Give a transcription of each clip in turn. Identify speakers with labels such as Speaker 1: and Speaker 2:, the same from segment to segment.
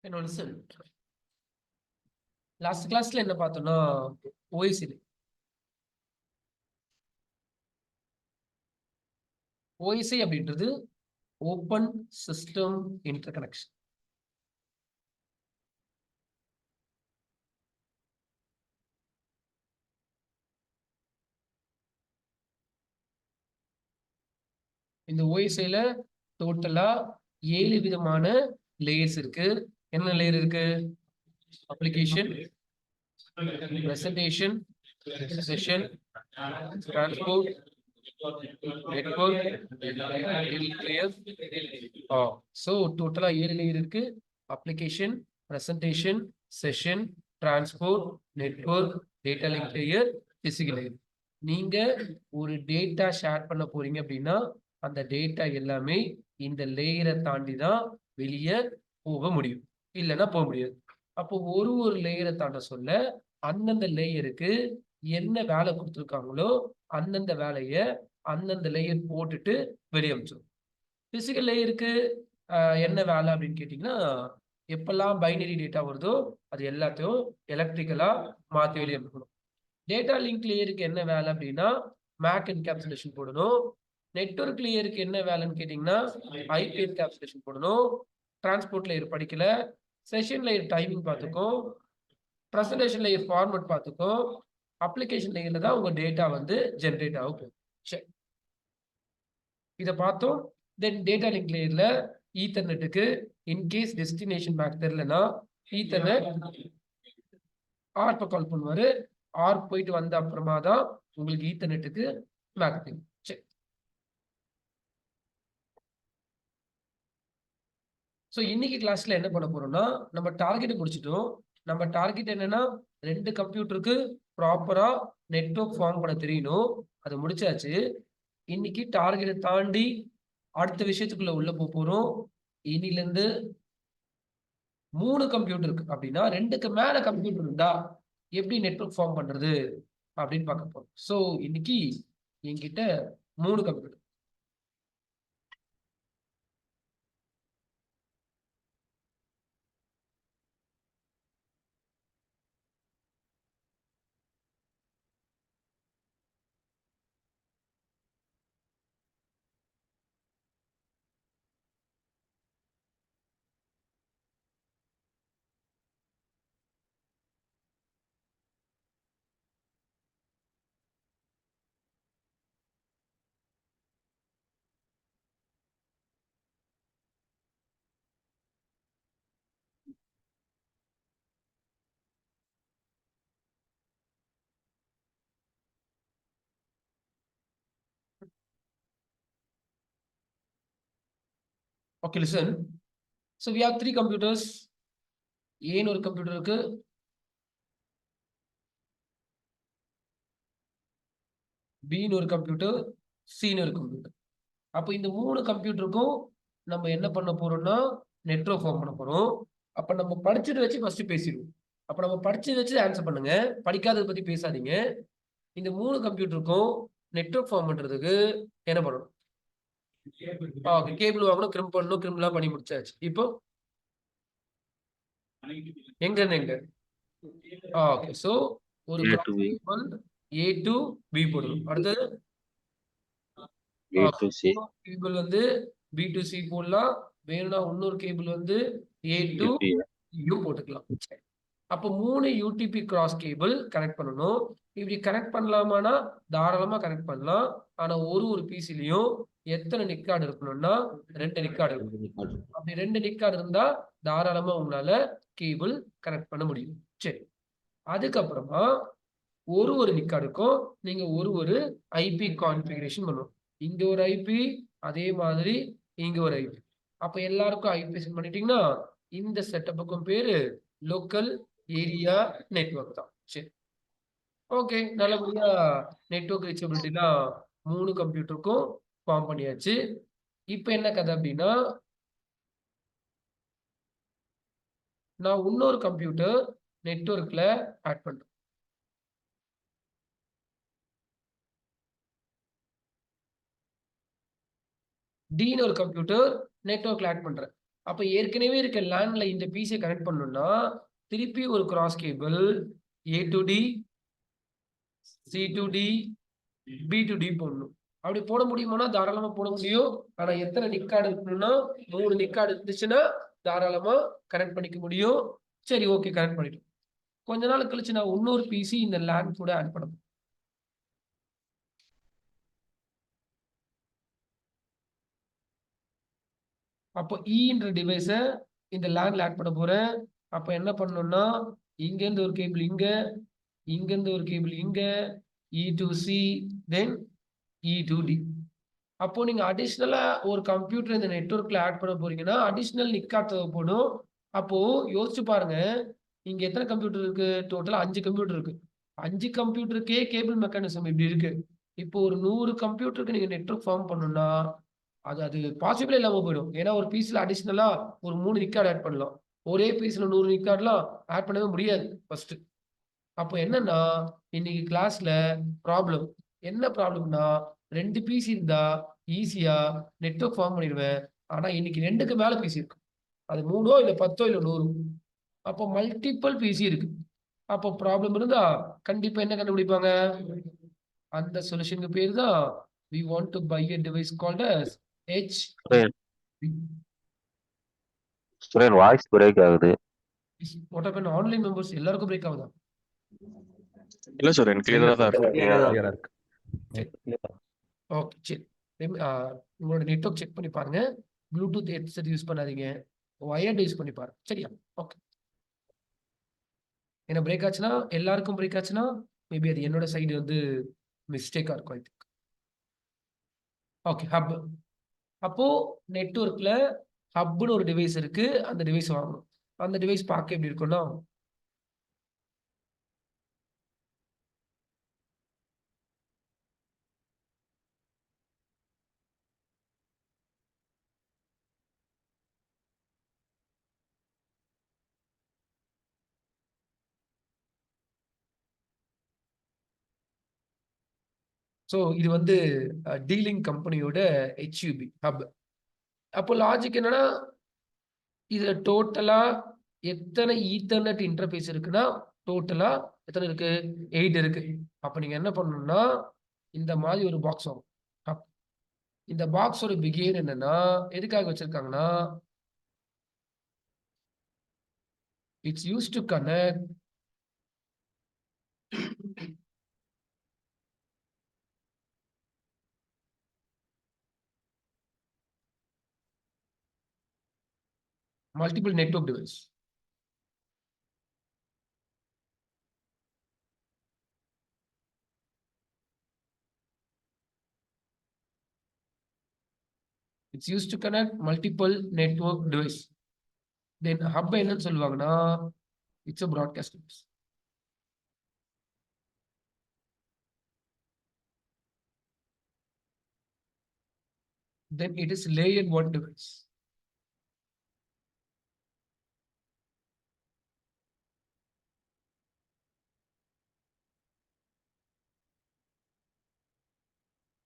Speaker 1: என்னோட listen last கிளாஸ்ல என்ன பார்த்தோம்னா ஓஎஸ்சி ஓஎஸ்ஐ அப்படின்றது ஓப்பன் சிஸ்டம் இன்டர்கனெக்ஷன். இந்த ஓஎஸ்ஐல டோட்டலா 7 விதமான லேயர்ஸ் இருக்கு. என்ன லேயர் இருக்கு? Application, presentation, session, transport, network, layer. So டோட்டலா 7 லேயர் இருக்கு. Application, presentation, session, transport, network, data link layer, physical layer. நீங்க ஒரு டேட்டா ஷேர் பண்ண போறீங்க அப்படின்னா அந்த டேட்டா எல்லாமே இந்த லேயரை தாண்டி தான் வெளியே போக முடியும், இல்லைன்னா போக முடியாது. அப்போ ஒரு லேயரை தாண்ட சொல்ல அந்தந்த லேயருக்கு என்ன வேலை கொடுத்துருக்காங்களோ அந்தந்த வேலையை அந்தந்த லேயர் போட்டுட்டு வெளியே அமைச்சிடும். பிசிக்கல் லேயருக்கு என்ன வேலை அப்படின்னு கேட்டீங்கன்னா, எப்பெல்லாம் பைனரி டேட்டா வருதோ அது எல்லாத்தையும் எலக்ட்ரிக்கலா மாற்றி வெளியே அனுப்பணும். டேட்டா லிங்க் லேயருக்கு என்ன வேலை அப்படின்னா மேக் என்கேப்சுலேஷன் போடணும். நெட்வொர்க் லேயருக்கு என்ன வேலைன்னு கேட்டீங்கன்னா ஐபி என்கேப்சுலேஷன் போடணும். டிரான்ஸ்போர்ட் லேயர் படிக்கல. செஷன் லேயர் டைமிங் பார்த்துக்கும். பிரசன்டேஷன் லேயர் ஃபார்மட் பார்த்துக்கும். அப்ளிகேஷன் லேயர்ல தான் உங்க டேட்டா வந்து ஜென்ரேட் ஆகும். சரி, இதை பார்த்தோம். தென் டேட்டா லிங்க் லேயர்ல ஈத்தர்நெட்டுக்கு இன்கேஸ் டெஸ்டினேஷன் மேக் தெரியலன்னா ஈத்தர்நெட் ஆர்ப்ப கால் பண்ணுவாரு. ஆர்ப் போயிட்டு வந்த அப்புறமா தான் உங்களுக்கு ஈத்தர்நெட்டுக்கு மேக் தெரியும். சரி, ஸோ இன்னைக்கு கிளாஸ்ல என்ன பண்ண போறோம்னா நம்ம டார்கெட் முடிச்சிட்டோம். நம்ம டார்கெட் என்னன்னா 2 கம்ப்யூட்டருக்கு ப்ராப்பரா நெட்வொர்க் ஃபார்ம் பண்ண தெரியணும். அது முடிச்சாச்சு. இன்னைக்கு டார்கெட்டை தாண்டி அடுத்த விஷயத்துக்குள்ள உள்ள போறோம். இன்னில இருந்து 3 கம்ப்யூட்டர் இருக்கு அப்படின்னா 2க்கு மேல கம்ப்யூட்டர் இருந்தா எப்படி நெட்வொர்க் ஃபார்ம் பண்றது அப்படின்னு பார்க்க போறோம். ஸோ இன்னைக்கு என்கிட்ட 3 computer. Okay, listen. So we have 3 computers. ஏன்னு ஒரு கம்ப்யூட்டர் இருக்கு, பின்னு ஒரு கம்ப்யூட்டர், சின்னு ஒரு கம்ப்யூட்டர். அப்போ இந்த 3 கம்ப்யூட்டருக்கும் நம்ம என்ன பண்ண போறோம்னா நெட்வொர்க் ஃபார்ம் பண்ண போறோம். அப்ப நம்ம படிச்சதை வச்சு ஃபர்ஸ்ட் பேசிடுவோம். அப்ப நம்ம படிச்சதை வச்சு ஆன்சர் பண்ணுங்க, படிக்காததை பத்தி பேசாதீங்க. இந்த 3 கம்ப்யூட்டருக்கும் நெட்வொர்க் ஃபார்ம் பண்றதுக்கு என்ன பண்ணணும்? கேபிள் வாங்கணும், கிரிம் பண்ணணும், கிரிம்லாம் பண்ணி முடிச்சாச்சு. இப்போ எங்க இருந்து எங்க? ஓகே, சோ ஒரு
Speaker 2: A
Speaker 1: cross
Speaker 2: to B,
Speaker 1: cable A to B போடணும். அடுத்தது
Speaker 2: B to C,
Speaker 1: கேபிள் வந்து B to C போடலாம். வேணும்னா இன்னொரு கேபிள் வந்து A to
Speaker 2: UPS,
Speaker 1: U போட்டுக்கலாம். அப்போ 3 யூடிபி கிராஸ் கேபிள் கனெக்ட் பண்ணணும். இப்படி கனெக்ட் பண்ணலாமானா தாராளமா கனெக்ட் பண்ணலாம். ஆனா ஒரு பிசிலையும் எத்தனை நிக் கார்டு இருக்கணும்னா 2 நிக் கார்டு இருக்கணும். அப்படி 2 நிக் கார்டு இருந்தா தாராளமா உங்களால கேபிள் கனெக்ட் பண்ண முடியும். சரி, அதுக்கப்புறமா ஒரு நிக் கார்டுக்கும் நீங்க ஒரு ஐபி கான்ஃபிகரேஷன் பண்ணணும். இங்க ஒரு ஐபி, அதே மாதிரி இங்க ஒரு ஐபி. அப்ப எல்லாருக்கும் ஐபி செட் பண்ணிட்டீங்கன்னா இந்த செட்டப்புக்கும் பேரு லோக்கல் ஏரியா நெட்வொர்க் தான். சரி, ஓகே, நல்லபடியா நெட்வொர்க் ரீச்சபிலிட்டிலாம் 3 கம்ப்யூட்டருக்கும் ஃபார்ம் பண்ணியாச்சு. இப்ப என்ன கதை அப்படின்னா, நான் இன்னொரு கம்ப்யூட்டர் நெட்வொர்க்ல ஆட் பண்றேன். டின்னு ஒரு கம்ப்யூட்டர் நெட்வொர்க்ல ஆட் பண்றேன். அப்ப ஏற்கனவே இருக்க லேன்ல இந்த பிசியை கனெக்ட் பண்ணணும்னா திருப்பி ஒரு cross cable A to D C to D B to D போடணும். அப்படி போட முடியுமானா தாராளமா போட முடியும். ஆனா எத்தனை நிக்கார்டு இருக்கணும்னா 3 நிக்கார்டு இருந்துச்சுன்னா தாராளமா கனெக்ட் பண்ணிக்க முடியும். சரி, ஓகே, கனெக்ட் பண்ணிட்டோம். கொஞ்ச நாள் கழிச்சு நான் இன்னொரு பிசி இந்த லேன் கூட ஆட் பண்ண அப்போ ன்ற டிவைஸை இந்த லேன்ல ஆட் பண்ண போறேன். அப்ப என்ன பண்ணணும்னா இங்க இருந்து ஒரு கேபிள் இங்க, இங்க இருந்து ஒரு கேபிள் இங்க, E to C then E to D. அப்போ நீங்க அடிஷனலா ஒரு கம்ப்யூட்டர் இந்த நெட்வொர்க்ல ஆட் பண்ண போறீங்கன்னா அடிஷனல் நிக்கார்ட் தேவைப்படும். அப்போ யோசிச்சு பாருங்க, இங்க எத்தனை கம்ப்யூட்டர் இருக்கு? டோட்டலா 5 கம்ப்யூட்டர் இருக்கு. 5 கம்ப்யூட்டருக்கே கேபிள் மெக்கானிசம் இப்படி இருக்கு. இப்போ ஒரு 100 கம்ப்யூட்டருக்கு நீங்க நெட்வொர்க் ஃபார்ம் பண்ணணும்னா அது பாசிபிளே இல்லாம போயிடும். ஏன்னா ஒரு பீஸ்ல அடிஷனலா ஒரு 3 நிக்கார்ட் ஆட் பண்ணலாம். ஒரே பீஸ்ல 100 நிக்கார்ட்லாம் ஆட் பண்ணவே முடியாது ஃபர்ஸ்ட். அப்போ என்னன்னா இன்னைக்கு கிளாஸ்ல ப்ராப்ளம் என்ன ப்ராப்ளம்னா 2 பிசி இருந்தா ஈஸியா நெட்வொர்க் ஃபார்ம் பண்ணிடுவேன். ஆனா இன்னைக்கு 2க்கு மேல பிசி இருக்கு. அது 3ஓ இல்ல 10ஓ இல்ல 100. அப்போ மல்டிபிள் பிசி இருக்கு. அப்போ ப்ராப்ளம் இருந்தா கண்டிப்பா என்ன கண்டுபிடிப்பாங்க? அந்த சொல்யூஷனுக்கு பேர் தான் we want to buy a device called as H.
Speaker 2: Student voice break ஆகுது.
Speaker 1: What happened? ஆன்லைன் மெம்பர்ஸ் எல்லாருக்கும் பிரேக் ஆகுதா?
Speaker 3: இல்ல சார், எனக்கு கிளியரா தான் இருக்கு.
Speaker 4: கிளியரா இருக்கு.
Speaker 1: ஓகே, சரி. உங்களோட நெட்வொர்க் செக் பண்ணி பாருங்க. ப்ளூடூத் ஹெட்செட் யூஸ் பண்ணாதீங்க. வயர்டு யூஸ் பண்ணி பாருங்க. சரியா? ஓகே. ஏன்னா பிரேக் ஆச்சுன்னா எல்லாருக்கும் பிரேக் ஆச்சுன்னா மேபி அது என்னோட சைடு வந்து மிஸ்டேக்கா இருக்கும். I think. Okay, hub. அப்போ நெட்வொர்க்ல ஹப்னு ஒரு டிவைஸ் இருக்கு. அந்த டிவைஸ் வாங்கணும். அந்த டிவைஸ் பார்க்க எப்படி இருக்கும்னா ஸோ இது வந்து டீலிங் கம்பெனியோட ஹெச்யூபி ஹப். அப்போ லாஜிக் என்னன்னா இதுல டோட்டலா எத்தனை ஈத்தர்நெட் இன்டர்ஃபேஸ் இருக்குன்னா டோட்டலா எத்தனை இருக்கு? 8 இருக்கு. அப்ப நீங்க என்ன பண்ணணும்னா இந்த மாதிரி ஒரு பாக்ஸ் ஆகும். இந்த பாக்ஸோட பிகேவியர் என்னன்னா எதுக்காக வச்சிருக்காங்கன்னா it's use to connect multiple network device. It's used to connect multiple network device. Then hub என்னன்னு சொல்லுவாங்கன்னா it's a broadcast device. Then it is layered one device.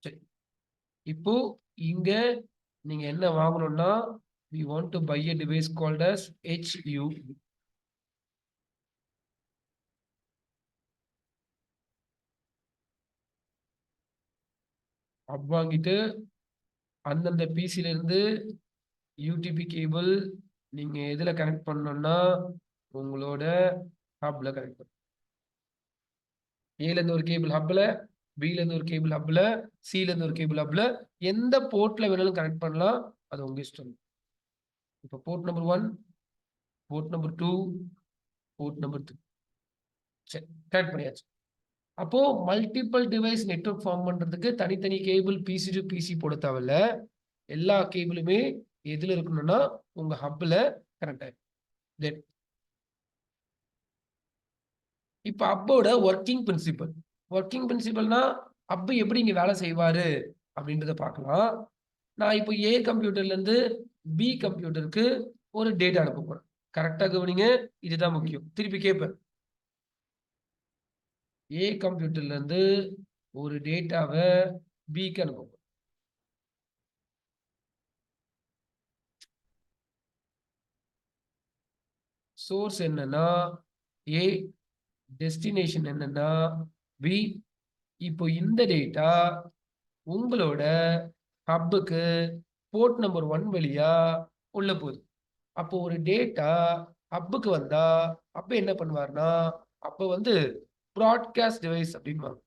Speaker 1: சரி, இப்போ இங்க நீங்க என்ன வாங்கணும்னா we want to buy a device called as HU. hub வாங்கிட்டு அந்தந்த பிசில இருந்து யூடிபி கேபிள் நீங்க எதுல கனெக்ட் பண்ணணும்னா உங்களோட ஹப்ல கனெக்ட் பண்ணணும். ஏல இருந்து ஒரு கேபிள் ஹப்ல, பில இருந்து ஒரு கேபிள் ஹப்ல, சில இருந்து ஒரு கேபிள் ஹப்ல, எந்த போர்ட்ல வேணாலும் கனெக்ட் பண்ணலாம். அது உங்க இஷ்டம். இப்போ port number 1, port number 2, port number 3. சரி, கனெக்ட் பண்ணியாச்சு. அப்போ மல்டிபிள் டிவைஸ் நெட்வொர்க் ஃபார்ம் பண்றதுக்கு தனித்தனி கேபிள் பிசி டு பிசி போட தேவையில்ல. எல்லா கேபிளுமே எதுல இருக்கணும்னா உங்க ஹப்ல கனெக்ட் ஆயிடும். இப்ப ஹப்போட ஒர்க்கிங் பிரின்சிபல்னா ஹப் எப்படி இங்க வேலை செய்வாரு அப்படின்றத பார்க்கலாம். நான் இப்போ ஏ கம்ப்யூட்டர்ல இருந்து பி கம்ப்யூட்டருக்கு ஒரு டேட்டா அனுப்ப போறேன். கரெக்டா கவனிங்க, இதுதான் முக்கியம். திருப்பி கேட்பேன். ஏ கம்ப்யூட்டர்ல இருந்து ஒரு டேட்டாவை பிக்கு அனுப்ப போறேன். சோர்ஸ் என்னன்னா ஏ, டெஸ்டினேஷன் என்னன்னா பி. இப்போ இந்த டேட்டா உங்களோட ஹப்புக்கு போர்ட் நம்பர் 1 வழியா உள்ள போகுது. அப்போ ஒரு டேட்டா ஹப்புக்கு வந்தா அப்ப என்ன பண்ணுவாருன்னா அப்ப வந்து ப்ராட்காஸ்ட் டிவைஸ் அப்படின்வாங்க.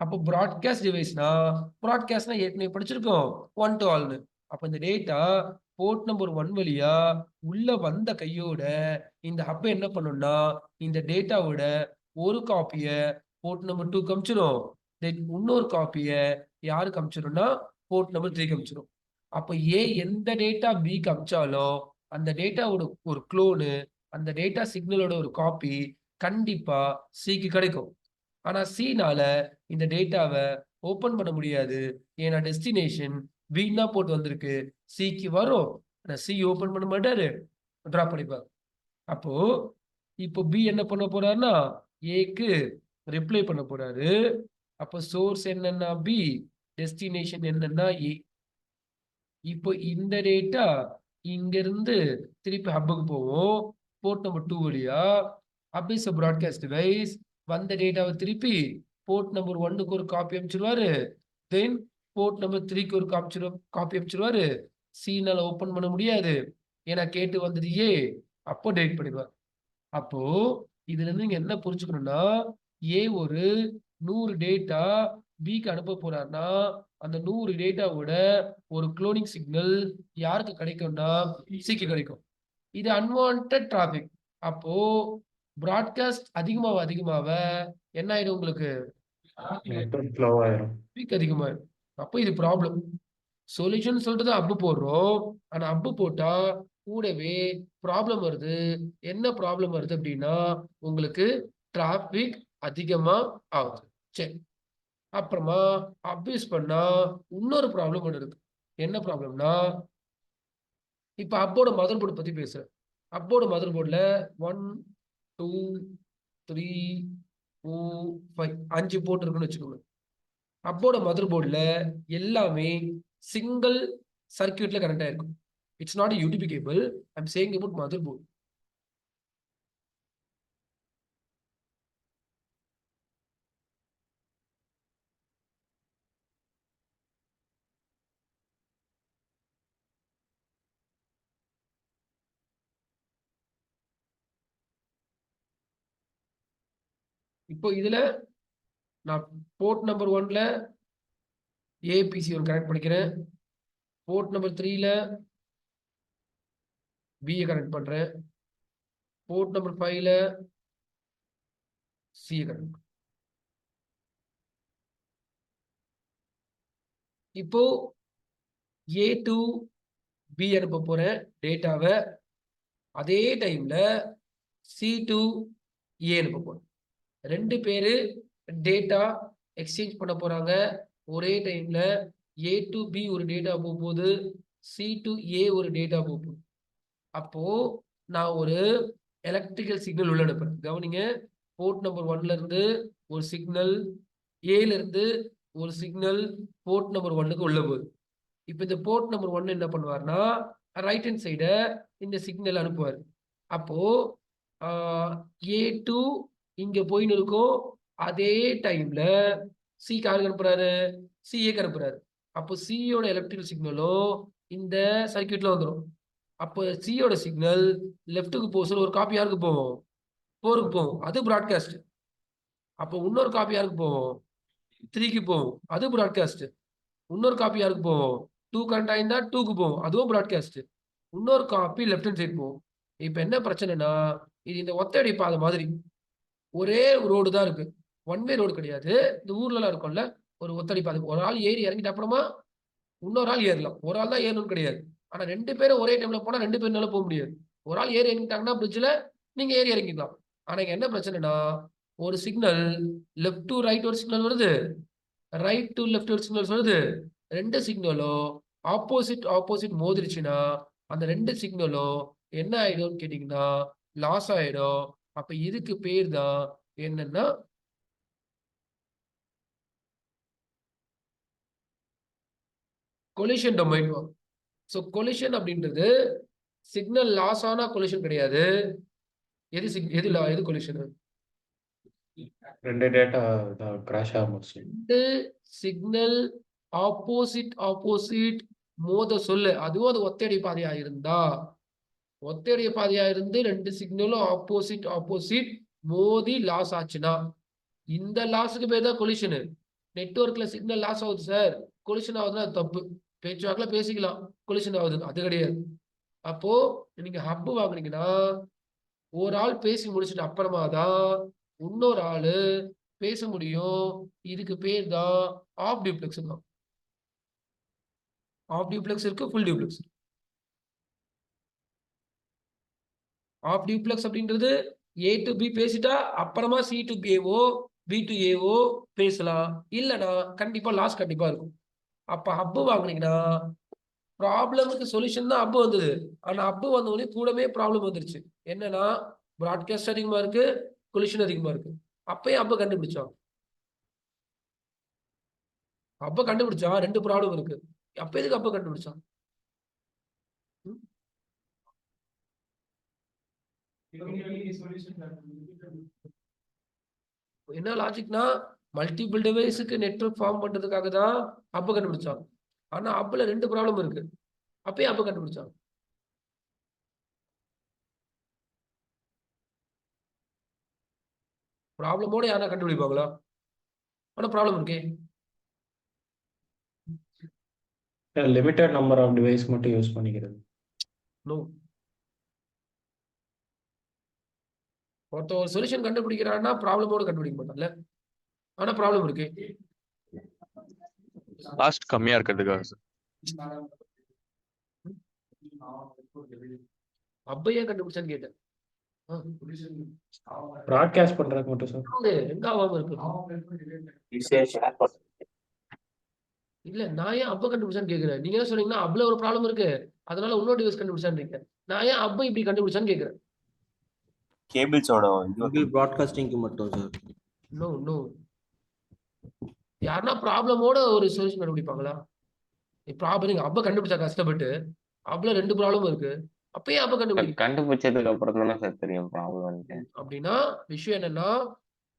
Speaker 1: அப்போ ப்ராட்காஸ்ட் டிவைஸ்னா ப்ராட்காஸ்ட்னா ஏற்கனவே படிச்சிருக்கோம் 1 to all. அப்ப இந்த டேட்டா போர்ட் நம்பர் 1 வழியா உள்ள வந்த கையோட இந்த ஹப் என்ன பண்ணும்னா இந்த டேட்டாவோட ஒரு காப்பிய போர்ட் நம்பர் 2 காமிச்சிரும். தென் இன்னொரு காப்பிய யாரு காமிச்சிரும்னா போர்ட் நம்பர் 3 காமிச்சிரும். அப்ப ஏ எந்த டேட்டா பி காமிச்சாலும் அந்த டேட்டாவோட ஒரு குளோனு அந்த டேட்டா சிக்னலோட ஒரு காப்பி கண்டிப்பா சிக்கு கிடைக்கும். ஆனா சினால இந்த டேட்டாவை ஓபன் பண்ண முடியாது. ஏன்னா டெஸ்டினேஷன் வீணா போட்டு வந்திருக்கு. சிக்கு வரும், ஆனா சி ஓபன் பண்ண மாட்டாரு, டிராப் பண்ணிப்பாரு. அப்போ இப்போ பி என்ன பண்ண போறாருன்னா ஏக்கு ரிப்ளை பண்ண போறாரு. அப்போ சோர்ஸ் என்னன்னா பி, டெஸ்டினேஷன் என்னன்னா ஏ. இப்போ இந்த டேட்டா இங்க இருந்து திருப்பி ஹப்புக்கு போவோம் போர்ட் நம்பர் 2 வழியா. Hub is broadcast device. வந்த டேட்டாவை திருப்பி போர்ட் நம்பர் 1க்கு ஒரு காப்பி அமைச்சிருவாரு. தென் போர்ட் நம்பர் 3க்கு ஒரு காப்பி அமைச்சிருவாரு. சீனால ஓபன் பண்ண முடியாது, ஏன்னா கேட்டு வந்தது ஏ. அப்போ டெலிட் பண்ணிடுவார். அப்போ இதுல இருந்து நீங்க என்ன புரிஞ்சுக்கணும்னா ஏ ஒரு 100 டேட்டா பிக்கு அனுப்ப போறாருன்னா அந்த 100 டேட்டாவோட ஒரு குளோனிங் சிக்னல் யாருக்கு கிடைக்கும்னா சிக்கு கிடைக்கும். இது அன்வான்ட் டிராபிக். அப்போ பிராட்காஸ்ட் அதிகமாக என்ன ஆயிடும் உங்களுக்கு
Speaker 4: நெட்வொர்க் ஃப்ளோ ஆயிரும்.
Speaker 1: பீக் அதிகமாயிடும். அப்போ இது ப்ராப்ளம். சொல்யூஷன் சொல்லிட்டு தான் அப்பு போடுறோம், ஆனா அப்பு போட்டா கூடவே ப்ராப்ளம் வருது. என்ன ப்ராப்ளம் வருது அப்படின்னா உங்களுக்கு டிராபிக் அதிகமா ஆகுது. சரி, அப்புறமா அப்யூஸ் பண்ணா இன்னொரு ப்ராப்ளம் ஒன்று இருக்கு. என்ன ப்ராப்ளம்னா இப்ப அப்போட மதர் போர்டு பத்தி பேசுறேன். அப்போட மதர் போர்டுல 1 2 3 4 5 5 போர்ட் இருக்குன்னு வச்சுக்கோங்க. அப்போட மதர் போர்டுல எல்லாமே சிங்கிள் சர்க்கியூட்ல கனெக்ட் ஆயிருக்கும். It's not UTP cable. I'm saying about motherboard. இப்போ இதுல நான் போர்ட் நம்பர் 1ல ஏபிசி ஒன்று கனெக்ட் பண்ணிக்கிறேன். போர்ட் நம்பர் 3ல பிஏ கனெக்ட் பண்றேன். போர்ட் நம்பர் 5ல சிஏ கனெக்ட். இப்போ ஏ டு பி அனுப்ப போறேன் டேட்டாவை. அதே டைம்ல சி டு ஏ அனுப்ப போறேன். 2 பேரு டேட்டா எக்ஸ்சேஞ்ச் பண்ண போறாங்க. ஒரே டைம்ல ஏ டு பி ஒரு டேட்டா போகுது, சி டு ஏ ஒரு டேட்டா போகுது. அப்போ நான் ஒரு எலக்ட்ரிக்கல் சிக்னல் உள்ள அனுப்புறேன். கவனிங்க, போர்ட் நம்பர் 1ல இருந்து ஒரு சிக்னல், ஏல இருந்து ஒரு சிக்னல் போர்ட் நம்பர் 1க்கு உள்ள போகுது. இப்போ இந்த போர்ட் நம்பர் 1 என்ன பண்ணுவார்னா ரைட் ஹேண்ட் சைட இந்த சிக்னல் அனுப்புவார். அப்போ ஏ டு இங்க போயின்னு இருக்கும். அதே டைம்ல சி யாருக்கு அனுப்புறாரு, சிஏக்கு அனுப்புறாரு. அப்போ சியோட எலக்ட்ரிக்கல் சிக்னலும் இந்த சர்க்கியூட்ல வந்துடும். அப்போ சியோட சிக்னல் லெஃப்ட்டுக்கு போக ஒரு காப்பி யாருக்கு போகும், 4க்கு போகும், அது ப்ராட்காஸ்ட். அப்போ இன்னொரு காப்பி யாருக்கு போகும், 3க்கு போகும், அது ப்ராட்காஸ்ட். இன்னொரு காப்பி யாருக்கு போகும், 2 கரண்ட் ஆயிருந்தா 2க்கு போகும், அதுவும் ப்ராட்காஸ்ட். இன்னொரு காப்பி லெஃப்ட் ஹேண்ட் சைடு போகும். இப்போ என்ன பிரச்சனைனா இது இந்த ஒத்தடி பாதை மாதிரி ஒரே ரோடு தான் இருக்கு, ஒன் வே ரோடு கிடையாது. இந்த ஊர்ல இருக்கும்ல ஒரு ஒத்தடி பாதை, ஒரு ஆள் ஏறி இறங்கிட்ட அப்புறமா இன்னொரு ஆள் ஏறலாம். ஒரு ஆள் தான் ஏறணும்னு கிடையாது. ஆனா 2 பேரும் ஒரே டைம்ல போனா 2 பேர்னால போக முடியாது. ஒரு ஆள் ஏறி இறங்கிட்டாங்கன்னா பிரிட்ஜ்ல நீங்க ஏறி இறங்கிக்கலாம். ஆனா இங்க என்ன பிரச்சனைனா ஒரு சிக்னல் லெஃப்ட் டு ரைட் ஒரு சிக்னல் வருது, ரைட் டு லெஃப்ட் ஒரு சிக்னல் வருது. 2 சிக்னலும் ஆப்போசிட் மோதிருச்சுன்னா அந்த 2 சிக்னலும் என்ன ஆயிடும்னு கேட்டீங்கன்னா லாஸ் ஆயிடும். அப்ப இதுக்கு பேர் தான் என்னன்னா கொலிஷன் டொமைன். ஸோ கொலிஷன் அப்படின்றது சிக்னல் லாஸ் ஆனா கொலிஷன் கிடையாது. எது கொலிஷன்?
Speaker 4: ரெண்டு டேட்டா கிராஷ் ஆகும்.
Speaker 1: ரெண்டு சிக்னல் ஆப்போசிட் மோத சொல்லு, அதுவும் அது ஒத்தையடி பாதையா இருந்தா, ஒத்தையடி பாதையா இருந்து ரெண்டு சிக்னலும் ஆப்போசிட் மோதி லாஸ் ஆச்சுன்னா, இந்த லாஸுக்கு பேர் தான் கொலிஷனு. நெட்வொர்க்ல சிக்னல் லாஸ் ஆகுது சார், கொலிஷன் ஆகுதுன்னா அது தப்பு. பேச்சுவாக்கில் பேசிக்கலாம், கொலிஷன் ஆகுது அது கிடையாது. அப்போ நீங்க ஹப் வாங்குனீங்கன்னா ஒரு ஆள் பேசி முடிச்சுட்டு அப்புறமா தான் இன்னொரு ஆளு பேச முடியும். இதுக்கு பேர் தான் ஆஃப் டியூப்ளெக்ஸ். ஆஃப் டியூப்ளெக்ஸ் இருக்கு, ஃபுல் டியூப்ளெக்ஸ். ஆஃப் டியூப்ளெக்ஸ் அப்படின்றது ஏ டு பி பேசிட்டா அப்புறமா சி டு ஏவோ பி டு ஏவோ பேசலாம், இல்லைன்னா கண்டிப்பா லாஸ் கண்டிப்பா இருக்கும். அப்ப ஹப் வாங்குனீங்கன்னா ப்ராப்ளமுக்கு சொல்யூஷன் தான் ஹப் வந்தது. ஆனா ஹப் வந்த உடனே கூடவே ப்ராப்ளம் வந்துருச்சு. என்னன்னா ப்ராட்காஸ்ட் அதிகமா இருக்கு, கொலிஷன் அதிகமா இருக்கு. அப்பயே ஹப்ப கண்டுபிடிச்சான். ஹப்ப கண்டுபிடிச்சான், ரெண்டு ப்ராப்ளம் இருக்கு. அப்ப எதுக்கு ஹப்ப கண்டுபிடிச்சான்? என்ன லாஜிக்னா மல்டிபிள் டிவைஸுக்கு நெட்வொர்க் ஃபார்ம் பண்றதுக்காக தான் ஹப்ப கண்டுபிடிச்சான். ஆனா ஹப்ல ரெண்டு ப்ராப்ளம் இருக்கு, அப்பயே ஹப்ப கண்டுபிடிச்சான். ப்ராப்ளமோட யாரா கண்டுபிடிப்பாங்களா? ஆனா ப்ராப்ளம் இருக்கே.
Speaker 4: லிமிட்டட் நம்பர் ஆஃப் டிவைஸ் மட்டும் யூஸ் பண்ணிக்கிறது.
Speaker 1: நோ. ஒருத்தர் ஒரு சொல்யூஷன் கண்டுபிடிக்கிறான்னா ப்ராப்ளமோட கண்டுபிடிக்க மாட்டான்ல. ஆனா ப்ராப்ளம் இருக்கு.
Speaker 3: காஸ்ட் கம்மியா இருக்கிறதுக்காக சார்.
Speaker 1: அப்ப ஏன் கண்டுபிடிச்சான்னு கேட்டேன்.
Speaker 4: ப்ராட்காஸ்ட் பண்றதுக்கு மட்டும் சார்.
Speaker 1: எங்க ஆகாம இருக்கு? இல்ல, நான் ஏன் அப்ப கண்டுபிடிச்சான்னு கேக்குறேன். நீங்க என்ன சொன்னீங்கன்னா அப்ல ஒரு ப்ராப்ளம் இருக்கு, அதனால இன்னொரு டிவைஸ் கண்டுபிடிச்சான்னு. நான் ஏன் அப்ப இப்படி கண்டுபிடிச்சான்னு கேக்குறேன்.
Speaker 5: கேபிள்ஸோட
Speaker 6: கேபிள் ப்ராட்காஸ்டிங்க்கு மட்டும் சார்.
Speaker 1: No no. யாருன்னா ப்ராப்ளமோட ஒரு சொல்யூஷன் கண்டுபிடிப்பாங்களா? ப்ராப்ளம் நீங்க அப்ப கண்டுபிடிச்சா கஷ்டப்பட்டு, அப்பல ரெண்டு ப்ராப்ளம் இருக்கு, அப்பயே அப்ப கண்டுபிடிக்க.
Speaker 2: கண்டுபிடிச்சதுக்கு அப்புறம் தானே சார் தெரியும் ப்ராப்ளம்.
Speaker 1: அப்படின்னா விஷயம் என்னன்னா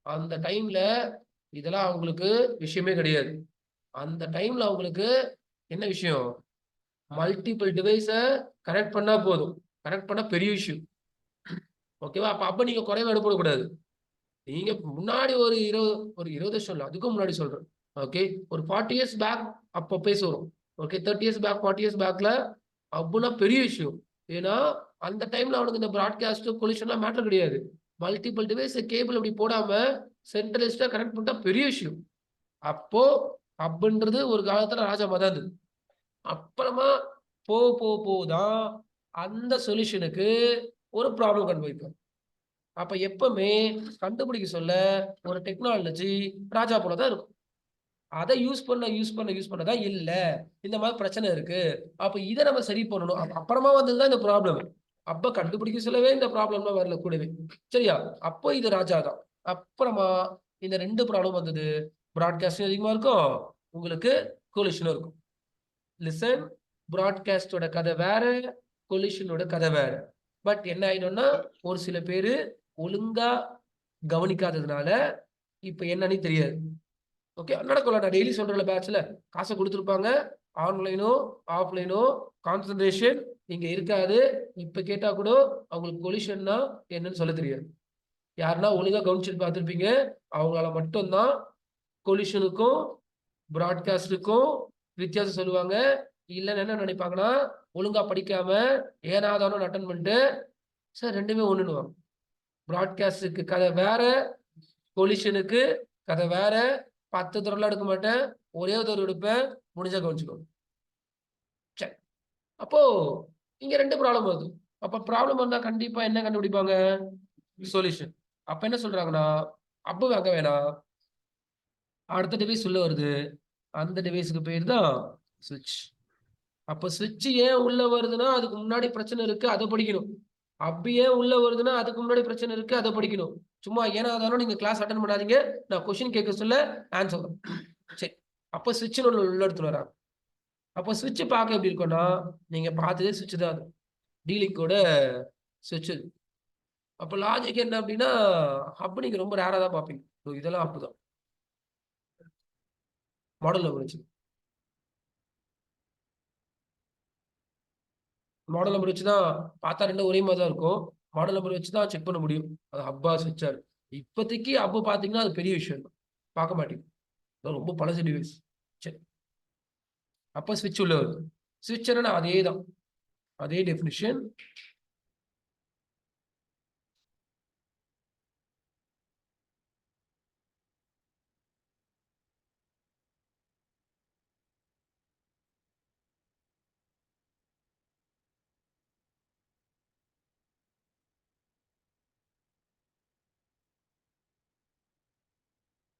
Speaker 1: அந்த டைம்ல இதெல்லாம் அவங்களுக்கு விஷயமே கிடையாது. அந்த டைம்ல அவங்களுக்கு என்ன விஷயம்? மல்டிபிள் டிவைஸ கனெக்ட் பண்ணா போதும். கனெக்ட் பண்ணா பெரிய விஷயம். ஓகேவா? அப்ப நீங்க குறைவா எடுப்படக்கூடாது. நீங்க முன்னாடி ஒரு 20 வருஷம் இல்ல, அதுக்கும் முன்னாடி சொல்றேன். ஓகே, ஒரு 40 இயர்ஸ் பேக் அப்ப பேசுறோம். ஓகே, 30 இயர்ஸ் பேக் 40 இயர்ஸ் பேக்ல அப்படின்னா பெரிய விஷயம். ஏன்னா அந்த டைம்ல அவனுக்கு இந்த ப்ராட்காஸ்ட் கொலிஷன்லாம் மேட்டர் கிடையாது. மல்டிபிள் டிவைஸ் கேபிள் அப்படி போடாம சென்ட்ரலிஸ்டா கனெக்ட் பண்ணிட்டா பெரிய விஷயம். அப்போ அப்படின்றது ஒரு காலத்துல ராஜா மதாது. அப்புறமா போதான் அந்த சொல்யூஷனுக்கு ஒரு ப்ராப்ளம் கண்டுபிடிக்கும். அப்ப எப்பவுமே கண்டுபிடிக்க சொல்ல ஒரு டெக்னாலஜி ராஜா போலதான் இருக்கும். அதை யூஸ் பண்ணதான் இல்ல இந்த மாதிரி பிரச்சனை இருக்கு, அப்ப இதை நம்ம சரி பண்ணணும். அப்புறமா வந்ததுதான் இந்த ப்ராப்ளம். அப்ப கண்டுபிடிக்க சொல்லவே இந்த ப்ராப்ளம்லாம் வரல கூடவே. சரியா? அப்போ இது ராஜா தான். அப்புறமா இந்த ரெண்டு ப்ராப்ளம் வந்தது. ப்ராட்காஸ்டிங் அதிகமா இருக்கும், உங்களுக்கு கொலிஷனும் இருக்கும். லிசன், ப்ராட்காஸ்டோட கதை வேற, கொலிஷனோட கதை வேற. பட் என்ன ஆயிடும்னா ஒரு சில பேரு ஒழுங்கா கவனிக்காததுனால இப்ப என்னன்னு தெரியாது. ஓகே, நடக்கல. நான் டெய்லி சொல்றேன், பேட்ச்ல காசை கொடுத்துருப்பாங்க, ஆன்லைனோ ஆஃப்லைனோ கான்சன்ட்ரேஷன் இங்க இருக்காது. இப்ப கேட்டா கூட அவங்களுக்கு கொலிஷன்னா என்னன்னு சொல்ல தெரியாது. யாருன்னா ஒழுங்கா கவனிச்சுட்டு பார்த்துருப்பீங்க, அவங்களால மட்டும்தான் கொலிஷனுக்கும் ப்ராட்காஸ்டுக்கும் வித்தியாசம் சொல்லுவாங்க. இல்லைன்னு என்ன நினைப்பாங்கன்னா ஒழுங்கா படிக்காம ஏனாதானோ அட்டன் பண்ணிட்டு சார் ரெண்டுமே ஒண்ணுன்னு. ப்ராட்காஸ்டுக்கு கதை வேற, கொலிஷனுக்கு கதை வேற. 10 தடவை எடுக்க மாட்டேன், ஒரே தடவை எடுப்பேன், முடிஞ்சா கவனிச்சுக்கோ. சரி, அப்போ இங்க ரெண்டு ப்ராப்ளம் வருது. அப்ப ப்ராப்ளம் வந்தா கண்டிப்பா என்ன கண்டுபிடிப்பாங்க? சொல்யூஷன். அப்ப என்ன சொல்றாங்கன்னா அப்ப வாங்க வேணாம், அடுத்த டிவைஸ் உள்ள வருது, அந்த டிவைஸுக்கு பேர் தான் சுவிட்ச். அப்ப சுவிட்ச் ஏன் உள்ள வருதுன்னா அதுக்கு முன்னாடி பிரச்சனை இருக்கு, அதை படிக்கணும். அப்ப ஏன் உள்ள வருதுன்னா அதுக்கு முன்னாடி பிரச்சனை இருக்கு, அதை படிக்கணும். சும்மா ஏன்னா அதாலும் நீங்க கிளாஸ் அட்டன் பண்ணாதீங்க, நான் கொஸ்டின் கேட்க சொல்ல ஆன்சர். சரி, அப்ப சுவிட்ச் உள்ள எடுத்துட்டு வராங்க. அப்போ சுவிட்ச் பார்க்க எப்படி இருக்கும்னா நீங்க பார்த்ததே சுவிட்ச் தான் அது டீலிங்கோட சுவிட்ச். அப்போ லாஜிக் என்ன அப்படின்னா ஹப் நீங்க ரொம்ப ரேரா தான் பார்ப்பீங்க. இதெல்லாம் ஹப் தான் மாடல் நம்பர் வச்சு. மாடல் நம்பர் வச்சு தான் பார்த்தா ரெண்டும் ஒரே மாதிரி தான் இருக்கும். மாடல் நம்பர் வச்சு தான் செக் பண்ண முடியும் அது ஹப்பா சுவிட்சா. இப்போதைக்கு ஹப் பார்த்தீங்கன்னா அது பெரிய விஷயம் தான், பார்க்க மாட்டீங்க, ரொம்ப பழசு டிவைஸ். சரி, அப்போ ஸ்விட்ச் உள்ள வருது. ஸ்விட்ச் என்னன்னா அதே தான், அதே definition.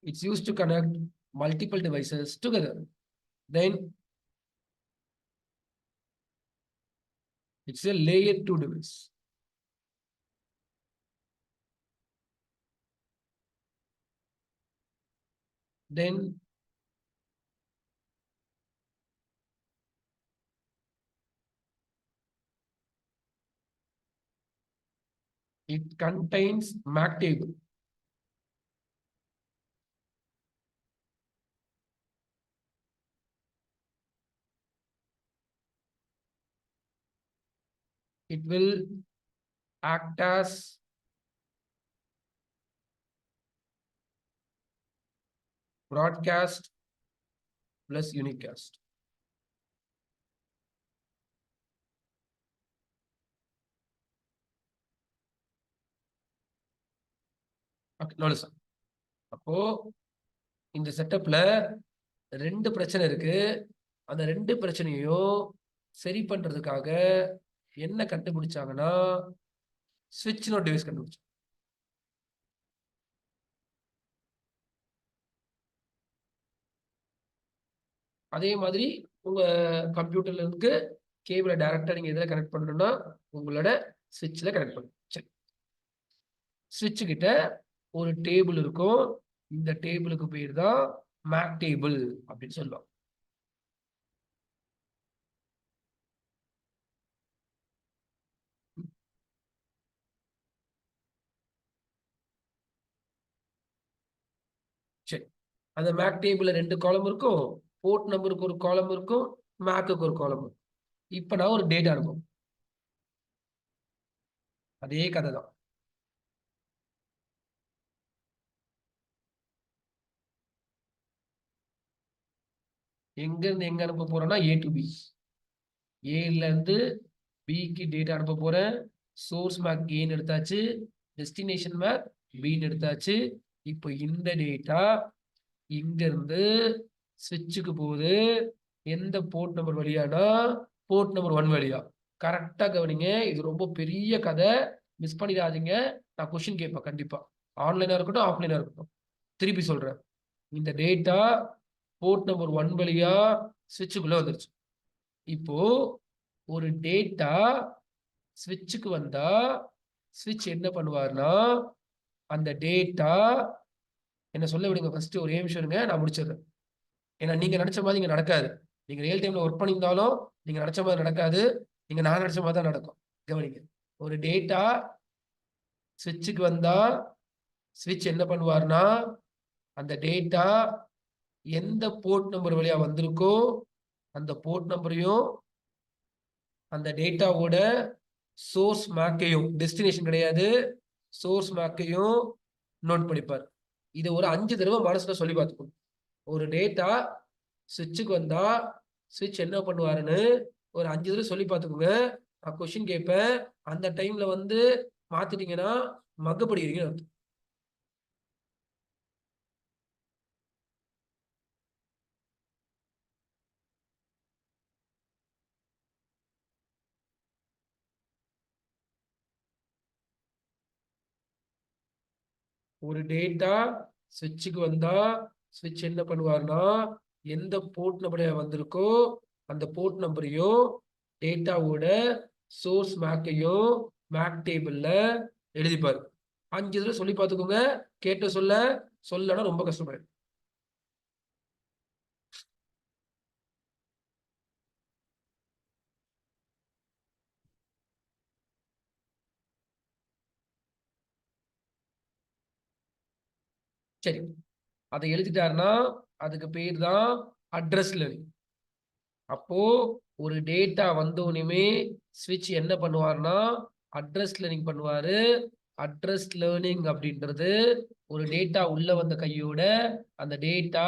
Speaker 1: It's used to connect multiple devices together. Then it's a layer 2 device. Then it contains MAC table. It will act as broadcast plus unicast. Okay, notice. அப்போ இந்த செட்டப்ல ரெண்டு பிரச்சனை இருக்கு. அந்த ரெண்டு பிரச்சனையும் சரி பண்றதுக்காக என்ன கண்டுபிடிச்சாங்கன்னா ஸ்விட்ச் நோட் டிவைஸ் கண்டுபிடிச்சாங்க. அதே மாதிரி உங்க கம்ப்யூட்டர்ல இருக்கு கேபிளை டைரக்டா நீங்க எதுல கனெக்ட் பண்ணணும்னா உங்களோட ஸ்விட்ச்ல கனெக்ட் பண்ணணும். சரி, ஸ்விட்ச் கிட்ட ஒரு டேபிள் இருக்கும். இந்த டேபிளுக்கு பேர் தான் மேக் டேபிள் அப்படின்னு சொல்லுவாங்க. சரி, அந்த மேக் டேபிள்ல ரெண்டு காலம் இருக்கும். போர்ட் நம்பருக்கு ஒரு காலம் இருக்கும், மேக்குக்கு ஒரு காலம் இருக்கும். இப்ப நான் ஒரு டேட்டா இருக்கும், அதே கதை தான். எங்க இருந்து எங்க அனுப்ப போறேன்னா ஏ டு பி. ஏல இருந்து பிக்கு டேட்டா அனுப்ப போறேன். சோர்ஸ் மேக் ஏன்னு எடுத்தாச்சு, டெஸ்டினேஷன் மேக் பின்னு எடுத்தாச்சு. இப்போ இந்த டேட்டா இங்க இருந்து ஸ்விட்சுக்கு போகுது. எந்த போர்ட் நம்பர் வழியானா போர்ட் நம்பர் 1 வழியா. கரெக்டா கவனிங்க, இது ரொம்ப பெரிய கதை, மிஸ் பண்ணிடாதீங்க. நான் கொஸ்டின் கேட்பேன் கண்டிப்பா, ஆன்லைனா இருக்கட்டும் ஆஃப்லைனா இருக்கட்டும். திருப்பி சொல்றேன், இந்த டேட்டா போர்ட் நம்பர் 1 வழியா ஸ்விட்சுக்குள்ள வந்துருச்சு. இப்போ ஒரு டேட்டா ஸ்விட்சுக்கு வந்தா ஸ்விட்ச் என்ன பண்ணுவார்னா அந்த டேட்டா என்ன சொல்ல விடுங்க. ஃபர்ஸ்ட் ஒரே நிமிஷம் இருங்க, நான் முடிச்சிடுறேன். ஏன்னா நீங்க நினைச்ச மாதிரி இங்க நடக்காது. நீங்க ரியல் டைம்ல ஒர்க் பண்ணியிருந்தாலும் நீங்க நினைச்ச மாதிரி நடக்காது. நீங்க நான் நினைச்ச மாதிரி தான் நடக்கும். கவனிங்க, ஒரு டேட்டா ஸ்விட்சுக்கு வந்தா ஸ்விட்ச் என்ன பண்ணுவார்னா அந்த டேட்டா எந்த போர்ட் நம்பர் வழியா வந்திருக்கோ அந்த போர்ட் நம்பரையும் அந்த டேட்டாவோட சோர்ஸ் மேக்கையும், டெஸ்டினேஷன் கிடையாது, சோர்ஸ் மேக்கையும் நோட் பண்ணிப்பார். இதை ஒரு 5 தடவை மனசுல சொல்லி பார்த்துக்கணும். ஒரு டேட்டா ஸ்விட்சுக்கு வந்தா ஸ்விட்ச் என்ன பண்ணுவாருன்னு ஒரு 5 தடவை சொல்லி பார்த்துக்கோங்க. நான் கொஸ்டின் கேட்பேன், அந்த டைம்ல வந்து மாத்திட்டீங்கன்னா மக்கப்படிக்கிறீங்க. ஒரு டேட்டா ஸ்விட்சுக்கு வந்தா ஸ்விட்ச் என்ன பண்ணுவார்னா எந்த போர்ட் நம்பர் வந்திருக்கோ அந்த போர்ட் நம்பரையும் டேட்டாவோட சோர்ஸ் மேக்கையும் மேக் டேபிள்ல எழுதிப்பாரு. 5 தடவை சொல்லி பார்த்துக்கோங்க. கேட்ட சொல்லனா ரொம்ப கஷ்டமாயிடும். சரி, அதை எழுதிட்டாருன்னா அதுக்கு பேர் தான் அட்ரஸ் லேர்னிங். அப்போ ஒரு டேட்டா வந்தோடனே ஸ்விட்ச் என்ன பண்ணுவார்னா அட்ரஸ் லேர்னிங் பண்ணுவாரு. அட்ரஸ் லேர்னிங் அப்படின்றது ஒரு டேட்டா உள்ள வந்த கையோட அந்த டேட்டா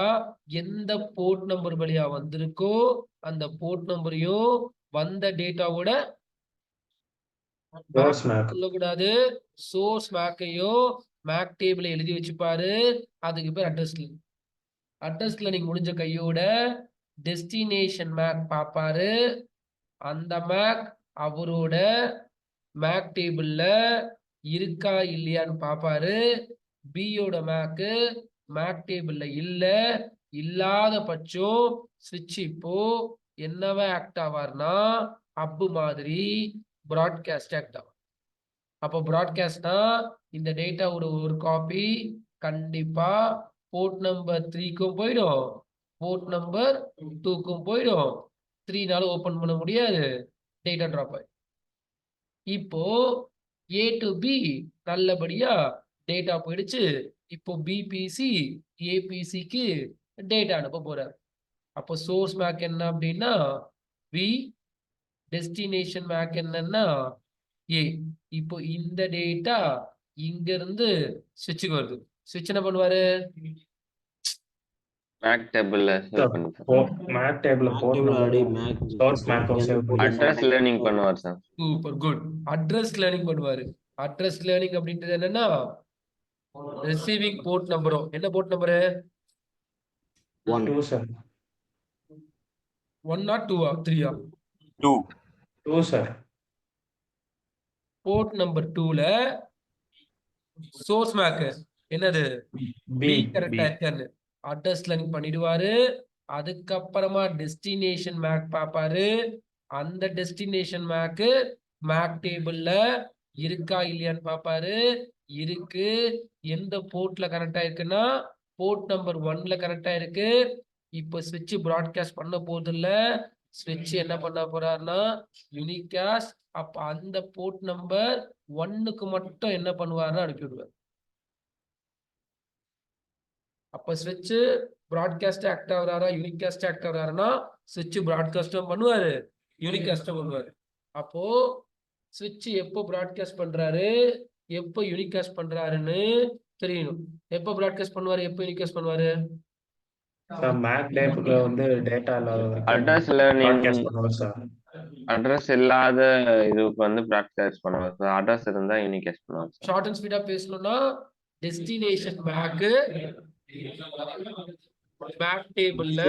Speaker 1: எந்த போர்ட் நம்பர் வழியா வந்திருக்கோ அந்த போர்ட் நம்பரையும் வந்த டேட்டாவோட
Speaker 4: Source MAC.
Speaker 1: சொல்லக்கூடாது, சோர்ஸ் மேக்கையோ மேக் டேபிள எழுதி வச்சுப்பாரு. அதுக்கு பேர் அட்ரஸ் லேர்னிங். அட்ரஸ் லேர்னிங் முடிஞ்ச கையோட டெஸ்டினேஷன் மேக் பார்ப்பாரு. அந்த மேக் அவரோட மேக் டேபிள்ல இருக்கா இல்லையான்னு பார்ப்பாரு. பியோட மேக் டேபிள்ல இல்லாத பட்சம் ஸ்விட்ச் இப்போ என்னவா ஆக்ட் ஆவார்னா ஹப் மாதிரி ப்ராட்காஸ்ட் ஆக்ட் ஆகும். அப்போ ப்ராட்காஸ்ட்னா இந்த டேட்டாவோட ஒரு காப்பி கண்டிப்பா போர்ட் நம்பர் 3க்கும் போயிடும், போர்ட் நம்பர் 2க்கும் போயிடும். 3னால ஓபன் பண்ண முடியாது, டேட்டா டிராப் ஆயிடும். இப்போ A to B நல்லபடியா டேட்டா போயிடுச்சு. இப்போ பிபிசி ஏபிசிக்கு டேட்டா அனுப்ப போறாரு. அப்போ சோர்ஸ் மேக் என்ன அப்படின்னா பி, டெஸ்டினேஷன் மேக் என்னன்னா ஏ. இப்போ இந்த டேட்டா இங்க இருந்து ஸ்விட்சுக்கு வருது. ஸ்விட்ச் என்ன பண்ணுவாரு?
Speaker 2: மேக் டேபிள்ல சேவ் பண்ணிப்போம்.
Speaker 4: மேக் டேபிள்ல
Speaker 6: Mac
Speaker 4: port
Speaker 6: table already
Speaker 4: number
Speaker 6: Mac
Speaker 4: source மேக்கும் சேவ் பண்ணி
Speaker 2: அட்ரஸ் லேர்னிங் பண்ணுவார் sir.
Speaker 1: Super good. Address learning பண்ணுவாரு. அட்ரஸ் லேர்னிங் அப்படின்றது என்னன்னா ரிசீவிங் போர்ட் நம்பரும் என்ன port number?
Speaker 6: 1.
Speaker 4: 2 sir.
Speaker 1: 1 or 2 or 3 or
Speaker 5: 2.
Speaker 4: 2 sir.
Speaker 1: Port number 2ல சோர்ஸ் மேக் என்னது?
Speaker 4: பி.
Speaker 1: பி கரெக்டா இருக்கான்னு அட்ரஸ் லேர்னிங் பண்ணிடுவாரு. அதுக்கப்புறமா டெஸ்டினேஷன் மேக் பார்ப்பாரு. அந்த டெஸ்டினேஷன் மேக் டேபிள்ல இருக்கா இல்லையான்னு பார்ப்பாரு. இருக்கு. எந்த போர்ட்ல கனெக்ட் ஆயிருக்குன்னா போர்ட் நம்பர் 1ல கனெக்ட் ஆயிருக்கு. இப்போ ஸ்விட்ச் ப்ராட்காஸ்ட் பண்ண போறது இல்ல. ஸ்விட்ச் என்ன பண்ண போறாருன்னா யூனிகாஸ்ட். அப்ப அந்த போர்ட் நம்பர் 1க்கு மட்டும் என்ன பண்ணுவாருன்னா அனுப்பி விடுவார். அப்ப ஸ்விட்ச் ப்ராட்காஸ்ட் ஆக்ட் ஆகுறாரா யூனிகாஸ்ட் ஆக்ட் ஆகுறாருன்னா ஸ்விட்ச் ப்ராட்காஸ்டும் பண்ணுவாரு, யூனிகாஸ்டும் பண்ணுவாரு. அப்போ ஸ்விட்ச் எப்போ ப்ராட்காஸ்ட் பண்றாரு எப்போ யூனிகாஸ்ட் பண்றாருன்னு தெரியணும். எப்போ ப்ராட்காஸ்ட் பண்ணுவாரு எப்போ யூனிகாஸ்ட் பண்ணுவாரு?
Speaker 4: சார் மேக் டேபிள்ல வந்து டேட்டா இல்லாத
Speaker 2: அட்ரஸ் லேர்னிங்
Speaker 4: ப்ராட்காஸ்ட் பண்ணுவார் சார்.
Speaker 2: அட்ரஸ் இல்லாத இதுக்கு வந்து ப்ராக்டிஸ் பண்ணுவார் சார். அட்ரஸ் இருந்தா யூனிகேஸ் பண்ணுவார் சார்.
Speaker 1: ஷார்ட் அண்ட் ஸ்வீட்டா பேசணும்னா டெஸ்டினேஷன் மேக் டேபிள்ல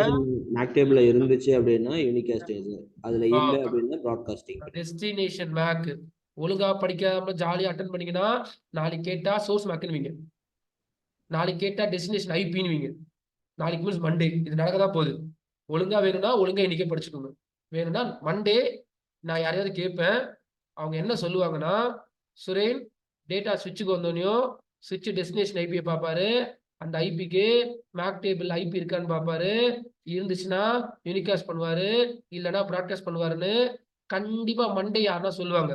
Speaker 6: Mac table ல இருந்துச்சு அப்படின்னா unicast stage. அதுல இல்ல அப்படின்னா broadcasting.
Speaker 1: டெஸ்டினேஷன் மேக் ஒழுங்கா படிக்காம ஜாலியா அட்டன் பண்ணீங்கன்னா நாளைக்கு கேட்டா சோர்ஸ் மேக்னுவீங்க, நாளைக்கு கேட்டா டெஸ்டினேஷன் ஐபின்னுவீங்க. நாளைக்கு மீன்ஸ் மண்டே இது நடக்கதான் போகுது. ஒழுங்கா வேணும்னா ஒழுங்கா இன்னைக்கே படிச்சுக்கோங்க. வேணும்னா மண்டே நான் யாரையாவது கேட்பேன். அவங்க என்ன சொல்லுவாங்கன்னா சுரேன் டேட்டா ஸ்விட்சுக்கு வந்தோடனையும் ஸ்விட்ச் டெஸ்டினேஷன் ஐபியை பார்ப்பாரு. அந்த ஐபிக்கு மேக் டேபிள் ஐபி இருக்கான்னு பார்ப்பாரு. இருந்துச்சுன்னா யூனிகாஸ்ட் பண்ணுவாரு, இல்லைன்னா ப்ராட்காஸ்ட் பண்ணுவாருன்னு கண்டிப்பா மண்டே யாருன்னா சொல்லுவாங்க.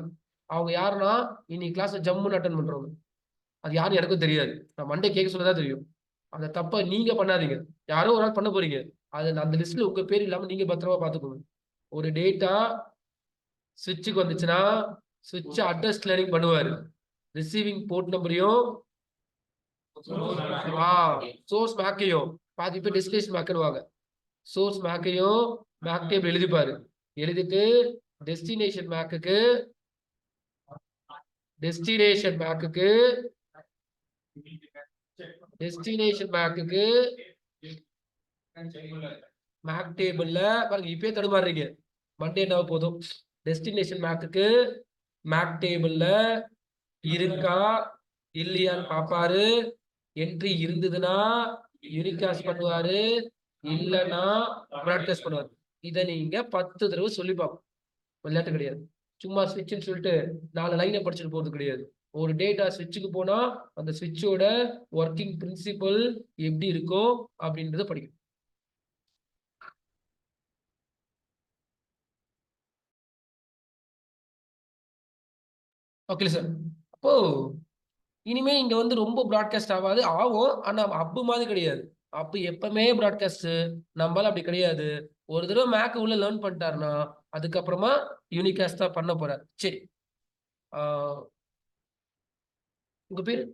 Speaker 1: அவங்க யாருன்னா இன்னைக்கு கிளாஸ் ஜம்முன்னு அட்டன் பண்றவங்க. அது யாரும் எனக்கும் தெரியாது. நான் மண்டே கேட்க சொல்லதான் தெரியும். அந்த தப்ப நீங்க பண்ணாதீங்க. யாரோ ஒரு நாள் பண்ண போறீங்க. அது அந்த லிஸ்ட்ல உங்க பேர் இல்லாம நீங்க பத்திரமா பாத்துக்கோங்க. ஒரு டேட்டா ஸ்விட்சுக்கு வந்துச்சுன்னா ஸ்விட்ச் அட்ரஸ் லேர்னிங் பண்ணுவாரு. ரிசீவிங் போர்ட் நம்பரையும் சோர்ஸ் மேக்கையும் பாதி பேர் டெஸ்டினேஷன் மேக்குவாங்க. சோர்ஸ் மேக்கையும் மேக் டேபிள் எழுதிப்பாரு. எழுதிட்டு டெஸ்டினேஷன் மேக்குக்கு மேக் டேபிள்ல பாருங்க இப்பயே தடுமாறுறீங்க. மண்டே என்ன போதும் டெஸ்டினேஷன் மேக்குக்கு மேக் டேபிள்ல இருக்கா இல்லையான்னு பாப்பாரு. என்ட்ரி இருந்ததுன்னா யூனிகாஸ்ட் பண்ணுவாரு, இல்லைன்னா ப்ராட்காஸ்ட் பண்ணுவாரு. இதை நீங்க 10 தடவை சொல்லி பார்ப்போம். விளையாட்டு கிடையாது. சும்மா ஸ்விட்ச்னு சொல்லிட்டு 4 லைனை படிச்சுட்டு போறது கிடையாது. ஒரு டேட்டா ஸ்விட்சுக்கு போனா அந்த ஸ்விட்சோட ஒர்க்கிங் பிரின்சிபல் எப்படி இருக்கும் அப்படின்றத படிக்கணும். Okay sir. அப்போ இனிமே இங்க வந்து ரொம்ப ப்ராட்காஸ்ட் ஆகாது, ஆகும். ஆனா அப்பு மாதிரி கிடையாது. அப்பு எப்பவுமே ப்ராட்காஸ்ட், நம்மளால அப்படி கிடையாது. ஒரு தடவை மேக் உள்ள லேர்ன் பண்ணிட்டாருன்னா அதுக்கப்புறமா யூனிகாஸ்ட் தான் பண்ண போறாரு. சரி, உங்க பேரு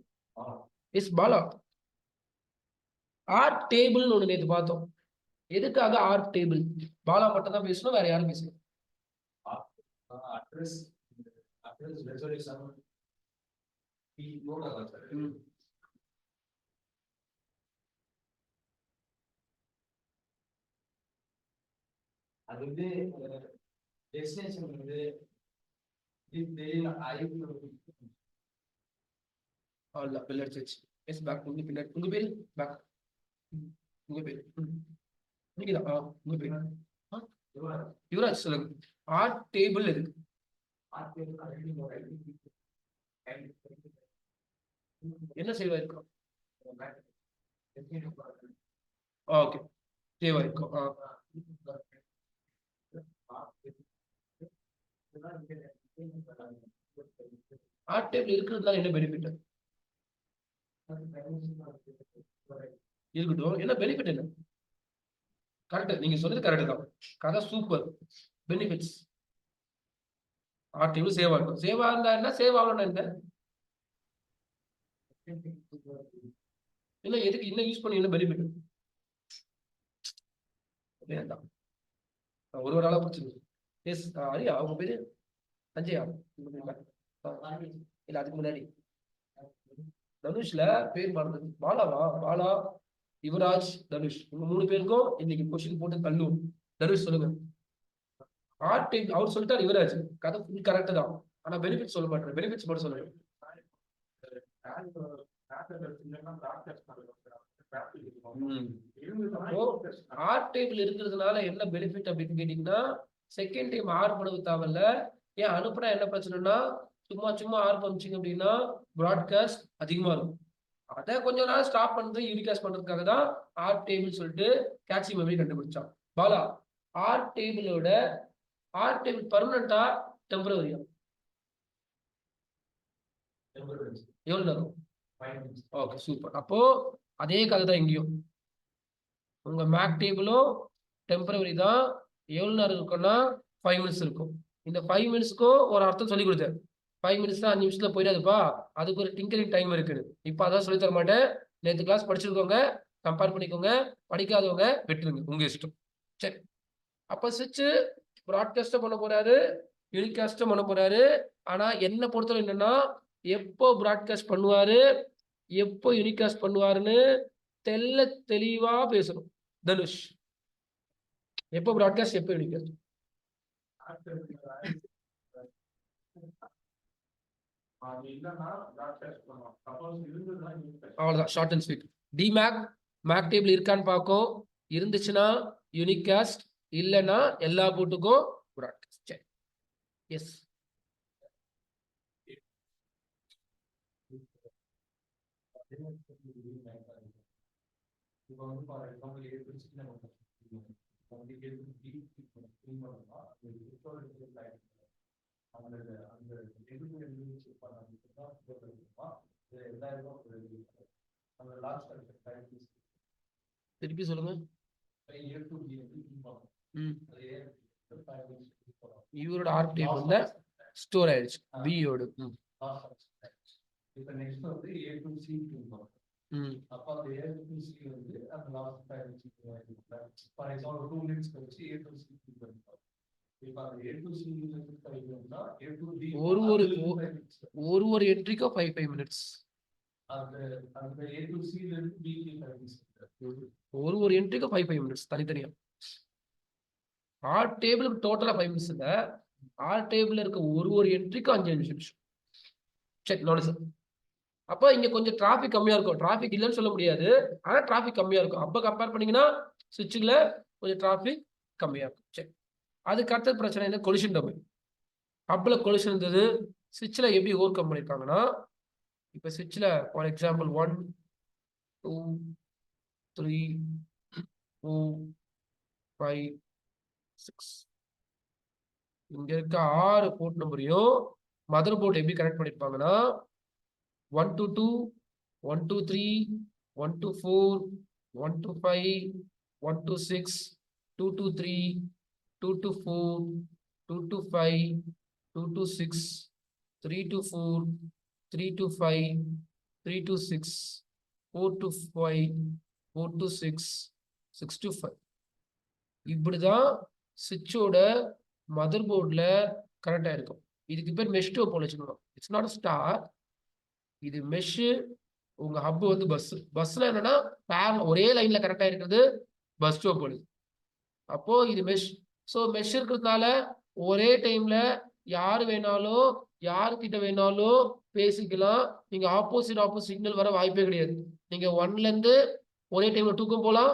Speaker 1: எஸ் பாலா. ஆர் டேபிள்னு ஒண்ணு நேத்து பார்த்தோம். எதுக்காக ஆர் டேபிள்? பாலா மட்டும் தான் பேசணும், வேற யாரும் பேசணும்?
Speaker 7: அது வந்து டெஸ்டினேஷன் வந்து
Speaker 1: அல்ல பில்லர் சர்ச். S back. உங்க பின்னாடி உங்க பேரு பேக். உங்க பேரு நீங்கதான். உங்க பேரு யுவராஜ். சொல்லுங்க. ஆர் டேபிள் எதுக்கு? என்ன சேவா இருக்கும்? ஓகே, சேவா இருக்கும். ஆர் டேபிள் இருக்கிறதுனால என்ன பெனிஃபிட்? இருக்கட்டும், என்ன பெனிஃபிட் என்ன? கரெக்ட், நீங்க சொல்றது கரெக்ட் தான். கதை சூப்பர். பெனிஃபிட்ஸ் ஆர் டேபிள் சேவா இருக்கும். சேவா இருந்தா என்ன, சேவ் ஆகணும்னா என்ன? இல்ல எதுக்கு இன்னும் யூஸ் பண்ணி என்ன பெனிஃபிட்? வேண்டாம், ஒரு ஆளா பிடிச்சிருக்கு. எஸ் அரியா, அவங்க பேரு சஞ்சயா. இல்ல அதுக்கு முன்னாடி தனுஷ்ல பேர் மறந்தது. பாலாவா? பாலா, யுவராஜ், தனுஷ். உங்க 3 பேருக்கும் இன்னைக்கு கொஸ்டின் போட்டு தள்ளும். தனுஷ் சொல்லுங்க. ஆர் டேபிள் அவர் சொல்லிட்டாரு. யுவராஜ் கதை ஃபுல் கரெக்ட் தான், ஆனா பெனிஃபிட் சொல்ல மாட்டேன். பெனிஃபிட்ஸ் மட்டும் சொல்லுங்க. ஆர் டேபிள் இருக்கிறதுனால என்ன பெனிஃபிட் அப்படின்னு கேட்டீங்கன்னா, செகண்ட் டைம் ஆர் பண்ண தேவையில்ல. ஏன் அனுப்புனா என்ன பிரச்சனைனா, சும்மா சும்மா ஆர் பண்ணிச்சிங்க அப்படின்னா ப்ராட்காஸ்ட் அதிகமா இருக்கும். அதை கொஞ்ச நாள் ஸ்டாப் பண்றது யூனிகாஸ்ட் பண்றதுக்காக தான் ஆர் டேபிள் சொல்லிட்டு கேட்சி மெமரி கண்டுபிடிச்சான். பாலா, ஆர் டேபிளோட ஆர் டேபிள் பர்மனண்டா டெம்பரவரியா? எவ்வளவு நேரம்? Okay, super. அப்போ அதே கதை தான் இங்கேயும். உங்க மேக் டேபிளும் டெம்பரவரி தான். எவ்வளவு நேரம் இருக்கும்னா 5 மினிட்ஸ் இருக்கும். இந்த 5 மினிட்ஸ்க்கும் ஒரு அர்த்தம் சொல்லி கொடுத்தேன். 5 மினிட்ஸ் தான் 5 நிமிஷத்துல போயிடாதுப்பா, அதுக்கு ஒரு டிங்கரிங் டைம் இருக்குது. இப்போ அதான் சொல்லி தர மாட்டேன். நேற்று கிளாஸ் படிச்சிருக்கோங்க, கம்பேர் பண்ணிக்கோங்க. படிக்காதவங்க விட்டுருங்க, உங்க இஷ்டம். சரி, அப்ப சுவிட்ச் ப்ராட்காஸ்டும் பண்ண போறாரு, யூனிகாஸ்டும் பண்ண போறாரு. ஆனா என்ன பொறுத்தவரை என்னன்னா, எப்போ ப்ராட்காஸ்ட் பண்ணுவாரு, எப்போ யூனிகாஸ்ட் பண்ணுவாருன்னு தெளிவா பேசணும். தனுஷ், எப்போ ப்ராட்காஸ்ட், எப்போ யூனிகாஸ்ட்? அவ்வளவுதான், short and sweet. D MAC MAC table இருக்கான்னு பார்க்கும். இருந்துச்சுன்னா யூனிகாஸ்ட், இல்லைன்னா எல்லா போட்டுக்கும் ப்ராட்காஸ்ட். சரி, எஸ். திருப்பி சொல்லுங்க. இவரோட ஆர் டேபிள்ல ஸ்டோர் ஆயிடுச்சு பியோட.
Speaker 7: அப்ப அந்த A to C வந்து அந்த last time for example 2 minutes கழிச்சு A to C பண்ணிருப்பாங்க. இப்ப அந்த A to C னா A to B
Speaker 1: ஒரு என்ட்ரிக்கு 5 மினிட்ஸ்.
Speaker 7: அந்த A to C ல இருந்து B க்கு 5 மினிட்ஸ்.
Speaker 1: ஒரு என்ட்ரிக்கு 5 மினிட்ஸ் தனித்தனியா. ஆர் டேபிளுக்கு டோட்டலா 5 மினிட்ஸ் இல்ல, ஆர் டேபிள்ல இருக்க ஒரு என்ட்ரிக்கு 5 நிமிஷம். சரி, நோட்டீஸ். அப்போ இங்க கொஞ்சம் டிராபிக் கம்மியா இருக்கும். டிராபிக் இல்லைன்னு சொல்ல முடியாது, ஆனா டிராபிக் கம்மியா இருக்கும். அப்ப கம்பேர் பண்ணீங்கன்னா சுவிட்ச்ல கொஞ்சம் டிராபிக் கம்மியா இருக்கும். சரி, அதுக்கு அடுத்த பிரச்சனை என்ன? Collision domain. ஹப்ல கொலிஷன் இருந்தது, சுவிட்ச்ல எப்படி ஓவர் கம் பண்ணிருக்காங்கன்னா, இப்ப சுவிட்ச்ல ஃபார் எக்ஸாம்பிள் 1 2 3 4 5 6 இங்க இருக்க 6 போர்ட் நம்பரையும் மதர் போர்டு எப்படி connect பண்ணிருப்பாங்கன்னா, 1 to 2, 1 to 3, 1 to 4, 1 to 5, 1 to 6, 2 to 3, 2 to 4, 2 to 5, 2 to 6, 3 to 4, 3 to 5, 3 to 6, 4 to 5, 4 to 6, 6 to 5. இப்படிதான் சுவிட்சோட மதர் போர்டில் கனெக்ட் ஆயிருக்கும். இதுக்கு பேர் mesh topology. It's not star. இது மெஷ். உங்க ஹப் வந்து பஸ்ல என்னன்னா ஒரே லைன்ல கனெக்ட் ஆயிருக்கிறது பஸ் டோபாலஜி. அப்போ இது மெஷ். ஸோ மெஷ் இருக்கிறதுனால ஒரே டைம்ல யாரு வேணாலும் யாருக்கிட்ட வேணாலும் பேசிக்கலாம். நீங்க ஆப்போசிட் சிக்னல் வர வாய்ப்பே கிடையாது. நீங்க 1ல இருந்து ஒரே டைம்ல 2க்கும் போகலாம்,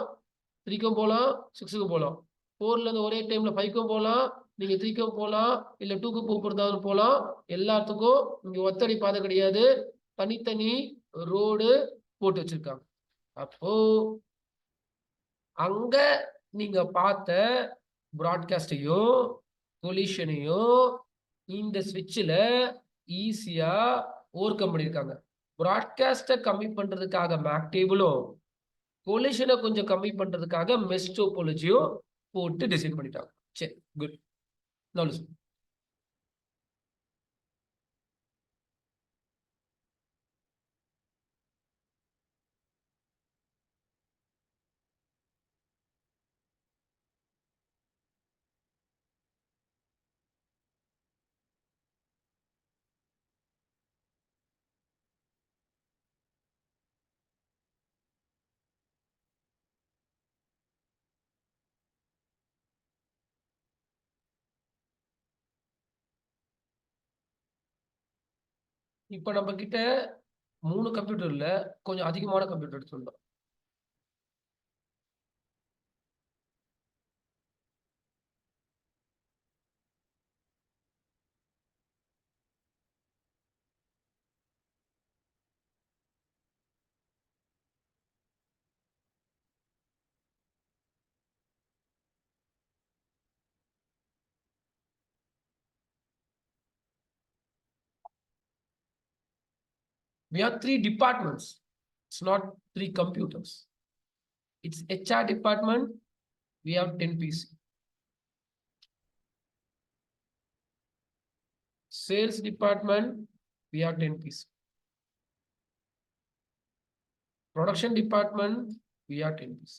Speaker 1: 3க்கும் போகலாம், 6க்கும் போகலாம். 4ல இருந்து ஒரே டைம்ல 5க்கும் போகலாம், நீங்க 3க்கும் போகலாம், இல்ல 2க்கு போகிறதாலும் போகலாம். எல்லாத்துக்கும் இங்க ஒத்தடி பாதை கிடையாது. தனித்தனி ரோடு போட்டு வச்சிருக்காங்க. அப்போ அங்க நீங்க பார்த்த பிராட்காஸ்டையோ கொலிஷனையோ இந்த ஸ்விட்சில் ஈஸியா ஓவர் கம் பண்ணியிருக்காங்க. பிராட்காஸ்டை கம்மி பண்றதுக்காக மேக் டேபிளும், கொலிஷனை கொஞ்சம் கம்மி பண்றதுக்காக மெஷ் டோபாலஜியும் போட்டு டிசைன் பண்ணிட்டாங்க. சரி, குட். Now listen. இப்ப நம்ம கிட்ட 3 கம்ப்யூட்டர்ல கொஞ்சம் அதிகமான computer எடுத்துருந்தோம். We have 3 departments. It's not 3 computers. It's HR department. We have 10 PC. Sales department. We have 10 PC. Production department. We have 10 PC.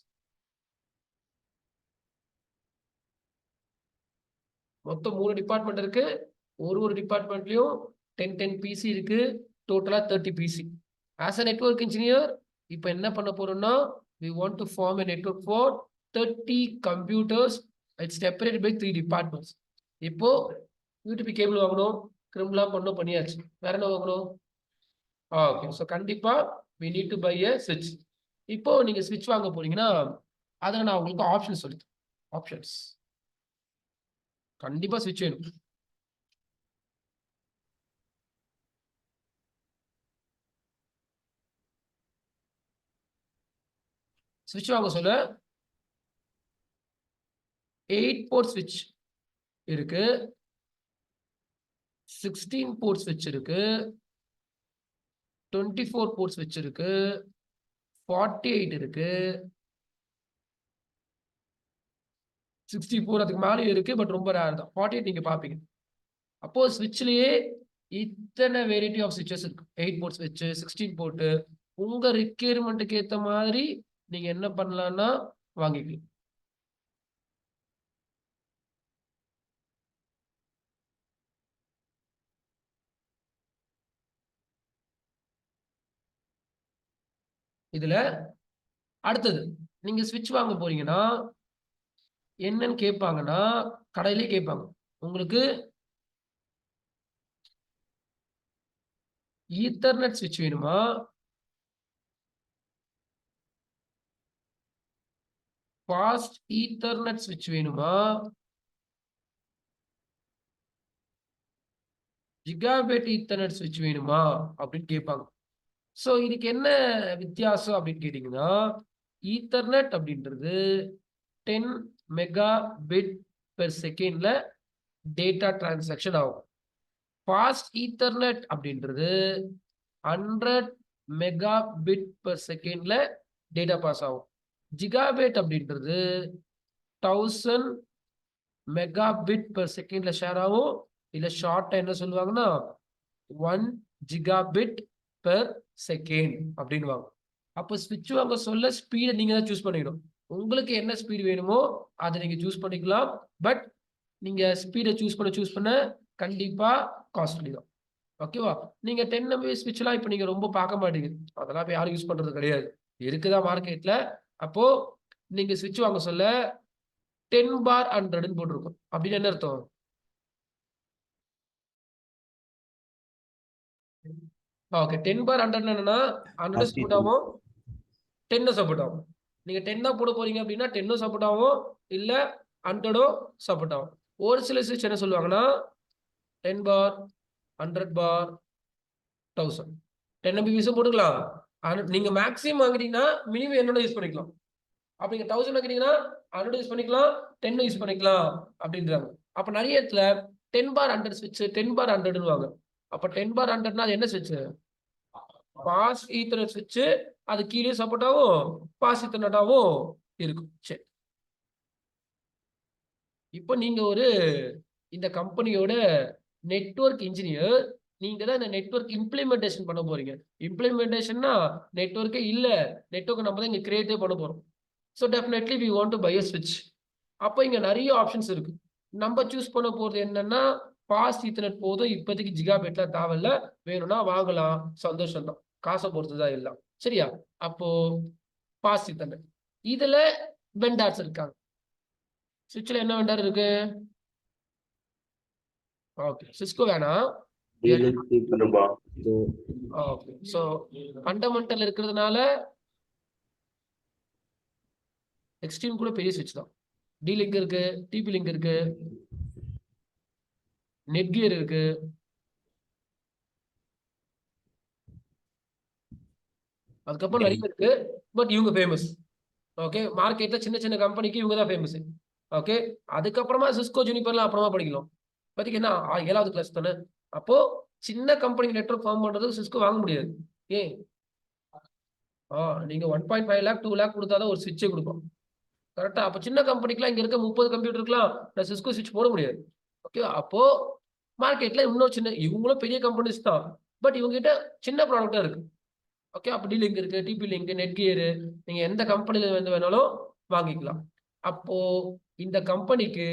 Speaker 1: மொத்தம் 3 டிபார்ட்மெண்ட் இருக்கு. ஒரு டிபார்ட்மெண்ட்லயும் 10 PC இருக்கு. டோட்டலா 30 PC. As a network engineer, இப்போ என்ன பண்ண போறோம்னா we want to form a network for 30 computers. It's separated by 3 departments. இப்போ UTP கேபிள் வாங்கணும், கிரிம்லாம் பண்ணியாச்சு. வேற என்ன வாங்கணும்? ஓகே, ஸோ கண்டிப்பா we need to buy a switch. இப்போ நீங்க ஸ்விட்ச் வாங்க போறீங்கன்னா அதில் நான் உங்களுக்கு ஆப்ஷன் சொல்லிட்டேன். ஆப்ஷன்ஸ் கண்டிப்பா ஸ்விட்ச் வேணும். ஸ்விட்ச் வாங்க சொல்ல 8 போர்ட் ஸ்விட்ச் இருக்கு, 16 போர்ட் ஸ்விட்ச் இருக்கு, 24 போர்ட் ஸ்விட்ச் இருக்கு, 48 இருக்கு, 64 அதுக்கு மேலே இருக்கு. பட் ரொம்ப ரேர் தான். 48 நீங்க பாப்பீங்க. அப்போ ஸ்விட்ச்லயே இத்தனை வெரைட்டி ஆஃப் ஸ்விட்சஸ் இருக்கு. 8 போர்ட் ஸ்விட்ச், 16 போர்ட். உங்க ரிக்யர்மெண்ட்டுக்கு ஏத்த மாதிரி நீங்க என்ன பண்ணலாம்னா வாங்கிக்கலாம். இதுல அடுத்தது நீங்க ஸ்விட்ச் வாங்க போறீங்கன்னா என்னன்னு கேட்பாங்கன்னா கடையிலே கேட்பாங்க, உங்களுக்கு ஈத்தர்நெட் ஸ்விட்ச் வேணுமா, ஃபாஸ்ட் ஈத்தர்நெட் ஸ்விட்ச் வேணுமா, ஜிகாபைட் ஈத்தர்நெட் ஸ்விட்ச் வேணுமா அப்படின்னு கேட்பாங்க. ஸோ இதுக்கு என்ன வித்தியாசம் அப்படின்னு கேட்டீங்கன்னா, ஈத்தர்நெட் அப்படின்றது 10 மெகாபிட் பெர் செகண்ட்ல டேட்டா டிரான்சாக்ஷன் ஆகும். ஃபாஸ்ட் ஈத்தர்நெட் அப்படின்றது 100 மெகா பிட் பர் செகண்ட்ல டேட்டா பாஸ் ஆகும். ஜிகாபைட் அப்படின்றது 1000 மெகா பிட் பர் செகண்ட்ல ஷேர் ஆகும். இல்ல ஷார்ட்டா என்ன சொல்லுவாங்கன்னா 1 ஜிகாபிட் பெர் செகண்ட் அப்படின்வாங்க. அப்போ ஸ்விட்ச் வாங்க சொல்ல ஸ்பீடை நீங்க தான் சூஸ் பண்ணிக்கணும். உங்களுக்கு என்ன ஸ்பீடு வேணுமோ அதை நீங்க சூஸ் பண்ணிக்கலாம். பட் நீங்க ஸ்பீடை சூஸ் பண்ண கண்டிப்பா காஸ்ட்லி தான். ஓகேவா? நீங்க 10 MB ஸ்விட்ச்லாம் இப்போ நீங்க ரொம்ப பார்க்க மாட்டீங்க. அதெல்லாம் இப்போ யாரும் யூஸ் பண்றது கிடையாது. இருக்குதா மார்க்கெட்ல. அப்போ நீங்க ஸ்விட்ச் வாங்க சொல்ல 10 பார் 100ன்னு போட்டிருக்கும். அப்படின்னு என்ன அர்த்தம்? ஓகே 10 பார் 100 என்னன்னா 100 சப்போர்ட் ஆகும், 10 சப்போர்ட் ஆகும். நீங்க 10 தான் போட போறீங்க அப்படின்னா 10 சப்போர்ட் ஆகும், இல்ல 100 சப்போர்ட் ஆகும். ஒரு சில ஸ்விட்ச் என்ன சொல்லுவாங்கன்னா 10 பார் 100 பார் 1000 10 MB போட்டுக்கலாம். நீங்க மேக்ஸிமம் வாங்குறீங்கன்னா மினிமம் என்னோட யூஸ் பண்ணிக்கலாம். அப்ப நீங்க 1000 வாங்குறீங்கன்னா 100 யூஸ் பண்ணிக்கலாம், 10 யூஸ் பண்ணிக்கலாம் அப்படின்றாங்க. அப்ப நிறைய இடத்துல 10 பார் 100 ஸ்விட்ச் 10 பார் 100 வாங்க. அப்ப 10 பார் 100னா அது என்ன ஸ்விட்ச்? பாஸ் ஈத்தர்நெட் ஸ்விட்ச். அது கீழே சப்போர்ட் ஆகும், பாஸ் ஈத்தர்நெட்டாவும் இருக்கும். சரி, இப்போ நீங்க ஒரு இந்த கம்பெனியோட நெட்வொர்க் இன்ஜினியர். நீங்க தான் இந்த நெட்வொர்க் இம்ப்ளிமெண்டேஷன் பண்ண போறீங்க. இம்ப்ளிமெண்டேஷன்னா நெட்வொர்க்கே இல்ல, நெட்வொர்க் நம்ம தான் இங்க கிரியேட்டே பண்ண போறோம். So definitely we want to buy a ஸ்விட்ச். அப்போ இங்க நிறைய ஆப்ஷன்ஸ் இருக்கு. நம்ம சூஸ் பண்ண போறது என்னன்னா பாஸ் ஈத்தர்நெட் போதும், இப்போதைக்கு ஜிகாபைட்ல தேவையில்ல, வேணும்னா வாங்கலாம், சந்தோஷம் தான், காசை பொறுத்துதான் எல்லாம். சரியா? அப்போ பாஸ் ஈத்தர்நெட் இதுல வெண்டார்ஸ் இருக்காங்க. ஸ்விட்ச்ல என்ன வெண்டார் இருக்கு? ஓகே, சிஸ்கோ வேணாம். ஓகே, ஸோ ஃபண்டமெண்டல் இருக்கிறதுனால எக்ஸ்ட்ரீம் கூட பெரிய ஸ்விட்ச் தான். டி லிங்க் இருக்கு, டிபி லிங்க் இருக்கு, நெட்கியர் இருக்கு. அதுக்கப்புறம் நிறைய இருக்கு. பட் இவங்க ஃபேமஸ். ஓகே, மார்க்கெட்ல சின்ன சின்ன கம்பெனிக்கு இவங்க தான் ஃபேமஸ். ஓகே, அதுக்கப்புறமா சிஸ்கோ ஜூனிபர்லாம் அப்புறமா படிக்கலாம். பார்த்தீங்கன்னா 7வது கிளாஸ் தானே. அப்போ சின்ன கம்பெனி நெட்வொர்க் ஃபார்ம் பண்றது சிஸ்கோ வாங்க முடியாது. ஏன்? நீங்க 1.5 லேக் 2 லேக் கொடுத்தாதான் ஒரு ஸ்விட்சே கொடுப்போம். கரெக்டா? அப்ப சின்ன கம்பெனிக்குலாம் இங்க இருக்க 30 கம்ப்யூட்டருக்குலாம் நான் சிஸ்கோ ஸ்விட்ச் போட முடியாது. ஓகே, அப்போ மார்க்கெட்ல இன்னும் சின்ன, இவங்களும் பெரிய கம்பெனிஸ் தான், பட் இவங்க கிட்ட சின்ன ப்ராடக்டா இருக்கு. ஓகே, அப்ப டி லிங்க் இருக்கு, டிபி லிங்க், நெட்கியர், நீங்க எந்த கம்பெனில வந்து வேணாலும் வாங்கிக்கலாம். அப்போ இந்த கம்பெனிக்கு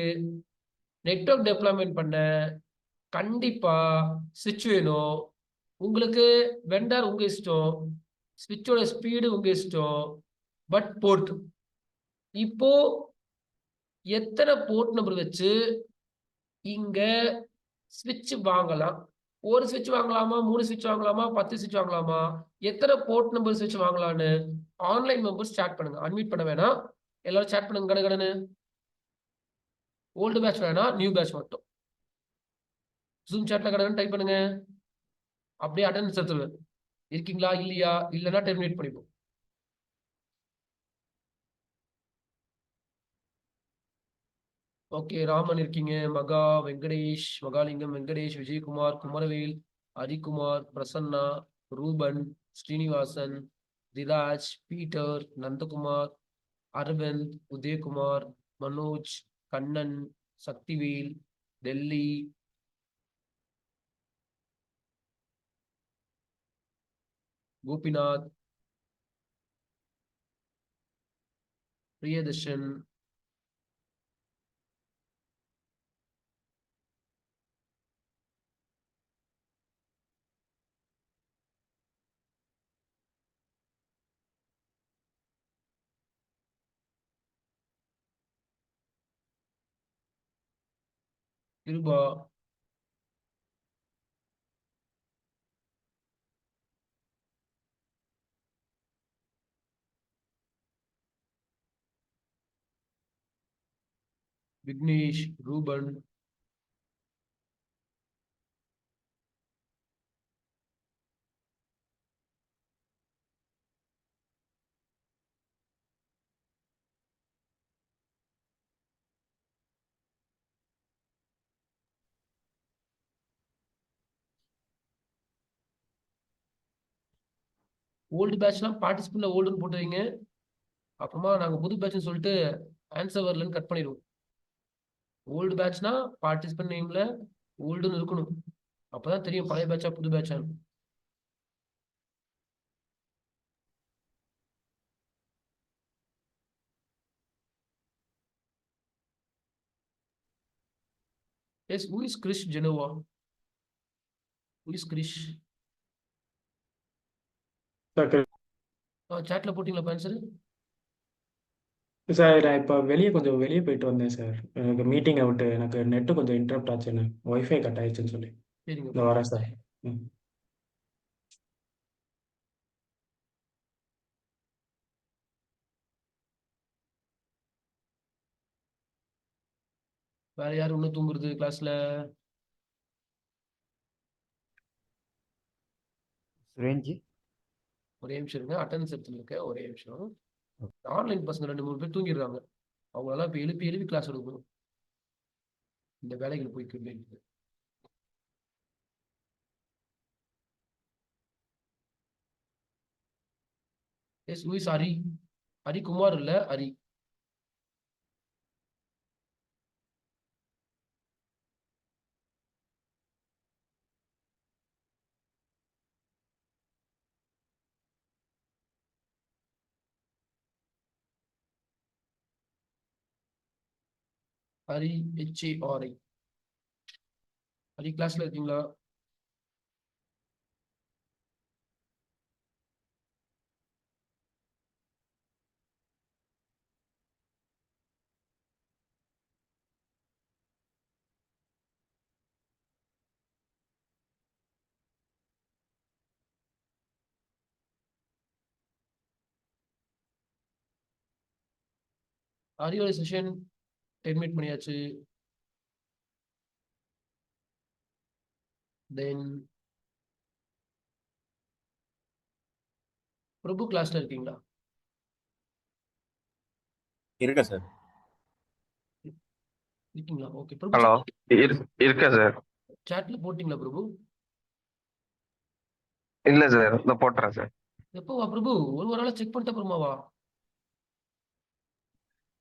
Speaker 1: நெட்வொர்க் டெவலப்மெண்ட் பண்ண கண்டிப்பா ஸ்விட்ச் வேணும். உங்களுக்கு வெண்டார் உங்க இஷ்டம், ஸ்விட்சோட ஸ்பீடு உங்க இஷ்டம், பட் போர்ட். இப்போ எத்தனை போர்ட் நம்பர் வச்சு இங்க ஸ்விட்ச் வாங்கலாம்? ஒரு ஸ்விட்ச் வாங்கலாமா, 3 ஸ்விட்ச் வாங்கலாமா, 10 ஸ்விட்ச் வாங்கலாமா, எத்தனை போர்ட் நம்பர் ஸ்விட்ச் வாங்கலாம்னு ஆன்லைன் மெம்பர்ஸ் சாட் பண்ணுங்க. அன்மியூட் பண்ண வேணாம், எல்லாரும் சாட் பண்ணுங்க கடகடன்னு. ஓல்டு பேட்ச் வேணாம், நியூ பேட்ச் மட்டும் ஜூம் சாட்ல கடகடன்னு டைப் பண்ணுங்க. அப்படியே அட்டெண்டன்ஸ் எடுத்துருவேன். இருக்கீங்களா இல்லையா, இல்லைன்னா டெர்மினேட் பண்ணிப்போம். ஓகே, ராமன் இருக்கீங்க, மகா, வெங்கடேஷ், மகாலிங்கம், வெங்கடேஷ், விஜயகுமார், குமரவேல், ஹரிகுமார், பிரசன்னா, ரூபன், ஸ்ரீனிவாசன், திராஜ், பீட்டர், நந்தகுமார், அரவிந்த், உதயகுமார், மனோஜ், கண்ணன், சக்திவேல், டெல்லி, கோபிநாத், பிரியதர்ஷன், கிருபா, விக்னேஷ், ரூபன், ஓல்டு பேட்ச்லாம் பார்ட்டிசிபென்ட்ல ஓல்டுன்னு போட்டுறீங்க. அப்புறமா நாங்க புது பேட்ச்னு சொல்லிட்டு ஆன்சர் வரலன்னு கட் பண்ணிடுவோம். ஓல்டு பேட்ச்னா பார்ட்டிசிபென்ட் நேம்ல ஓல்டுன்னு இருக்கணும். அப்பதான் தெரியும் பழைய பேட்சா புது பேட்சா. Yes, who is Krish Genova? Who is Krish? சாட்ல போட்டீங்களா ஆன்சர்?
Speaker 4: சார் நான் இப்போ கொஞ்சம் வெளியே போயிட்டு வந்தேன் சார். எனக்கு மீட்டிங்கை விட்டு எனக்கு நெட்டு கொஞ்சம் இன்டரப்ட் ஆச்சுன்னு, ஒய்ஃபை கட் ஆயிடுச்சுன்னு சொல்லி
Speaker 1: சரிங்க.
Speaker 4: இந்த வரேன் சார்.
Speaker 1: வேற யாரு இன்னும் தூங்குறது கிளாஸ்ல?
Speaker 8: சுரேஞ்சி
Speaker 1: ஒரே நிமிஷம் இருங்க, அட்டெண்டன்ஸ் எடுத்துருக்கேன். ஒரே நிமிஷம். ஆன்லைன் பசங்க 2-3 பேர் தூங்கிடுறாங்க. அவங்களெல்லாம் இப்ப எழுப்பி கிளாஸ் எடுக்கணும். இந்த வேலைகள் போய்க்கு. Yes, who is Hari? Hari Kumar இல்ல, ஹரி. ஹரி HARI. ஹரி கிளாஸ்ல இருக்கீங்களா? ஹரியோட செஷன் டெர்மினேட் பண்ணியாச்சு. தென் பிரபு கிளாஸ்ல இருக்கீங்களா?
Speaker 5: இருக்கேன் சார்.
Speaker 1: இருக்கீங்களா? ஓகே. பிரபு
Speaker 3: ஹலோ, இருக்கேன் சார்.
Speaker 1: சாட்ல போட்டீங்களா பிரபு?
Speaker 3: இல்ல சார், இந்த போட்டுறேன் சார்.
Speaker 1: எப்போவா பிரபு? ஒரு நாளா செக் பண்ணிட்ட அப்புறமாவா?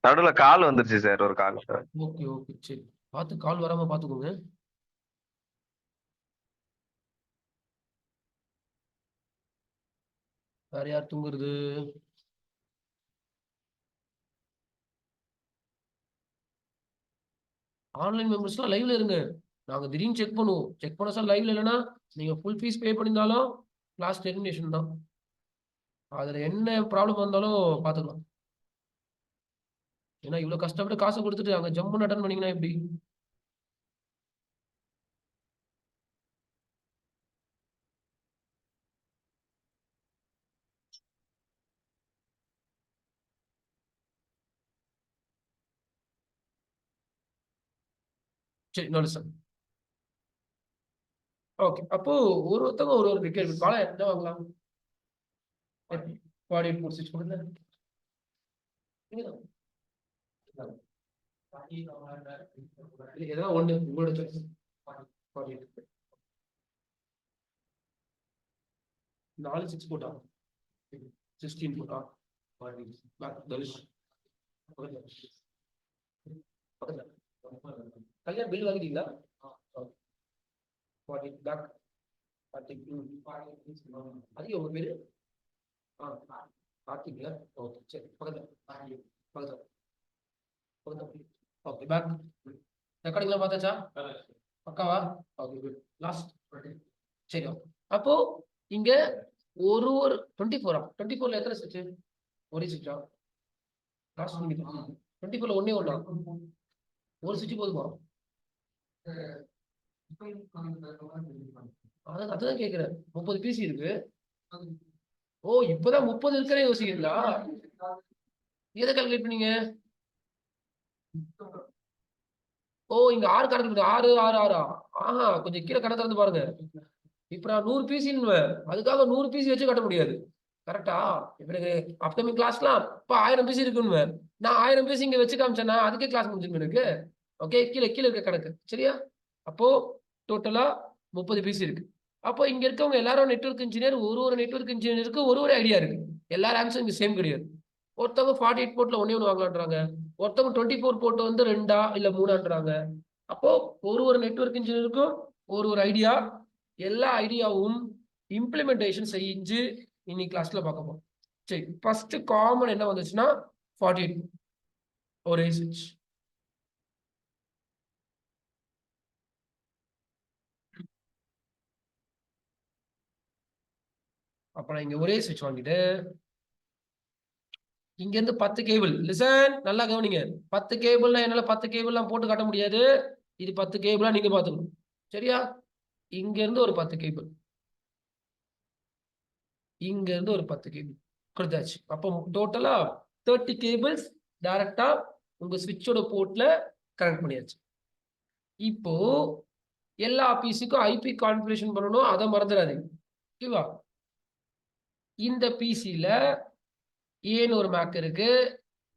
Speaker 3: நடுவுல கால் வந்துருச்சு சார், ஒரு கால் சார்.
Speaker 1: ஓகே ஓகே, சரி. பார்த்து கால் வராம பாத்துக்கோங்க. வேற யார் தூங்குறது? ஆன்லைன் மெம்பர்ஸ்லாம் லைவ்ல இருங்க. நாங்க திடீர்னு செக் பண்ணுவோம். செக் பண்ண சார் லைவ்ல இல்லைன்னா நீங்க ஃபுல் ஃபீஸ் பே பண்ணியிருந்தாலும் கிளாஸ் டெர்மினேஷன் தான். அதுல என்ன ப்ராப்ளம் வந்தாலும் பாத்துக்கலாம். ஏன்னா இவ்வளவு கஷ்டப்பட்டு காசை கொடுத்துட்டு அங்க ஜம்முன்னு அட்டன் பண்ணீங்கன்னா எப்படி? சரி, நாலு சார். ஓகே, அப்போ ஒருத்தவங்க ஒரு கேள்வி. காலை என்ன வாங்கலாம்? பாடி முடிச்சு கொடுங்க. ஏதாவது ஒண்ணு உங்களோட choice. 4 6 போட்டா 16 போட்டா கல்யாணம் பில் வாங்கிட்டீங்களா? அது உங்க பேரு? கார்த்திக்ல. ஓகே, சரி. பக்கத்துல ஓகே. பேக் ரெக்கார்டிங்லாம் பார்த்தாச்சா? பக்காவா? Okay, good. லாஸ்ட். சரி, அப்போ இங்க ஒரு 24 24ல எத்தனை ஸ்விட்ச்? ஒரே ஸ்விட்சா? லாஸ்ட் 24ல ஒண்ணே ஒண்ணா? ஒரு ஸ்விட்ச் போதுமா? அதுதான் கேக்குறேன். 30 பிசி இருக்கு. ஓ, இப்பதான் 30 இருக்கிறே யோசிக்கிறீங்களா? எதை கால்குலேட் பண்ணீங்க? ஓ, இங்க 6 கணக்கு 6 6 6. ஆஹா, கொஞ்சம் கீழே கணக்கு திறந்து பாருங்க. இப்ப நான் 100 பிசின்னு அதுக்காக 100 பிசி வச்சு கட்ட முடியாது. கரெக்டா? இப்ப எனக்கு அப்கமிங் கிளாஸ்லாம் இப்ப 1000 பிசி இருக்குன்னு நான் 1000 பிசி இங்க வச்சு காமிச்சேன்னா அதுக்கே கிளாஸ் முடிஞ்சிருக்கு எனக்கு. ஓகே, கீழே இருக்க கணக்கு சரியா? அப்போ டோட்டலா 30 பிசி இருக்கு. அப்போ இங்க இருக்கவங்க எல்லாரும் நெட்வொர்க் இன்ஜினியர், ஒரு நெட்வொர்க் இன்ஜினியருக்கு ஒரு ஐடியா இருக்கு. எல்லாரும் ஆன்சர் இங்க சேம் கிடையாது. ஒருத்தவங்க 48 போர்ட்ல ஒண்ணே ஒன்று வாங்கலான்றாங்க, ஒருத்தவங்க 24 போர்ட் வந்து 2 இல்ல 3ன்றாங்க. அப்போ ஒரு நெட்வொர்க் இன்ஜினியருக்கும் ஒரு ஐடியா, எல்லா ஐடியாவும் இம்ப்ளிமெண்டேஷன் செஞ்சு இன்னைக்கு கிளாஸ்ல பார்க்க போறோம். சரி, ஃபர்ஸ்ட் காமன் என்ன வந்துச்சுன்னா 48 ஒரே சுவிட்ச். அப்ப நான் இங்க ஒரே சுவிட்ச் வாங்கிட்டு இங்க இருந்து 10 கேபிள், லிசன் நல்லா கவனிங்க. 10 கேபிள்னா என்னால 10 கேபிள்லாம் போட்டு காட்ட முடியாது. இது 10 கேபிளா நீங்க பாத்துக்கணும். சரியா? இங்க இருந்து ஒரு 10 கேபிள், இங்க இருந்து ஒரு 10 கேபிள் கொடுத்தாச்சு. அப்போ டோட்டலா 30 கேபிள்ஸ் டைரக்டா உங்க சுவிட்சோட போர்ட்ல கனெக்ட் பண்ணியாச்சு. இப்போ எல்லா பிசிக்கும் ஐபி கான்ஃபிகரேஷன் பண்ணணும், அதை மறந்துடாதீங்க. ஓகேவா? இந்த பிசில ஏன்னு ஒரு மேக் இருக்கு,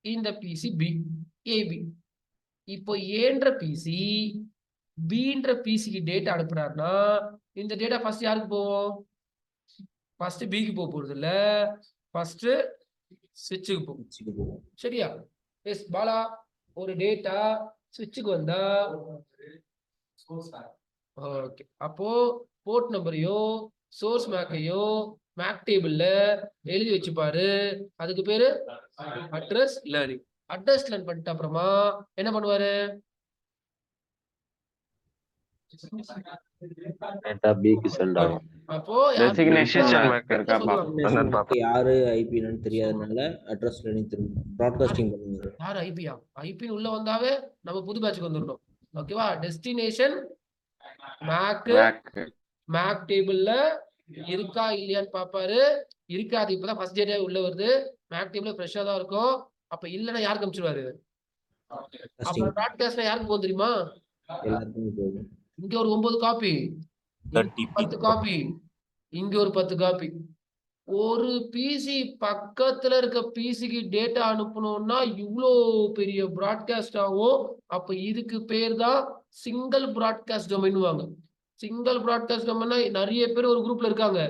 Speaker 1: இந்த பிசி பி, ஏபி. இப்போ ஏன்ற பிசி பின்ற பிசிக்கு டேட்டா அனுப்புறாருன்னா இந்த டேட்டா ஃபர்ஸ்ட் யாருக்கு போகும்? ஃபர்ஸ்ட் பிக்கு போறது இல்ல, ஃபர்ஸ்ட் சுவிட்சுக்கு போகும். சரியா? எஸ் பாலா, ஒரு டேட்டா சுவிட்சுக்கு வந்தா ஓகே, அப்போ போர்ட் நம்பரையோ சோர்ஸ் மேக்கையோ மேக் டேபிள்ல எழுதி வச்சுப்பாரு. அதுக்கு பேரு அட்ரஸ் லேர்னிங். அட்ரஸ் லேர்ன் பண்ணிட்ட அப்புறமா என்ன பண்ணுவாரு?
Speaker 6: டேட்டா பிக்கு சென்ட் ஆகும்.
Speaker 1: அப்போ
Speaker 2: Designation
Speaker 3: Decision
Speaker 2: mark
Speaker 3: marker
Speaker 2: இருக்கா
Speaker 1: சொல்லுவாங்க.
Speaker 2: பாப்போம்.
Speaker 3: என்னன்னு பார்ப்போம்.
Speaker 6: யாரு ஐபின்னு தெரியாதனால அட்ரஸ் லேர்னிங் திரும்ப ப்ராட்காஸ்டிங் பண்ணுவாரு.
Speaker 1: யார் ஐபியா? ஐபின்னு உள்ள வந்தாவே நம்ம புது பேட்சுக்கு வந்துடணும். ஓகேவா? Destination make,
Speaker 2: Mark.
Speaker 1: மேக் டேபிள்ல இருக்கா இல்லையான்னு பாப்பாரு. இருக்காது, இப்பதான் ஃபர்ஸ்ட் டேட்டா உள்ள வருது, மேக் டேபிள்ல ஃப்ரெஷ்ஷா தான் இருக்கும். அப்ப இல்லைன்னா யாருக்கு அனுப்பிச்சிருவாரு? அப்புறம் ப்ராட்காஸ்ட்ல யாருக்கு போகும் தெரியுமா?
Speaker 6: எல்லாருக்கும் போகும்.
Speaker 1: இங்க ஒரு 9 காப்பி, 10 காப்பி, இங்க ஒரு 10 காப்பி. ஒரு பிசி பக்கத்துல இருக்க பிசிக்கு டேட்டா அனுப்பணும்னா இவ்வளோ பெரிய பிராட்காஸ்ட் ஆகும். அப்ப இதுக்கு பேர் தான் சிங்கிள் பிராட்காஸ்ட் டொமைன் வாங்க. சிங்கிள் பிராட்காஸ்ட் டொமைன்னா நிறைய பேர் ஒரு குரூப்ல இருக்காங்க,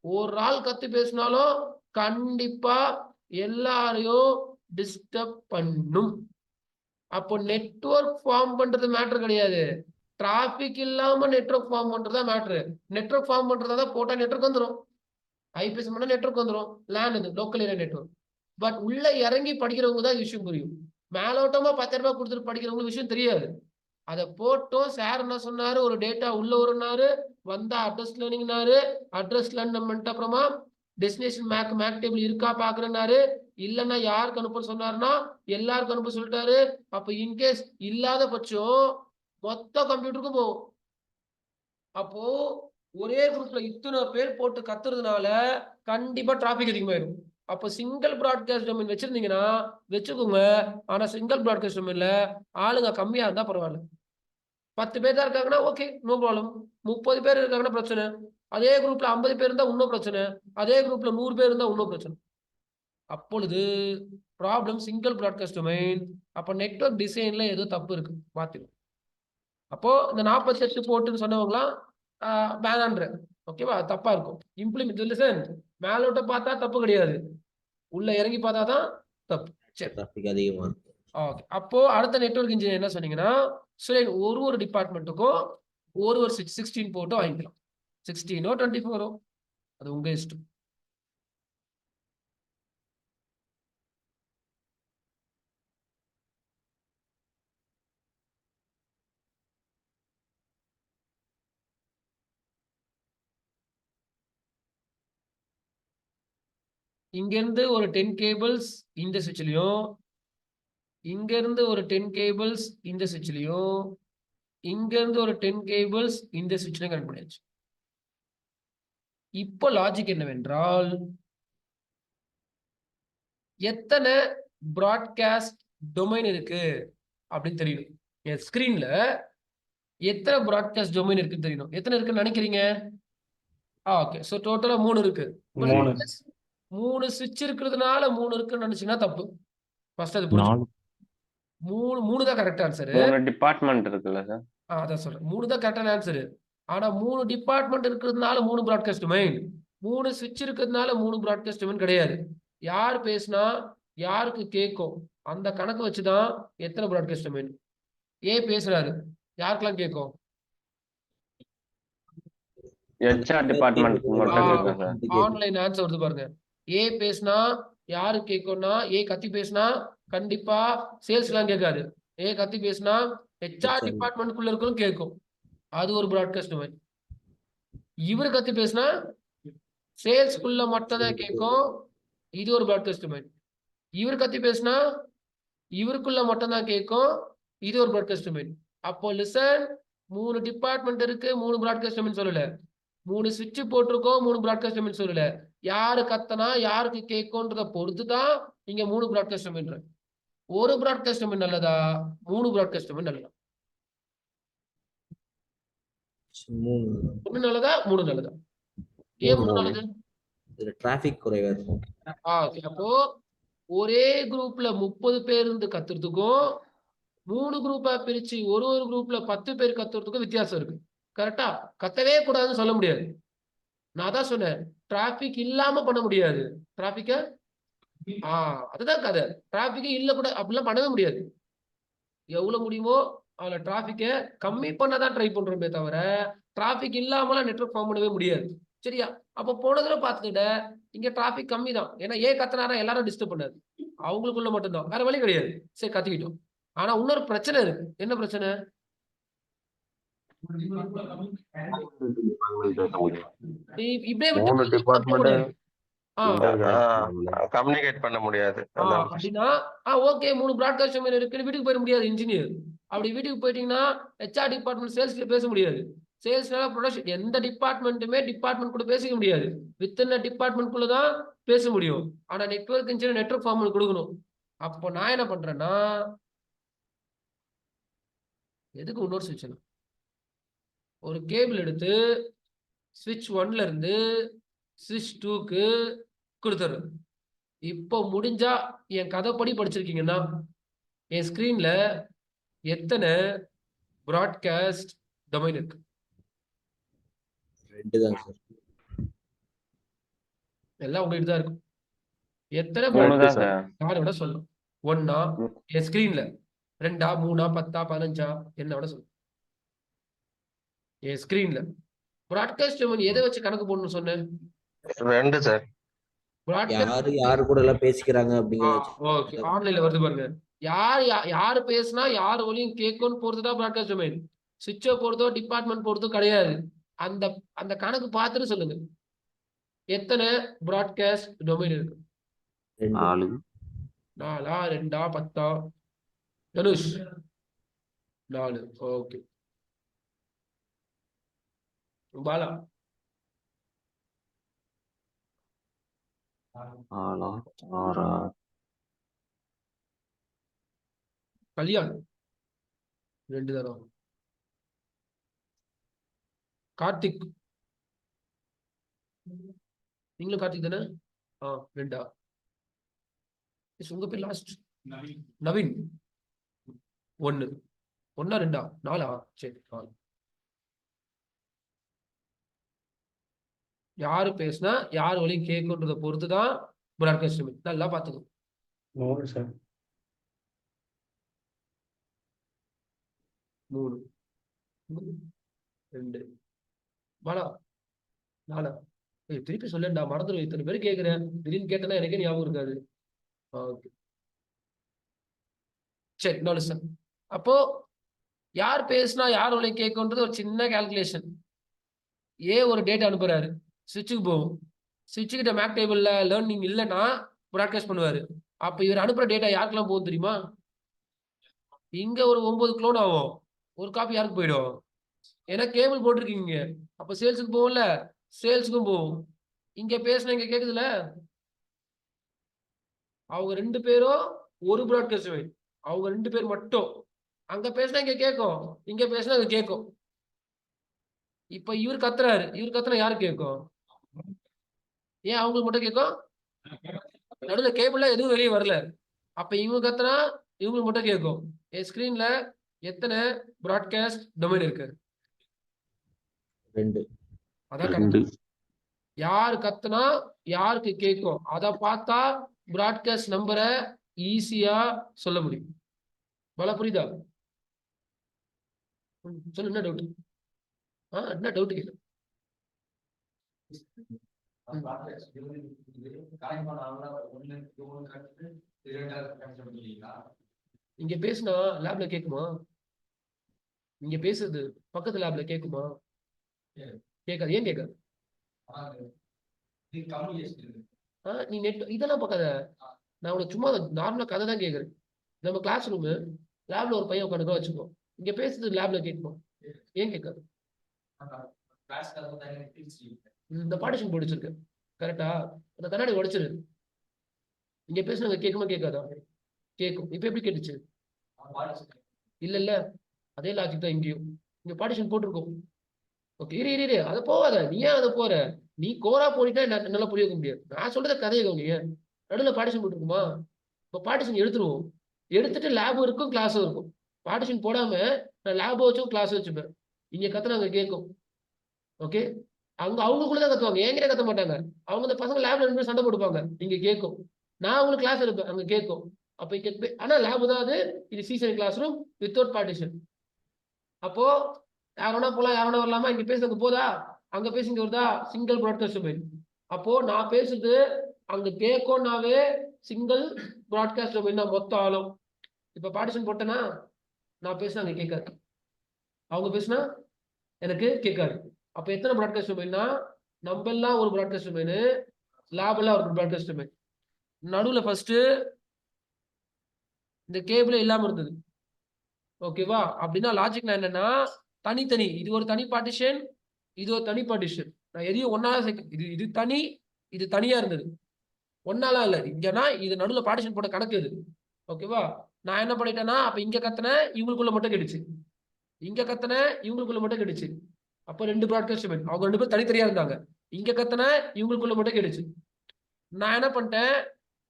Speaker 1: ஒரு ஆள் கத்து பேசினாலும் கண்டிப்பா எல்லாரையும் டிஸ்டர்ப் பண்ணும். அப்போ நெட்வொர்க் ஃபார்ம் பண்றது மேட்டர் கிடையாது, டிராபிக் இல்லாம நெட்வொர்க் ஃபார்ம் பண்றதா மேட்ரு. நெட்வொர்க் ஃபார்ம் பண்றதா போட்டா நெட்வொர்க் வந்துடும், ஐபிஎஸ் பண்ணா நெட்வொர்க் வந்துடும், லேன் இது லோக்கல் ஏரியா நெட்வொர்க். பட் உள்ள இறங்கி படிக்கிறவங்க தான் விஷயம் புரியும். மேலோட்டமா 10,000 ரூபாய் கொடுத்துட்டு படிக்கிறவங்களுக்கு விஷயம் தெரியாது. அதை போட்டோம், சார் என்ன சொன்னாரு, ஒரு டேட்டா உள்ள வரும்னாரு, வந்தா அட்ரஸ் லேர்னிங்னாரு, அட்ரஸ் லேர்ன் பண்ணிட்டு அப்புறமா டெஸ்டினேஷன் மேக் டேபிள் இருக்கா பாக்குறேன்னாரு. இல்லைன்னா யாருக்கு அனுப்ப சொன்னாருன்னா எல்லாருக்கும் அனுப்ப சொல்லிட்டாரு. அப்ப இன்கேஸ் இல்லாத பட்சம் மொத்த கம்ப்யூட்டருக்கும் போகும். அப்போ ஒரே குரூப்ல இத்தனை பேர் போட்டு கத்துறதுனால கண்டிப்பா டிராபிக் அதிகமாயிடும். அப்போ சிங்கிள் பிராட்காஸ்ட் டொமைன் வச்சிருந்தீங்கன்னா வச்சுக்கோங்க, ஆனா சிங்கிள் பிராட்காஸ்ட் டொமைன்ல ஆளுங்க கம்மியா இருந்தா பரவாயில்ல. 10 பேர் தான் இருக்காங்கன்னா ஓகே, நோ ப்ராப்ளம். 30 பேர் இருக்காங்கன்னா பிரச்சனை. அதே குரூப்ல 50 பேர் இருந்தா இன்னும் பிரச்சனை. அதே குரூப்ல 100 பேர் இருந்தா இன்னும் பிரச்சனை. அப்பொழுது ப்ராப்ளம் சிங்கிள் பிராட்காஸ்ட் டொமைன். அப்ப நெட்வொர்க் டிசைன்ல ஏதோ தப்பு இருக்கு, பாத்துக்கோ. அப்போ இந்த 48 போட்டுன்னு சொன்னவங்களாம் வேணான்ற, ஓகேவா? தப்பா இருக்கும். இம்ப்ளிமெண்ட் மேலோட்ட பார்த்தா தப்பு கிடையாது, உள்ள இறங்கி பார்த்தா தான் தப்பு. சரி,
Speaker 6: டிராபிக் அதிகமா இருக்கு.
Speaker 1: ஓகே. அப்போ அடுத்த நெட்வொர்க் இன்ஜினியர் என்ன சொன்னீங்கன்னா, சரி ஒரு டிபார்ட்மெண்ட்டுக்கும் ஒரு 16 போட்டு வாங்கிக்கலாம். 16ஓ 24ஓ அது உங்க இஷ்டம். இங்க இருந்து ஒரு 10 கேபிள்ஸ் இந்த சுவிட்ச்லயும், இங்க இருந்து ஒரு 10 கேபிள்ஸ் இந்த சுவிட்ச்லயும், இங்க இருந்து ஒரு 10 கேபிள்ஸ் இந்த சுவிட்ச்லயும் கனெக்ட் பண்ணியாச்சு. இப்போ லாஜிக் என்னவென்றால், எத்தனை பிராட்காஸ்ட் டொமைன் இருக்கு அப்படின்னு தெரியணும். என் ஸ்கிரீன்ல எத்தனை பிராட்காஸ்ட் டொமைன் இருக்குன்னு தெரியணும். எத்தனை இருக்குன்னு நினைக்கிறீங்க? ஓகே, ஸோ டோட்டலா 3 இருக்கு. 3 சுவிட்ச் இருக்கிறதுனால 3 இருக்குன்னு நினைச்சீங்கன்னா தப்பு. ஃபர்ஸ்ட் அது புரிஞ்சு 3 தான் கரெக்ட் ஆன்சர்.
Speaker 2: 3 டிபார்ட்மெண்ட் இருக்குல்ல சார்?
Speaker 1: அதான் சொல்றேன், 3 தான் கரெக்டான ஆன்சர். ஆனா 3 டிபார்ட்மெண்ட் இருக்கிறதுனால 3 ப்ராட்காஸ்ட் டொமைன், 3 ஸ்விட்ச் இருக்கிறதுனால 3 ப்ராட்காஸ்ட் டொமைன் கிடையாது. யார் பேசினா யாருக்கு கேட்கும் அந்த கணக்கு வச்சுதான் எத்தனை ப்ராட்காஸ்ட் டொமைன். ஏ பேசுறாரு, யாருக்கெல்லாம் கேட்கும்?
Speaker 2: HR டிபார்ட்மெண்ட் மட்டும் கேட்கும் சார்.
Speaker 1: ஆன்லைன் ஆன்சர் வருது பாருங்க. ஏ பேசினா யாரு கேட்கும்னா, ஏ கத்தி பேசினா கண்டிப்பா சேல்ஸ் எல்லாம் கேட்காது. ஏ கத்தி பேசினா HR டிபார்ட்மெண்ட்குள்ள இருக்கணும் கேட்கும். அது ஒரு ப்ராட்காஸ்ட் டொமைன். இவர் கத்தி பேசினா சேல்ஸ்குள்ள மட்டும் தான் கேட்கும். இது ஒரு ப்ராட்காஸ்ட் டொமைன். இவர் கத்தி பேசினா இவருக்குள்ள மட்டும் தான் கேட்கும். இது ஒரு ப்ராட்காஸ்ட் டொமைன். அப்போ லிசன், 3 டிபார்ட்மெண்ட் இருக்கு, 3 ப்ராட்காஸ்ட் டொமைன் சொல்லல. 3 ஸ்விட்ச் போட்டிருக்கோம், 3 ப்ராட்காஸ்ட் டொமைன் சொல்லல. யாரு கத்தனா யாருக்கு கேட்கும்ன்றத பொறுத்து தான் இங்க 3 ப்ராட்காஸ்ட் டொமைன். ஒரு ப்ராட்காஸ்ட் டொமைன் நல்லதா, 3 ப்ராட்காஸ்ட் டொமைன் நல்லதா? 1 நல்லதா, 3 நல்லதா? ஏன் 3 நல்லது?
Speaker 6: டிராபிக் குறைவா இருக்கும்.
Speaker 1: அப்போ ஒரே குரூப்ல 30 பேர் இருந்து கத்துறதுக்கும் 3 குரூப்பா பிரிச்சு ஒரு குரூப்ல 10 பேர் கத்துறதுக்கும் வித்தியாசம் இருக்கு. கரெக்டா? கத்தவே கூடாதுன்னு சொல்ல முடியாது. நான் தான் சொன்னேன், டிராபிக் இல்லாம பண்ண முடியாது. டிராபிக்க அதுதான் கதை. டிராபிக் இல்ல கூட அப்படிலாம் பண்ணவே முடியாது. எவ்வளவு முடியுமோ அதுல டிராபிக்க கம்மி பண்ணதான் ட்ரை பண்றோமே தவிர டிராபிக் இல்லாமலாம் நெட்வொர்க் ஃபார்ம் பண்ணவே முடியாது. சரியா? அப்ப போனதுல பாத்துக்கிட்ட இங்க டிராபிக் கம்மி தான். ஏன்னா ஏன் கத்துனாரா எல்லாரும் டிஸ்டர்ப் பண்ணாது, அவங்களுக்குள்ள மட்டும்தான், வேற வழி கிடையாது. சரி கத்திக்கிட்டோம். ஆனா இன்னொரு பிரச்சனை இருக்கு. என்ன பிரச்சனை? இப்படியே விட்டு
Speaker 3: கம்யூனிகேட் பண்ண முடியாது.
Speaker 1: அப்படின்னா ஓகே 3 ப்ராட்காஸ்ட் டொமைன் இருக்குன்னு வீட்டுக்கு போயிட முடியாது. இன்ஜினியர் அப்படி வீட்டுக்கு போயிட்டீங்கன்னா HR டிபார்ட்மெண்ட் சேல்ஸ்ல பேச முடியாது. சேல்ஸ்னால ப்ரொடக்ஷன் எந்த டிபார்ட்மெண்ட்டுமே டிபார்ட்மெண்ட் கூட பேசிக்க முடியாது. வித்தின் டிபார்ட்மெண்ட் குள்ள தான் பேச முடியும். ஆனா நெட்வொர்க் இன்ஜினியர் நெட்வொர்க் ஃபார்ம் கொடுக்கணும். அப்போ நான் என்ன பண்றேன்னா, எதுக்கு இன்னொரு சுவிட்ச், ஒரு கேபிள் எடுத்து ஸ்விட்ச் 1ல இருந்து ஸ்விட்ச் 2க்கு கொடுத்துறேன். இப்போ முடிஞ்சா என் கதைப்படி படிச்சிருக்கீங்கன்னா என் ஸ்கிரீன்ல எத்தனை ப்ராட்காஸ்ட் டொமைன் இருக்கு?
Speaker 6: 2 தான் சார்.
Speaker 1: எல்லாம் உங்ககிட்ட தான் இருக்கும். எத்தனை
Speaker 2: 3 தான் சார்.
Speaker 1: யாரோட சொல்லும்? 1 என் ஸ்கிரீன்ல, 2 3 10 15 என்னோட சொல்லும் என் ஸ்கிரீன்ல. ப்ராட்காஸ்ட் டொமைன் எதை வச்சு கணக்கு போடணும்னு சொன்னேன்?
Speaker 3: 2 சார்.
Speaker 6: யாரு கூட எல்லாம் பேசிக்கிறாங்க அப்படிங்கறது.
Speaker 1: ஓகே, ஆன்லைன்ல வருது பாருங்க. யாரு பேசினா யார் ஒலியும் கேட்கும்னு பொறுத்துதான் ப்ராட்காஸ்ட் டொமைன். சுவிட்சை பொறுத்தோ டிபார்ட்மெண்ட் பொறுத்தோ கிடையாது. அந்த அந்த கணக்கு பார்த்துட்டு சொல்லுங்க எத்தனை ப்ராட்காஸ்ட் டொமைன் இருக்கு.
Speaker 6: 4
Speaker 1: 4 2 10 தனுஷ் 4. ஓகே பாலா
Speaker 2: 6
Speaker 1: கல்யாண் 2 தானே? கார்த்திக், நீங்களும் கார்த்திக் தானே? 2. உங்க பேர் லாஸ்ட் நவீன் 1 1 2 4. சரி 4. யாரு பேசினா யார் வழியும் கேட்குன்றத பொறுத்துதான் ப்ராட்காஸ்ட் டொமைன். நல்லா பாத்துக்கோ.
Speaker 4: 3 சார்.
Speaker 1: 3 2 பாலா 4. திருப்பி சொல்லேன்டா, மறந்துடும். இத்தனை பேர் கேட்கிறேன், திடீர்னு கேட்டேன்னா எனக்கே ஞாபகம் இருக்காது. ஓகே சரி இன்னொரு சார். அப்போ யார் பேசினா யார் வழியும் கேட்குன்றது ஒரு சின்ன கால்குலேஷன். ஒரு டேட்டா அனுப்புறாரு, ஸ்விட்சுக்கு போகும். ஸ்விட்ச் கிட்ட மேக் டேபிள்ல லேர்னிங் இல்லைன்னா ப்ராட்காஸ்ட் பண்ணுவாரு. அப்ப இவர் அனுப்புற டேட்டா யாருக்கெல்லாம் போகும் தெரியுமா? இங்க ஒரு 9 க்ளோன் ஆகும், ஒரு காப்பி யாருக்கு போயிடும்? ஏன்னா கேபிள் போட்டிருக்கீங்க. அப்ப சேல்ஸுக்கு போகும்ல, சேல்ஸுக்கும் போகும். இங்க பேசினா இங்க கேக்குதுல, அவங்க 2 பேரும் ஒரு ப்ராட்காஸ்ட் டொமைன். அவங்க 2 பேர் மட்டும். அங்க பேசினா இங்க கேட்கும், இங்க பேசினா அது கேட்கும். இப்ப இவர் கத்துறாரு, இவர் கத்துனா யாரு கேட்கும்? ஏன் அவங்களுக்கு மட்டும் கேட்கும்? நடுவில் கேபிள்ல எதுவும் வெளியே வரல. அப்ப இவங்க கத்துனா இவங்களுக்கு மட்டும் கேட்கும். என் ஸ்கிரீன்ல எத்தனை ப்ராட்காஸ்ட் டொமைன் இருக்கு?
Speaker 6: 2.
Speaker 1: அதான் correct. யாரு கத்துனா யாருக்கு கேட்கும் அத பார்த்தா பிராட்காஸ்ட் நம்பரை ஈஸியா சொல்ல முடியும். பல புரியுதா? சொல்லு, என்ன டவுட்? என்ன டவுட் கேட்கு? இங்க பேசுனா லேப்ல கேக்குமா? இங்க பேசுறது பக்கத்து லேப்ல கேக்குமா? கேட்காது. ஏன் கேட்காது? நீ நெட் இதெல்லாம் பார்க்காத. நான் உனக்கு சும்மா நார்மலா கதை தான் கேட்கறேன். நம்ம கிளாஸ் ரூமு லேப்ல ஒரு பையன் உட்காந்து வச்சுக்கோ. இங்க பேசுறது லேப்ல கேட்குமா? ஏன் கேட்காது? இந்த பார்ட்டிஷன் போடிச்சிருக்கு கரெக்டா? அந்த கண்ணாடி உடைச்சிரு. இங்க பேசுனாங்க கேட்குமா கேட்காதா? கேட்கும். இப்ப எப்படி கேட்டுச்சு? இல்ல இல்ல அதே லாஜிக் தான் இங்கேயும். இங்க பார்ட்டிஷன் போட்டிருக்கோம். ஓகே இரு அதை போவாத. நீ ஏன் அதை போற? நீ கோரா போனிட்டா நல்லா புரிய வைக்க முடியாது. நான் சொல்றத கதையை கவனிங்க. நடுவில் பார்ட்டிஷன் போட்டிருக்குமா? இப்போ பார்ட்டிஷன் எடுத்துருவோம். எடுத்துட்டு லேபும் இருக்கும் கிளாஸும் இருக்கும். பார்ட்டிஷன் போடாம நான் லேபை வச்சும் கிளாஸ் வச்சுப்பேன். இங்க கத்துனாங்க கேட்கும். ஓகே அவங்க அவங்களுக்குள்ளதான் கத்துவாங்க. என்கிட்ட கத்த மாட்டாங்க. அவங்க இந்த பசங்க லேப்ல இருந்து சண்டை போட்டுப்பாங்க. இங்க கேட்கும். நான் அவங்களுக்கு கிளாஸ் எடுப்பேன். அங்க கேட்கும். அப்ப இங்க ஆனா லேபு தான் அது. இது சீசன் கிளாஸ் ரூம் வித்தவுட் பார்ட்டிஷன். அப்போ யாரோனா போலாம் யாரோனா வரலாமா? இங்க பேசுறது போதா? அங்க பேசுங்க வருதா? Single broadcast domain. அப்போ நான் பேசுறது அங்க கேட்கும்னாவே சிங்கிள் ப்ராட்காஸ்ட் டொமைன் தான் மொத்த ஆளும். இப்ப பார்ட்டிஷன் போட்டேன்னா நான் பேசுனா அங்க கேட்காது. அவங்க பேசுனா எனக்கு கேட்காது. அப்ப எத்தனை ப்ராட்காஸ்ட் டொமைன்னா நம்ம எல்லாம் ஒரு ப்ராட்காஸ்ட் டொமைன், லேப் எல்லாம் ஒரு ப்ராட்காஸ்ட் டொமைன். நடுவுல ஃபர்ஸ்ட் இந்த கேபிள் இல்லாம இருந்தது. ஓகேவா? அப்படின்னா லாஜிக் என்னன்னா தனித்தனி. இது ஒரு தனி பார்ட்டிஷன், இது ஒரு தனி பார்ட்டிஷன். நான் எதையும் ஒன்னால சேர்க்க இது தனி, இது தனியா இருந்தது. ஒன்னாலாம் இல்ல. இங்கன்னா இது நடுவில் பார்ட்டிஷன் போட்ட கணக்கு இது. ஓகேவா? நான் என்ன பண்ணிட்டேன்னா அப்ப இங்க கத்தன இவங்களுக்குள்ள மட்டும் கிடைச்சு, இங்க கத்தன இவங்களுக்குள்ள மட்டும் கிடைச்சு. அப்ப 2 ப்ராட்காஸ்ட் டொமைன். அவங்க 2 பேரும் தனித்தனியா இருந்தாங்க. இங்க கத்தன இவங்களுக்குள்ள மட்டும் கிடைச்சு. நான் என்ன பண்ணிட்டேன்?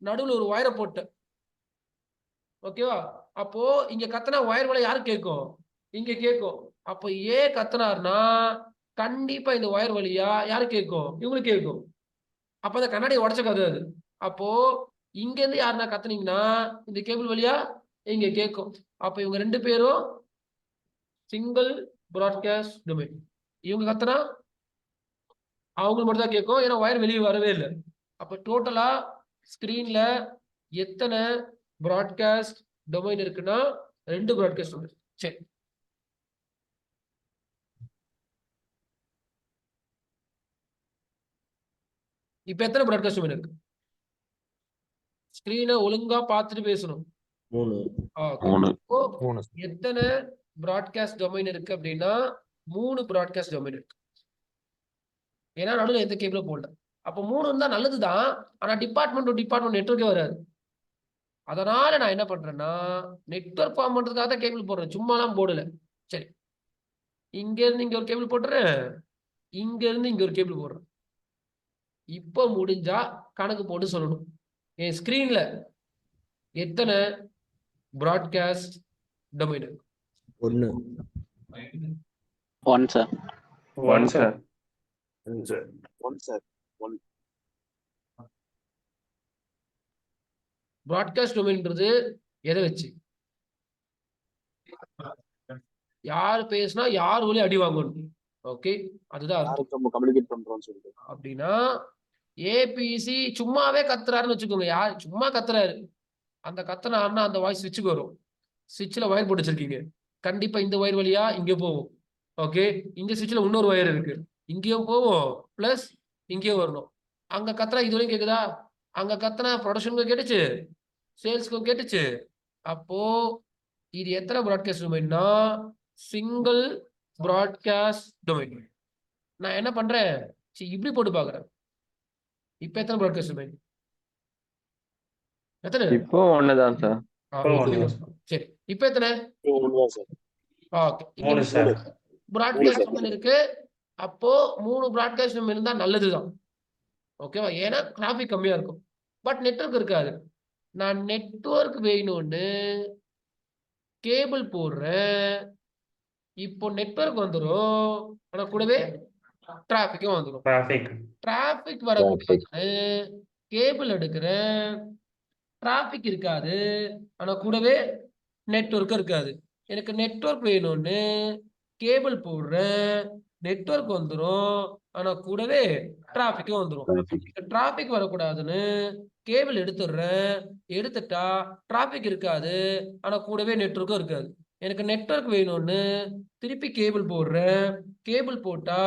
Speaker 1: நடுவில் ஒரு வயரை போட்டேன். ஓகேவா? அப்போ இங்க கத்தனா வயர் வலை யாரு கேட்கும்? இங்க கேட்கும். அப்போ கத்தனார்னா கண்டிப்பா இந்த வயர் வழியா யாரு கேட்கும்? இவங்களுக்கு கேட்கும். அப்ப அந்த கண்ணாடியை உடச்ச கதை அது. அப்போ இங்க இருந்து யாருன்னா கத்துனீங்கன்னா இந்த கேபிள் வழியா இங்க கேட்கும். அப்ப இவங்க 2 பேரும் சிங்கிள் ப்ராட்காஸ்ட் டொமைன். இவங்க கத்தனா அவங்களுக்கு மட்டும் தான் கேட்கும். ஏன்னா வயர் வெளியே வரவே இல்லை. அப்ப டோட்டலா ஸ்கிரீன்ல எத்தனை ப்ராட்காஸ்ட் டொமைன் இருக்குன்னா 2 ப்ராட்காஸ்ட் டொமைன். சரி, இப்ப எத்தனை ப்ராட்காஸ்ட் டொமைன் இருக்கு? ஸ்கிரீனை ஒழுங்கா பார்த்துட்டு பேசணும்.
Speaker 6: 3.
Speaker 1: எத்தனை ப்ராட்காஸ்ட் டொமைன் இருக்கு அப்படின்னா 3 ப்ராட்காஸ்ட் டொமைன் இருக்கு. ஏன்னா நடுவில் எந்த கேபிளும் போடல. அப்போ 3 இருந்தா நல்லதுதான். ஆனா டிபார்ட்மெண்ட் டு டிபார்ட்மெண்ட் நெட்வொர்க்கே வராது. அதனால நான் என்ன பண்றேன்னா நெட்வொர்க் ஃபார்ம் பண்றதுக்காக தான் கேபிள் போடுறேன். சும்மாலாம் போடல. சரி, இங்க இருந்து இங்க ஒரு கேபிள் போட்டுறேன், இங்க இருந்து இங்க ஒரு கேபிள் போடுறேன். இப்ப முடிஞ்சா கணக்கு போட்டு சொல்லணும். என் ஸ்கிரீன்ல எத்தனை ப்ராட்காஸ்ட் டொமைன் இருக்கு?
Speaker 6: 1 சார்.
Speaker 2: 1 சார்.
Speaker 1: ப்ராட்காஸ்ட் டொமைன்ன்றது எதை வச்சு? யார் பேசினா யார் வழி அடி வாங்கணும். ஓகே, அதுதான்
Speaker 6: கம்யூனிகேட் பண்றோம்னு சொல்லிட்டு.
Speaker 1: அப்படின்னா ஏபிசி சும்மாவே கத்துறாருன்னு வச்சுக்கோங்க. யார் சும்மா கத்துறாரு, அந்த கத்துனாருன்னா அந்த வாய்ஸ் ஸ்விட்சுக்கு வரும். ஸ்விட்ச்ல வயர் போட்டு வச்சிருக்கீங்க. கண்டிப்பா இந்த வயர் வழியா இங்க போகும். ஓகே, இந்த ஸ்விட்ச்ல இன்னொரு வயர் இருக்கு, இங்கேயும் போவோம், பிளஸ் இங்கேயும் வரணும். அங்க கத்துறா இது வரைக்கும் கேக்குதா? அங்க கத்துனா ப்ரொடக்ஷனுக்கும் கேட்டுச்சு, சேல்ஸ்க்கும் கேட்டுச்சு. அப்போ இது எத்தனை ப்ராட்காஸ்ட் டொமைன்னா சிங்கிள் ப்ராட்காஸ்ட் டொமைன். நான் என்ன பண்றேன், இப்படி போட்டு பாக்குறேன். இப்ப எத்தனை ப்ராட்காஸ்ட் டொமைன்? எத்தனை?
Speaker 2: இப்போ 1 தான் சார்.
Speaker 1: சரி, இப்ப எத்தனை? Okay,
Speaker 4: 3 sir.
Speaker 1: ப்ராட்காஸ்ட் டொமைன் இருக்கு. அப்போ 3 ப்ராட்காஸ்ட் டொமைன் இருந்தா நல்லதுதான். ஓகேவா? ஏன்னா டிராபிக் கம்மியா இருக்கும். பட் நெட்வொர்க் இருக்காது. நான் நெட்வொர்க் வேணும்னு கேபிள் போடுறேன். இப்போ நெட்வொர்க் வந்துடும். ஆனா கூடவே டிராபிக்கும் வந்துடும்.
Speaker 4: டிராஃபிக்.
Speaker 1: டிராபிக் வரக்கூடாது, கேபிள் எடுக்கிறேன், டிராபிக் இருக்காது, ஆனா கூடவே நெட்வொர்க் இருக்காது. எனக்கு நெட்வொர்க் வேணும்னு கேபிள் போடுறேன், நெட்வொர்க் வந்துடும், ஆனா கூடவே டிராபிக்கும் வந்துடும். டிராபிக் வரக்கூடாதுன்னு கேபிள் எடுத்துடுறேன், எடுத்துட்டா டிராபிக் இருக்காது, ஆனா கூடவே நெட்வொர்க்கும் இருக்காது. எனக்கு நெட்வொர்க் வேணும்னு திருப்பி கேபிள் போடுறேன், கேபிள் போட்டா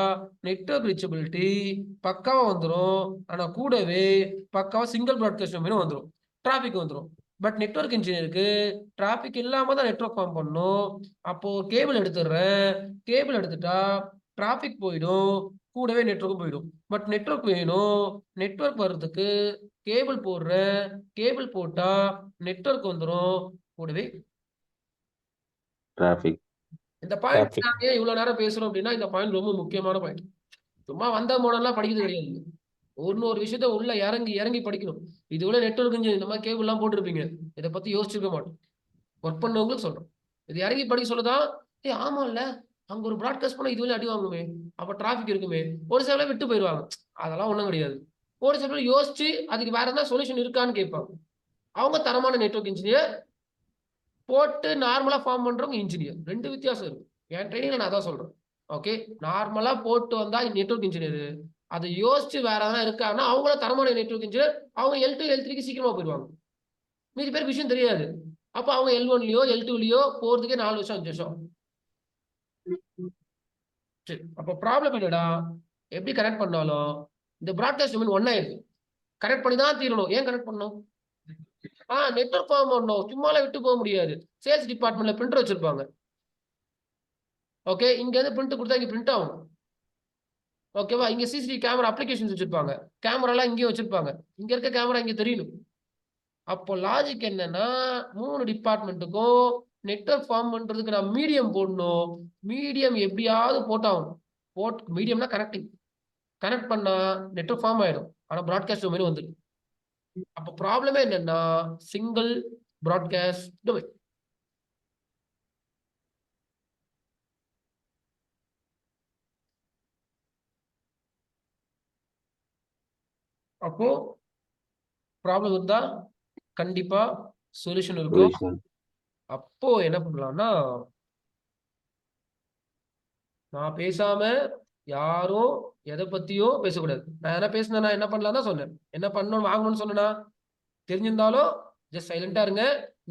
Speaker 1: நெட்வொர்க் ரீச்சபிலிட்டி பக்காவா வந்துடும், ஆனா கூடவே பக்காவா சிங்கிள் ப்ராட்காஸ்ட் டொமைனும் வந்துடும், டிராபிக் வந்துடும். பட் நெட்வொர்க் இன்ஜினியருக்கு டிராபிக் இல்லாம தான் நெட்வொர்க் ஃபார்ம் பண்ணும். அப்போ கேபிள் எடுத்துடுறேன், கேபிள் எடுத்துட்டா டிராபிக் போயிடும், கூடவே நெட்வொர்க்கும் போயிடும். பட் நெட்வொர்க் வேணும், நெட்வொர்க் வர்றதுக்கு கேபிள் போடுறேன், கேபிள் போட்டா நெட்வொர்க் வந்துடும், கூடவே
Speaker 2: டிராபிக்.
Speaker 1: இந்த பாயிண்ட் நாங்க ஏன் இவ்வளவு நேரம் பேசுறோம் அப்படின்னா, இந்த பாயிண்ட் ரொம்ப முக்கியமான பாயிண்ட். சும்மா வந்த மோடெல்லாம் படிக்கிறது கிடையாது. ஒரு விஷயத்த உள்ள இறங்கி இறங்கி படிக்கணும். இது உள்ள நெட்வொர்க் இன்ஜின் இந்த மாதிரி கேபிள் எல்லாம் போட்டிருப்பீங்க, இதை பத்தி யோசிச்சிருக்க மாட்டோம். ஒர்க் பண்ணவங்களுக்கு சொல்றோம், இது இறங்கி படிக்க சொல்லதான். ஆமா இல்ல, அங்க ஒரு ப்ராட்காஸ்ட் பண்ணா இது வழியா அடி வாங்குமே, அப்ப டிராபிக் இருக்குமே, ஒரு சில பேர் விட்டு போயிடுவாங்க. அதெல்லாம் ஒண்ணும் கிடையாது. ஒரு சில பேர் யோசிச்சு அதுக்கு வேற என்ன சொல்யூஷன் இருக்கான்னு கேட்பாங்க. அவங்க தரமான நெட்வொர்க் இன்ஜினியர், போட்டு நார்மலா ஃபார்ம் பண்றவங்க இன்ஜினியர். ரெண்டு வித்தியாசம் இருக்கு. என் ட்ரைனிங்ல நான் அதான் சொல்றேன். ஓகே, நார்மலா போட்டு வந்தா நெட்வொர்க் இன்ஜினியர், அதை யோசிச்சு வேற எதாவது இருக்காங்கன்னா அவங்கள தரமான நெட்வொர்க் இன்ஜினியர். அவங்க L2 L3க்கு சீக்கிரமா போயிடுவாங்க. மீதி பேருக்கு விஷயம் தெரியாது. அப்ப அவங்க L1லயோ L2லயோ போறதுக்கே 4 வருஷம் 5 வருஷம். சரி, அப்ப ப்ராப்ளம் என்னடா, எப்படி கனெக்ட் பண்ணாலும் இந்த ப்ராட்காஸ்ட் டொமைன் ஒண்ணா இருக்கு, கனெக்ட் பண்ணி தான் தீரணும். ஏன் கனெக்ட் பண்ணணும்? நெட்வொர்க் ஃபார்ம் பண்ணணும், சும்மாலாம் விட்டு போக முடியாது. சேல்ஸ் டிபார்ட்மெண்ட்ல பிரிண்டர் வச்சிருப்பாங்க. ஓகே, இங்க இருந்து பிரிண்ட் கொடுத்தா இங்க பிரிண்ட் ஆகும். ஓகேவா, இங்க சிசிடிவி கேமரா அப்ளிகேஷன்ஸ் வச்சிருப்பாங்க, கேமராலாம் இங்கேயும் வச்சிருப்பாங்க. இங்க இருக்க கேமரா இங்க தெரியணும். அப்போ லாஜிக் என்னன்னா, 3 டிபார்ட்மெண்ட்டுக்கும் நெட்வொர்க் ஃபார்ம் பண்றதுக்கு நான் மீடியம் போடணும். மீடியம் எப்படியாவது போட்டாகணும். மீடியம்னா கனெக்டிங், கனெக்ட் பண்ணா நெட்வொர்க் ஃபார்ம் ஆயிடும், ஆனா ப்ராட்காஸ்ட் டொமைன் வந்துடும். அப்போ ப்ராப்ளமே என்னன்னா, சிங்கிள் ப்ராட்காஸ்ட் டொமைன். அப்போ ப்ராப்ளம் இருந்தா கண்டிப்பா சொல்யூஷன் இருக்கும். அப்போ என்ன பண்ணலாம்னா, நான் பேசாம யாரும் எதை பத்தியோ பேசக்கூடாது. நான் என்ன பேசினா என்ன பண்ணலாம் தான் சொன்னேன். என்ன பண்ணணும் வாங்கணும்னு சொன்னா தெரிஞ்சிருந்தாலும் ஜஸ்ட் சைலண்டா இருங்க.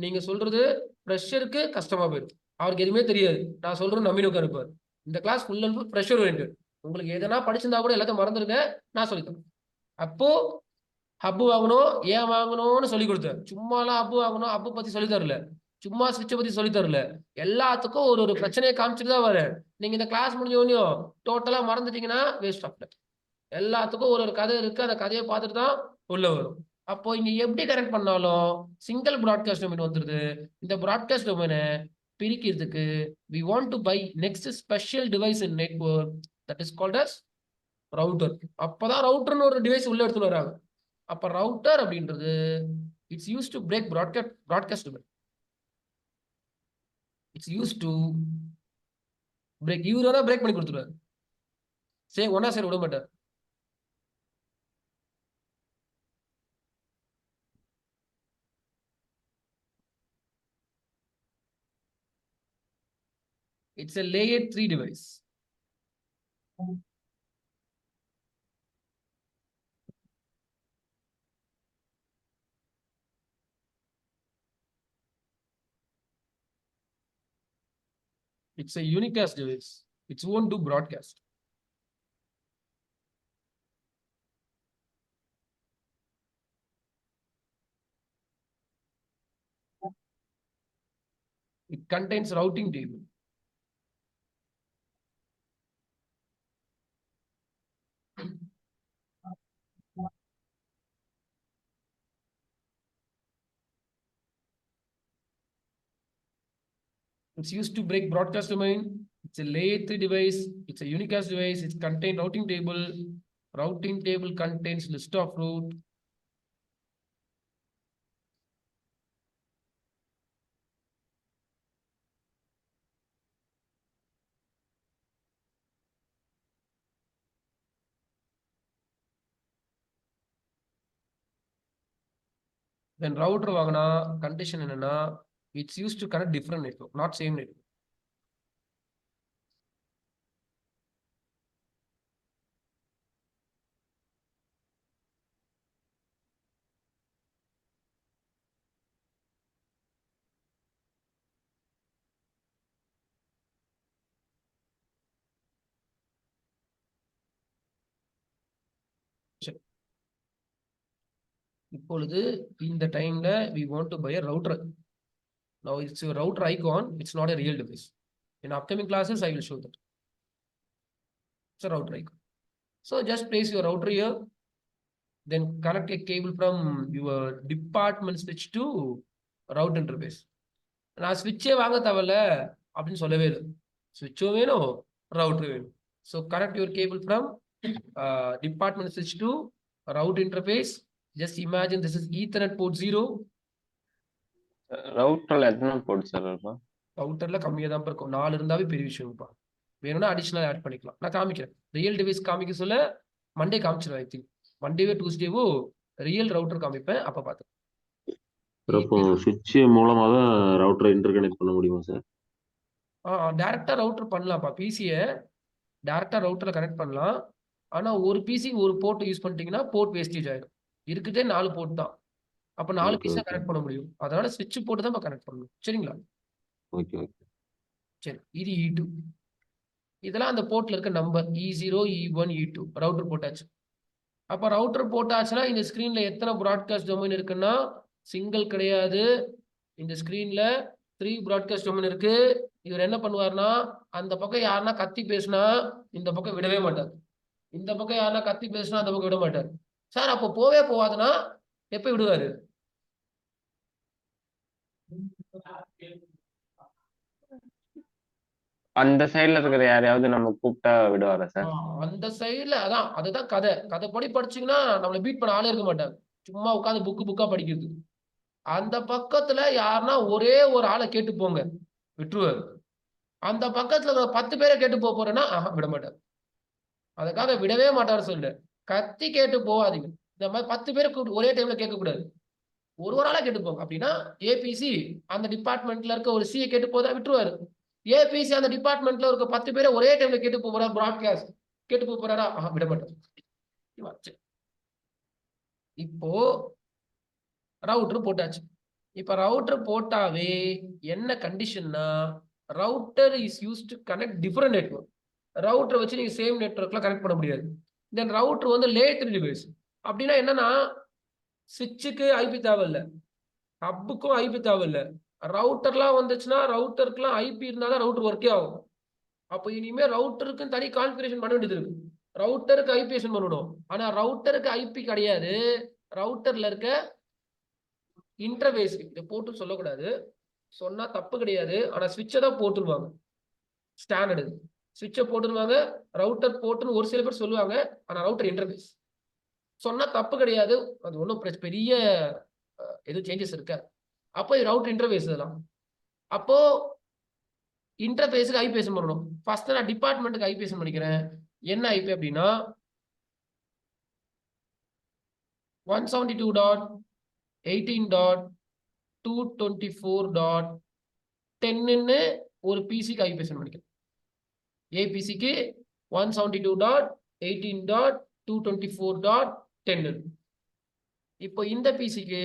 Speaker 1: நீங்க சொல்றது ப்ரெஷருக்கு கஷ்டமா போயிடும். அவருக்கு எதுவுமே தெரியாது, நான் சொல்றது நம்பினு உட்காருப்பாரு. இந்த class full and full pressure oriented. உங்களுக்கு எதனா படிச்சிருந்தா கூட எல்லாத்தையும் மறந்துருங்க, நான் சொல்லித்தரேன். அப்போ ஹப்பு வாங்கணும், ஏன் வாங்கணும்னு சொல்லி கொடுத்தேன். சும்மாலாம் ஹப்பு வாங்கணும், ஹப்பு பத்தி சொல்லி தரல, சும்மா ஸ்விட்சை பத்தி சொல்லி தரல. எல்லாத்துக்கும் ஒரு பிரச்சனையை காமிச்சிட்டு தான் வரேன். நீங்க இந்த கிளாஸ் முடிஞ்ச உடனேயும் டோட்டலா மறந்துட்டீங்கன்னா வேஸ்ட் ஆஃப் டைம். எல்லாத்துக்கும் ஒரு கதை இருக்கு, அந்த கதையை பார்த்துட்டு தான் உள்ள வரும். அப்போ இங்க எப்படி கனெக்ட் பண்ணாலும் சிங்கிள் ப்ராட்காஸ்ட் டொமைன் வந்துருது. இந்த ப்ராட்காஸ்ட் டொமைனை பிரிக்கிறதுக்கு we want to buy next special device in network that is called as router. அப்பதான் ரவுட்டர்னு ஒரு டிவைஸ் உள்ள எடுத்துட்டு வராங்க. அப்ப ரவுட்டர் அப்படின்றது it's use to break broadcast domain. It's use to break. இவரு தான் பிரேக் பண்ணி கொடுத்துருவாரு. சரி ஒன்னா சரி விட மாட்டார். It's a layer 3 device. It's a unicast device. It won't do broadcast. It contains routing table. It's used to break broadcast domain. It's a layer 3 device. It's a unicast device. It contains routing table. Routing table contains list of route. Then router வாங்கினா condition என்னன்னா it's use to connect different network, not same network. இப்பொழுது இந்த டைம்ல we want to buy a router. Now it's a router icon, it's not a real device. In upcoming classes I will show that. It's a router icon. So just place your router here, then connect a cable from your department switch to route interface. நான் switch-ஏ வாங்க தேவையில்ல அப்படின்னு சொல்லவே இல்லை. switch-உம் வேணும், router வேணும். So connect your cable from department switch to route interface. Just imagine this is Ethernet port 0.
Speaker 2: ரவுட்டர்ல எத்தனை board sir இருக்கும்?
Speaker 1: ரவுட்டர்ல கம்மியா தான் இருக்கும், 4 இருந்தாவே பெரிய விஷயம்ப்பா. வேணும்னா அடிஷனல் ஆட் பண்ணிக்கலாம். நான் காமிக்கிறேன், ரியல் டிவைஸ் காமிக்க சொல்ல மண்டே காமிச்சிருவேன். ஐ திங்க் மண்டேவோ டியூஸ்டேவோ ரியல் ரவுட்டர் காமிப்பேன், அப்ப பார்த்து.
Speaker 6: அப்போ சுவிட்ச் மூலமா தான் ரவுட்டரை இன்டர்கனெக்ட் பண்ண முடியுமா சார்?
Speaker 1: டேரக்டா ரவுட்டர் பண்ணலாம்ப்பா. பிசியை டேரக்டா ரவுட்டர்ல கனெக்ட் பண்ணலாம். ஆனா ஒரு பிசி ஒரு போர்ட் யூஸ் பண்ணிட்டீங்கன்னா போர்ட் வேஸ்டேஜ் ஆயிடும். இருக்குதே 4 போர்ட் தான், அப்ப 4 பீஸா கனெக்ட் பண்ண முடியும். அதனால ஸ்விட்ச் போட்டு தான் கனெக்ட் பண்ணணும். சரிங்களா?
Speaker 6: Okay okay.
Speaker 1: சரி, இது E2. இதெல்லாம் அந்த போர்ட்ல இருக்க number E0, E1, E2. Router போட்டாச்சு. அப்ப ரவுட்டர் போட்டாச்சுன்னா இந்த ஸ்கிரீன்ல எத்தனை ப்ராட்காஸ்ட் டொமைன் இருக்குன்னா சிங்கிள் கிடையாது. இந்த ஸ்கிரீன்ல 3 ப்ராட்காஸ்ட் டொமைன் இருக்கு. இவர் என்ன பண்ணுவாருன்னா அந்த பக்கம் யாருன்னா கத்தி பேசினா இந்த பக்கம் விடவே மாட்டார். இந்த பக்கம் யாருன்னா கத்தி பேசினா அந்த பக்கம் விட மாட்டார். சார் அப்போ போவே போவாதுன்னா எப்ப விடுவாரு?
Speaker 2: அந்த சைடுல இருக்கிற யாரையாவது நம்ம கூப்பிட்டா விடுவாரா சார்?
Speaker 1: அந்த சைடுல அதுதான் கதைப்படி படிச்சீங்கன்னா நம்மள பீட் பண்ண ஆளே இருக்க மாட்டாங்க. சும்மா உட்காந்து புக்கா படிக்கிறது. அந்த பக்கத்துல யாருன்னா ஒரே ஒரு ஆளை கேட்டு போங்க, விட்டுருவாரு. அந்த பக்கத்துல 10 பேரை கேட்டு போறேன்னா விட மாட்டார். அதுக்காக விடவே மாட்டாரு சொல்லு. கத்தி கேட்டு போவாதீங்க. இந்த மாதிரி 10 பேருக்கு ஒரே டைம்ல கேட்க கூடாது. ஒரு ஆளா கேட்டு போங்க. அப்படின்னா ஏபிசி அந்த டிபார்ட்மெண்ட்ல இருக்க ஒரு சிஏ கேட்டு போதா விட்டுருவாரு. ஏபிசி அந்த டிபார்ட்மெண்ட்ல இருக்க 10 பேரை ஒரே டைம்ல கேட்டு போறா, ப்ராட்காஸ்ட் கேட்டு போறாரா? விட மாட்டார். இப்போ ரவுட்டர் போட்டாச்சு. இப்ப ரவுட்டர் போட்டாவே என்ன கண்டிஷன்னா router is used to connect different network. Router வச்சு நீங்க சேம் நெட்வொர்க்ல கனெக்ட் பண்ண முடியாது. தென் ரவுட்டர் வந்து லேட்டர் டிவைஸ். அப்படின்னா என்னன்னா ஸ்விட்சுக்கு ஐபி தேவையில்ல, ஹப்புக்கும் ஐபி தேவையில்ல. ரவுட்டர்லாம் வந்துச்சுன்னா ரவுட்டருக்குலாம் ஐபி இருந்தாதான் ரவுட்டர் ஒர்க்கே ஆகும். அப்போ இனிமே ரவுட்டருக்கு தனி கான்ஃபிகரேஷன் பண்ண வேண்டியது இருக்கு. ரவுட்டருக்கு ஐபிஎஸ்என் பண்ணணும். ஆனா ரவுட்டருக்கு ஐபி கிடையாது. ரவுட்டர்ல இருக்க இன்டர்ஃபேஸ் இதை போட்டு சொல்லக்கூடாது, சொன்னா தப்பு கிடையாது. ஆனா ஸ்விட்சை தான் போட்டுருவாங்க. ஸ்டாண்டர்டு ஸ்விட்சை போட்டுருவாங்க. ரவுட்டர் போட்டுன்னு ஒரு சில பேர் சொல்லுவாங்க, ஆனா ரவுட்டர் இன்டர்ஃபேஸ் சொன்னா தப்பு கிடையாது. அது ஒன்றும் பெரிய எதுவும் சேஞ்சஸ் இருக்காது. அப்போ ரவுட்டர் இன்டர்ஃபேஸ் இதெல்லாம். அப்போ இன்டர்ஃபேஸுக்கு ஐபிஎஸ்என் பண்ணணும். ஃபர்ஸ்ட் நான் டிபார்ட்மெண்ட்டுக்கு ஐபிஎஸ்என் பண்ணிக்கிறேன். என்ன ஐபி அப்படின்னா 172.18.224.10ன்னு ஒரு பிசிக்கு ஐபிஎஸ்என் பண்ணிக்கிறேன். ஏபிசிக்கு 172.18.224.10. இப்போ இந்த பிசிக்கு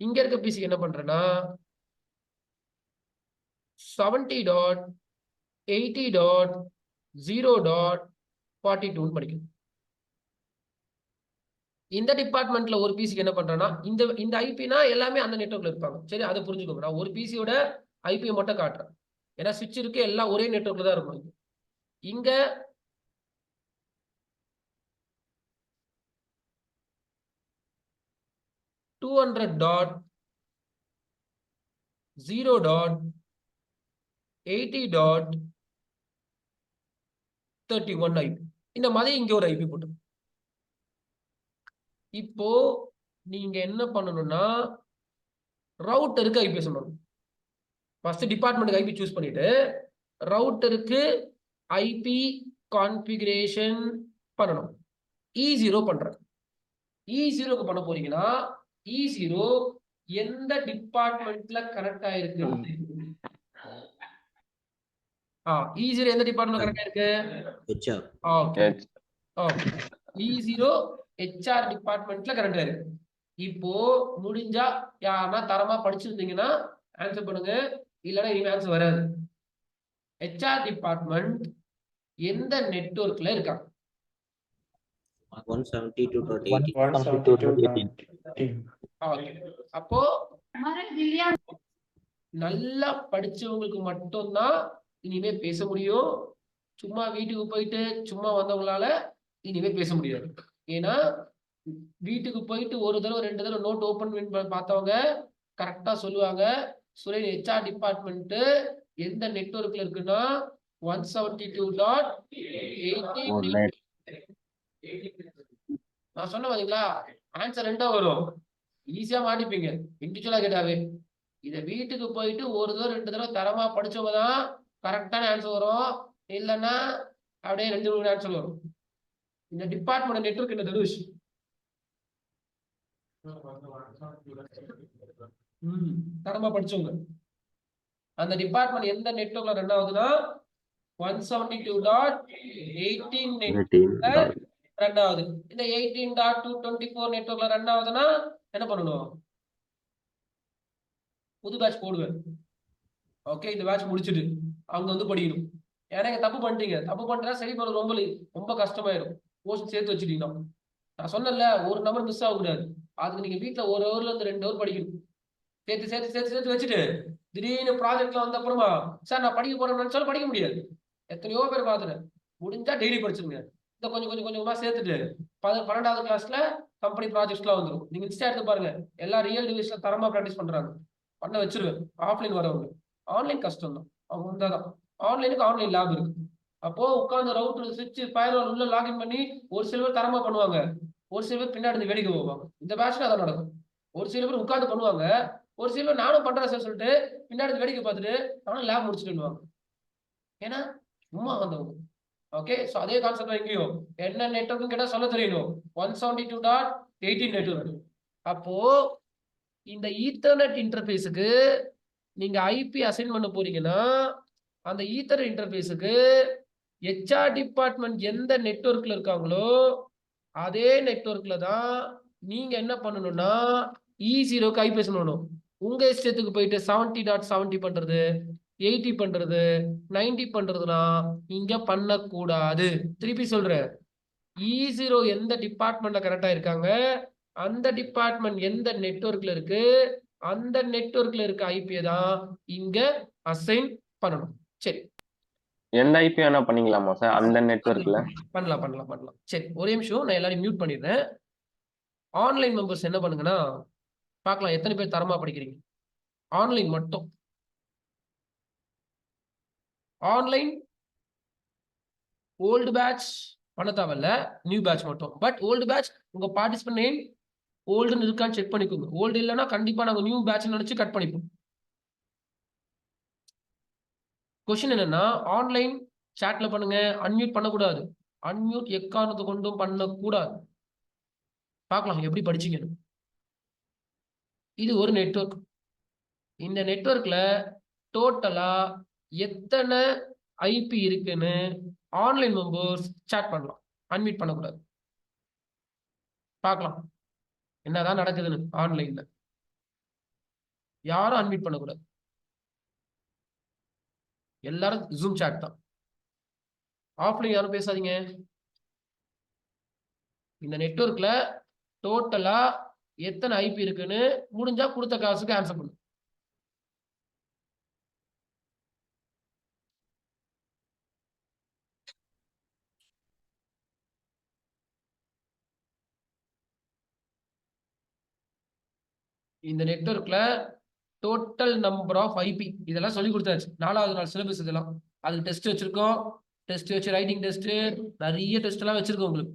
Speaker 1: இங்க இருக்க பிசிக்கு என்ன பண்றேன்னா 70.80.0.42 படிக்கணும். இந்த டிபார்ட்மெண்ட்ல ஒரு பிசிக்கு என்ன பண்றேன்னா இந்த ஐபினா எல்லாமே அந்த நெட்வொர்க்ல இருப்பாங்க. சரி, அதை புரிஞ்சுக்கோங்க. நான் ஒரு பிசியோட ஐபியை மட்டும் காட்டுறேன். ஏன்னா ஸ்விட்ச் இருக்கு, எல்லாம் ஒரே நெட்வொர்க்ல தான் இருக்கும். இங்க .200.0.80.31 ஐபி. இந்த மாதிரி இங்க ஒரு ஐபி போட்டு இப்போ நீங்க என்ன பண்ணணும்னா ரவுட்டருக்கு ஐபிஎஸ் பண்ணணும். ஃபர்ஸ்ட் டிபார்ட்மெண்ட்டுக்கு ஐபி சூஸ் பண்ணிட்டு ரவுட்டருக்கு ஐபி கான்ஃபிகரேஷன் பண்ணணும். E0 பண்றேன். E0க்கு பண்ண போறீங்கன்னா E0 எந்த டிபார்ட்மெண்ட்ல கனெக்ட் ஆயிருக்கு? E0 எந்த டிபார்ட்மெண்ட்ல கனெக்ட் ஆயிருக்கு?
Speaker 6: HR.
Speaker 1: Okay okay. E0 HR டிபார்ட்மெண்ட்ல கனெக்ட் ஆயிருக்கு. இப்போ முடிஞ்சா யாருன்னா தரமா படிச்சிருந்தீங்கன்னா ஆன்சர் பண்ணுங்க, இல்லைன்னா இனிமே ஆன்சர் வராது. HR டிபார்ட்மெண்ட் எந்த நெட்வொர்க்ல இருக்காங்க?
Speaker 6: 172.18.
Speaker 4: 172.18.
Speaker 1: ஓகே. அப்போ நல்லா படிச்சவங்களுக்கு மட்டும்தான் இனிமே பேச முடியும். சும்மா வீட்டுக்கு போயிட்டு சும்மா வந்தவங்களால இனிமே பேச முடியாது. ஏன்னா வீட்டுக்கு போயிட்டு ஒரு தடவை 2 தடவை நோட் ஓபன் பண்ணி பார்த்தவங்க கரெக்டா சொல்லுவாங்க. சுரேஷ் HR டிபார்ட்மெண்ட் எந்த நெட்வொர்க்ல இருக்குன்னா 172.18. நான் சொன்ன பாத்தீங்களா, ஆன்சர் 2 வரும். ஈஸியா மாட்டிப்பீங்க இண்டிவிஜுவலா கேட்டாவே. இத வீட்டுக்கு போயிட்டு ஒரு தடவை 2 தடவை தரமா படிச்சவங்க தான் கரெக்டான ஆன்சர் வரும். இல்லைன்னா அப்படியே 2 3 ஆன்சர் வரும். இந்த டிபார்ட்மெண்ட் நெட்வொர்க் என்ன தனுஷ்? தரமா படிச்சவங்க. அந்த டிபார்ட்மெண்ட் எந்த நெட்வொர்க்ல ரன் ஆகுதுன்னா 172.18 நெட்வொர்க்ல ரன் ஆகுது. இந்த 18.224 நெட்வொர்க்ல ரன் ஆகுதுன்னா என்ன பண்ணணும்? புது பேட்ச் போடுவேன். ஓகே, இந்த பேட்ச் முடிச்சுட்டு அவங்க வந்து படிக்கணும். ஏன்னா தப்பு பண்ணிட்டீங்க, தப்பு பண்றா சரி பண்ண ரொம்ப கஷ்டமாயிரும். போஸ்ட் சேர்த்து வச்சுட்டீங்கன்னா நான் சொன்னேன்ல, ஒரு நம்பர் மிஸ் ஆகக்கூடாது. அதுக்கு நீங்க வீட்டுல 1 ஹவர்ல இருந்து 2 ஹவர் படிக்கணும். சேர்த்து சேர்த்து சேர்த்து சேர்த்து வச்சுட்டு திடீர்னு ப்ராஜெக்ட்ல வந்த அப்புறமா சார் நான் படிக்க போறேன்னு நினைச்சாலும் படிக்க முடியாது. எத்தனையோ பேர் பார்த்துட்டேன். முடிஞ்சா டெய்லி படிச்சிருங்க. இந்த கொஞ்சம் கொஞ்சம் கொஞ்சமா சேர்த்துட்டு 12வது கிளாஸ்ல கம்பெனி ப்ராஜெக்ட்ஸ்லாம் வந்துடும். நீங்க இன்ஸ்டா எடுத்து பாருங்க, எல்லா ரியல் டிவிஸ்ல தரமா ப்ராக்டிஸ் பண்றாங்க. பண்ண வச்சிருவேன். ஆஃப்லைன் வரவங்க ஆன்லைன் கஷ்டம் தான். அவங்க வந்தாதான் ஆன்லைனுக்கு ஆன்லைன் லேப் இருக்கு. அப்போ உட்கார்ந்து ரவுட்டர் சுவிட்ச் ஃபயர்வால் உள்ள லாகின் பண்ணி ஒரு சில பேர் தரமா பண்ணுவாங்க, ஒரு சில பேர் பின்னாடி இருந்து வேடிக்கை போவாங்க. இந்த பேட்ச்ல அதான் நடக்கும். ஒரு சில பேர் உட்கார்ந்து பண்ணுவாங்க, ஒரு சில பேர் நானும் பண்றேன் சார் சொல்லிட்டு பின்னாடி இருந்து வேடிக்கை பார்த்துட்டு நானும் லேப் முடிச்சுட்டு. ஏன்னா சும்மா வந்தவங்க. ஓகே, சோ அதே கான்செப்ட் தான் இங்கேயும். என்ன நெட்வொர்க் கேட்டா சொல்ல தெரியணும். 172.18 நெட்வொர்க். அப்போ இந்த ஈத்தர்நெட் இன்டர்ஃபேஸுக்கு நீங்க ஐபி அசைன் பண்ண போறீங்கன்னா அந்த ஈத்தர்நெட் இன்டர்ஃபேஸுக்கு HR டிபார்ட்மெண்ட் எந்த நெட்வொர்க்ல இருக்காங்களோ அதே நெட்வொர்க்ல தான் நீங்க என்ன பண்ணணும்னா E0க்கு ஐபி பண்ணணும். உங்க இஷ்டத்துக்கு போயிட்டு 70.70 பண்றது, 80 பண்றது, 90 பண்றதுலாம் இங்க பண்ணக்கூடாது. திருப்பி சொல்றேன், E0 எந்த டிபார்ட்மெண்ட்ல கரெக்டா இருக்காங்க, அந்த டிபார்ட்மெண்ட் எந்த நெட்வொர்க்ல இருக்கு, அந்த நெட்வொர்க்ல இருக்க ஐபியை தான் இங்க அசைன் பண்ணணும். சரி,
Speaker 2: எந்த ஐபி வேணா பண்ணிக்கலாமா சார் அந்த நெட்வொர்க்ல?
Speaker 1: பண்ணலாம் பண்ணலாம் பண்ணலாம். சரி, ஒரே நிமிஷம் நான் எல்லாரையும் மியூட் பண்ணிடுறேன். ஆன்லைன் மெம்பர்ஸ் என்ன பண்ணுங்கன்னா பார்க்கலாம் எத்தனை பேர் தரமா படிக்கிறீங்க. ஆன்லைன் மட்டும், ஆன்லைன் ஓல்டு பேட்ச் பண்ண தேவையில்ல, நியூ பேட்ச் மட்டும். பட் ஓல்டு பேட்ச் உங்க பார்ட்டிசிபென்ட் நேம் ஓல்டுன்னு இருக்கான்னு செக் பண்ணிக்கோங்க. ஓல்டு இல்லைன்னா கண்டிப்பா நாங்க நியூ பேட்ச் நினைச்சு கட் பண்ணிப்போம். கொஸ்டின் என்னன்னா, ஆன்லைன் சாட்ல பண்ணுங்க, அன்மியூட் பண்ணக்கூடாது. அன்மியூட் எக்காரணத்தை கொண்டும் பண்ணக்கூடாது. பார்க்கலாம் எப்படி படிச்சீங்க. இது ஒரு நெட்வொர்க். இந்த நெட்வொர்க்ல டோட்டலா எத்தனை ஐபி இருக்குன்னு ஆன்லைன் மெம்பர்ஸ் சாட் பண்ணலாம், அன்மியூட் பண்ணக்கூடாது. பார்க்கலாம் என்னதான் நடக்குதுன்னு. ஆன்லைன்ல யாரும் அன்மியூட் பண்ணக்கூடாது, எல்லாரும் ஜூம் சாட் தான். ஆஃப்லைன் யாரும் பேசாதீங்க. இந்த நெட்வொர்க்ல டோட்டலா எத்தனை ஐபி இருக்குன்னு முடிஞ்சா கொடுத்த காசுக்கு ஆன்சர் பண்ணு. இந்த நெட்வொர்க்ல டோட்டல் நம்பர் ஆஃப் ஐபி இதெல்லாம் சொல்லி கொடுத்தாச்சு. 4வது நாள் சிலபஸ் இதெல்லாம். அதுக்கு டெஸ்ட் வச்சிருக்கோம். டெஸ்ட் வச்சு ரைட்டிங் டெஸ்ட் நிறைய டெஸ்ட் எல்லாம் வச்சிருக்கோம் உங்களுக்கு.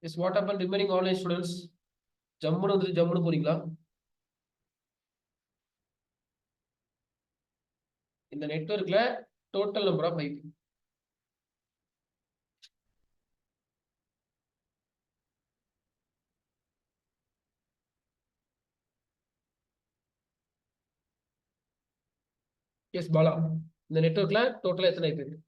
Speaker 1: Is what happen remaining online students? ஜம்முன்னு வந்து ஜம்முன்னு போறீங்களா? இந்த நெட்வொர்க்ல total number of IP. Yes Bala, இந்த நெட்வொர்க்ல டோட்டலா எத்தனை ஐபி இருக்கு?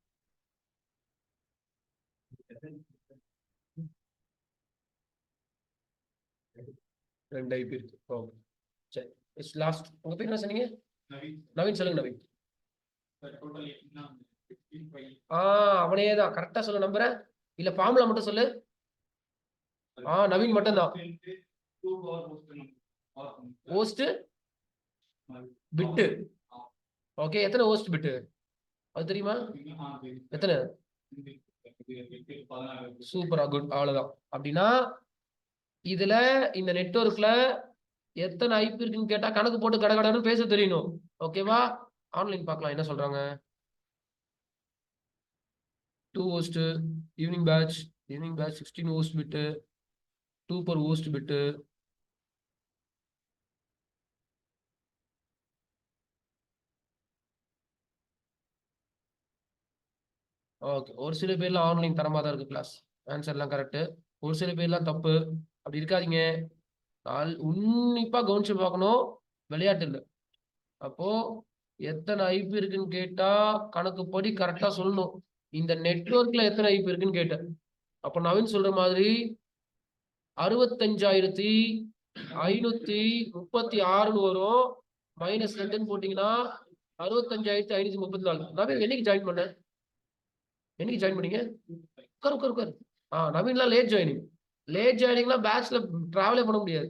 Speaker 1: 2 ஐபி இருக்கு. ஓகே சரி. It's last. உங்க பேர் என்ன சொன்னீங்க? நவீன் சொல்லுங்க நவீன். அவனே தான் கரெக்டா சொல்லு நம்புற. இல்ல ஃபார்முலா மட்டும் சொல்லு. நவீன் மட்டும் தான். Host bit. ஓகே, எத்தனை ஹோஸ்ட் பிட் அது தெரியுமா? எத்தனை? சூப்பரா, குட். அவ்வளவுதான். அப்படின்னா இதுல இந்த நெட்வொர்க்ல எத்தனை ஐபி இருக்குன்னு கேட்டா கணக்கு போட்டு கடகடன்னு பேச தெரியணும். ஓகேவா? ஆன்லைன் பார்க்கலாம் என்ன சொல்றாங்க. 2 host evening batch 16 host bit 2 per host bit. Okay, ஒரு சில பேர்ல ஆன்லைன் தரமா தான் இருக்கு கிளாஸ். ஆன்சர் எல்லாம் கரெக்ட். ஒரு சில பேர்லாம் தப்பு. அப்படி இருக்காதீங்க. உன்னிப்பா கவனிச்சு பார்க்கணும், விளையாட்டு இல்லை. அப்போ எத்தனை ஐபி இருக்குன்னு கேட்டா கணக்கு படி கரெக்டா சொல்லணும். இந்த நெட்வொர்க்ல எத்தனை ஐபி இருக்குன்னு கேட்டேன். அப்ப நவீன் சொல்ற மாதிரி 65,536 வரும். -2 போட்டீங்கன்னா 65,534. நவீன் என்னைக்கு ஜாயின் பண்ண? என்னைக்கு ஜாயின் பண்ணீங்க? உட்காரு. நவீன்லாம் லேட் ஜாயினிங். லேட் ஜாயினிங்லாம் பேட்ச்ல டிராவலே பண்ண முடியாது.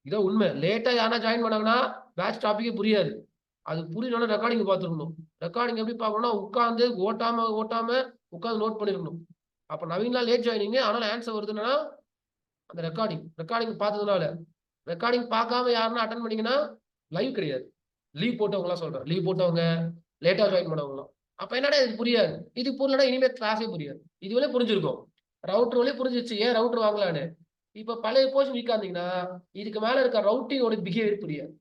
Speaker 1: இதான் உண்மை. லேட்டா யாரா ஜாயின் பண்ணாங்கன்னா பேட்ச் டாபிக்கே புரியாது. அது புரியணும்னா ரெக்கார்டிங் பார்த்துருக்கணும். ரெக்கார்டிங் எப்படி பார்க்கணும்னா உட்காந்து ஓட்டாம உட்காந்து நோட் பண்ணிருக்கணும். அப்ப நவீன்லாம் லேட் ஜாயினிங். ஆனால் ஆன்சர் வருதுன்னா அந்த ரெக்கார்டிங் பார்த்ததுனால. ரெக்கார்டிங் பார்க்காம யாருன்னா அட்டன் பண்ணீங்கன்னா லைவ் கிடையாது. லீவ் போட்டவங்களாம் சொல்றேன். லீவ் போட்டவங்க, லேட்டா ஜாயின் பண்ணவங்களாம். அப்ப என்னடா இது புரியாது. இது புரியலன்னா இனிமேல் கிளாஸே புரியாது. இதுவரை புரிஞ்சிருக்கும். ரவுட்டர் வழியே புரிஞ்சிச்சு ஏன் ரவுட்டர் வாங்கலான்னு. இப்ப பழைய போர்ஷன் வீக்காந்தீங்கன்னா இதுக்கு மேல இருக்க ரவுட்டிங்கோட பிஹேவியர் புரியாது.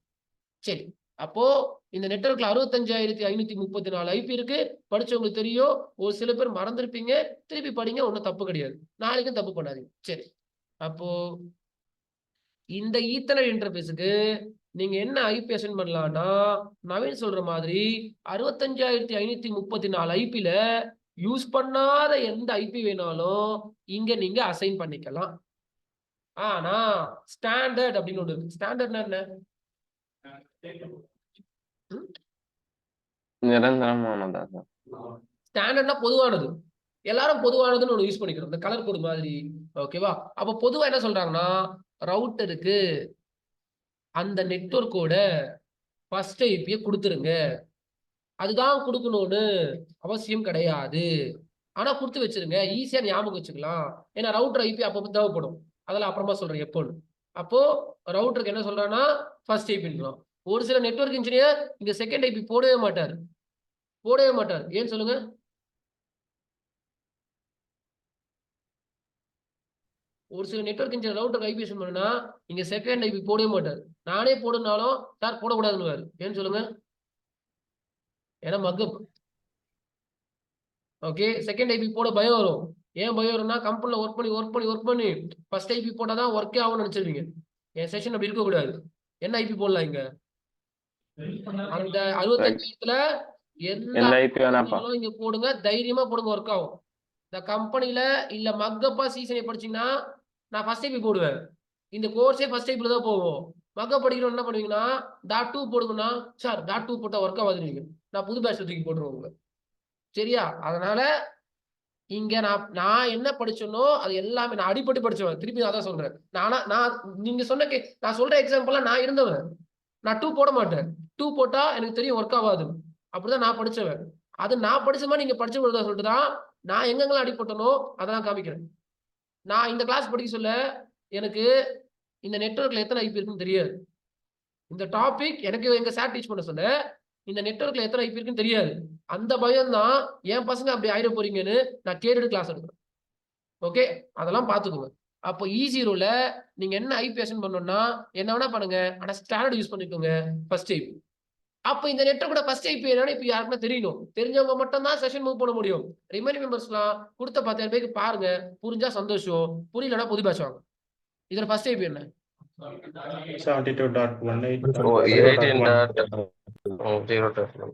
Speaker 1: சரி, அப்போ இந்த நெட்வொர்க்ல 65,534 ஐபி இருக்கு. படிச்சவங்களுக்கு தெரியும். ஒரு சில பேர் மறந்துருப்பீங்க. திருப்பி படிங்க, ஒன்றும் தப்பு கிடையாது. நாளைக்கும் தப்பு பண்ணாதீங்க. சரி, அப்போ இந்த ஈத்தர்நெட் இன்டர்ஃபேஸுக்கு நீங்க என்ன ஐபி அசைன் பண்ணலாம்னா நவீன் சொல்ற மாதிரி 65,534 ஐபில யூஸ் பண்ணாத எந்த ஐபி வேணாலும் இங்க நீங்க அசைன் பண்ணிக்கலாம். ஆனா ஸ்டாண்டர்ட் அப்படின்னு ஒண்ணு இருக்கு. ஸ்டாண்டர்ட்னா என்ன?
Speaker 2: நிரந்தரமானதா சார்?
Speaker 1: ஸ்டாண்டர்ட்னா பொதுவானது. எல்லாரும் பொதுவானதுன்னு ஒண்ணு யூஸ் பண்ணிக்கிறோம். இந்த கலர் கோடு மாதிரி. ஓகேவா? அப்ப பொதுவா என்ன சொல்றாங்கன்னா ரவுட்டருக்கு அந்த நெட்வொர்க்கோட ஃபர்ஸ்ட் ஐபியை கொடுத்துருங்க. அதுதான் கொடுக்கணும்னு அவசியம் கிடையாது. ஆனா கொடுத்து வச்சிருங்க, ஈஸியா ஞாபகம் வச்சுக்கலாம். ஏன்னா ரவுட்டர் ஐபி அப்பப்போ தேவைப்படும். அதெல்லாம் அப்புறமா சொல்றேன் எப்போன்னு. அப்போ ரவுட்டருக்கு என்ன சொல்றான்னா ஃபர்ஸ்ட் ஐபின்றான். ஒரு சில நெட்வொர்க் இன்ஜினியர் இங்க செகண்ட் ஐபி போடவே மாட்டார். ஏன்னு சொல்லுங்க. ஒரு சில network engineer router IP use பண்ணா இங்க செகண்ட் ஐபி போடவே மாட்டார். நானே போடுனாலும் சார் போடக்கூடாதுன்னு. ஏன்னு சொல்லுங்க. ஏன்னா மக்கப். ஓகே, செகண்ட் ஐபி போட பயம் வரும். ஏன் பயம் வரும்னா கம்பெனில ஒர்க் பண்ணி ஃபர்ஸ்ட் ஐபி போட்டாதான் ஒர்க்கே ஆகும்னு நினைச்சிருவீங்க. என் செஷன் அப்படி இருக்க கூடாது. என்ன ஐபி போடலாம் இங்க? அந்த 65ல எந்த ஐபி வேணாலும் இங்க போடுங்க, தைரியமா போடுங்க, ஒர்க் ஆகும். இந்த கம்பெனில இல்ல மக்கப்பா சீசனை படிச்சீங்கன்னா நான் ஃபர்ஸ்ட் ஐபி போடுவேன். இந்த கோர்ஸே ஃபர்ஸ்ட் ஐபில தான் போவோம். மக்கப் படிக்கிறோம் என்ன பண்ணுவீங்கன்னா .2 போடுங்கன்னா சார் .2 போட்டா ஒர்க் ஆகாதுன்னு நான் புது பேட்ச் தூக்கி போட்டுருவோங்க. சரியா? அதனால இங்க நான் என்ன படிச்சேனோ அது எல்லாமே நான் அடிப்பட்டு படிச்சவன். திருப்பி அதான் சொல்றேன். நான் நீங்க நான் சொல்ற எக்ஸாம்பிள்லாம் நான் இருந்தவன். நான் 2 போட மாட்டேன். 2 போட்டா எனக்கு தெரியும் ஒர்க் ஆகாது. அப்படிதான் நான் படிச்சவன். அது நான் படிச்ச மாதிரி நீங்க படிச்ச சொல்லிட்டு தான் நான் எங்கெங்கெல்லாம் அடிப்பட்டனோ அதெல்லாம் காமிக்கிறேன். நான் இந்த கிளாஸ் படிக்க சொல்ல எனக்கு இந்த நெட்வொர்க்ல எத்தனை ஐபி இருக்குன்னு தெரியாது. இந்த டாபிக் எனக்கு எங்க சார் டீச் பண்ண சொல்ல இந்த நெட்வொர்க்ல எத்தனை ஐபி இருக்குன்னு தெரியாது. அந்த பயம் தான் என் பசங்க அப்படி ஆயிட போறீங்கன்னு நான் கேட்டுட்டு கிளாஸ் எடுக்கிறேன். ஓகே, அதெல்லாம் பார்த்துக்கோங்க. அப்போ E0ல நீங்க என்ன ஐபி அசைன் பண்ணணும்னா என்ன வேணா பண்ணுங்க, ஆனா ஸ்டாண்டர்ட் யூஸ் பண்ணிக்கோங்க ஃபர்ஸ்ட் ஐபி. அப்ப இந்த நெட்வொர்க்கோட ஃபர்ஸ்ட் ஐபி என்னன்னு இப்ப யாருக்குன்னா தெரியணும். தெரிஞ்சவங்க மட்டும் தான் செஷன் மூவ் பண்ண முடியும். ரிமைனிங் மெம்பர்ஸ்லாம் கொடுத்த 10,000 பேருக்கு பாருங்க, புரிஞ்சா சந்தோஷம், புரியலனா புது பேட்ச் வாங்க. இதோட ஃபர்ஸ்ட் ஐபி என்ன?
Speaker 4: 72.18.
Speaker 3: ஓ
Speaker 4: 0.1.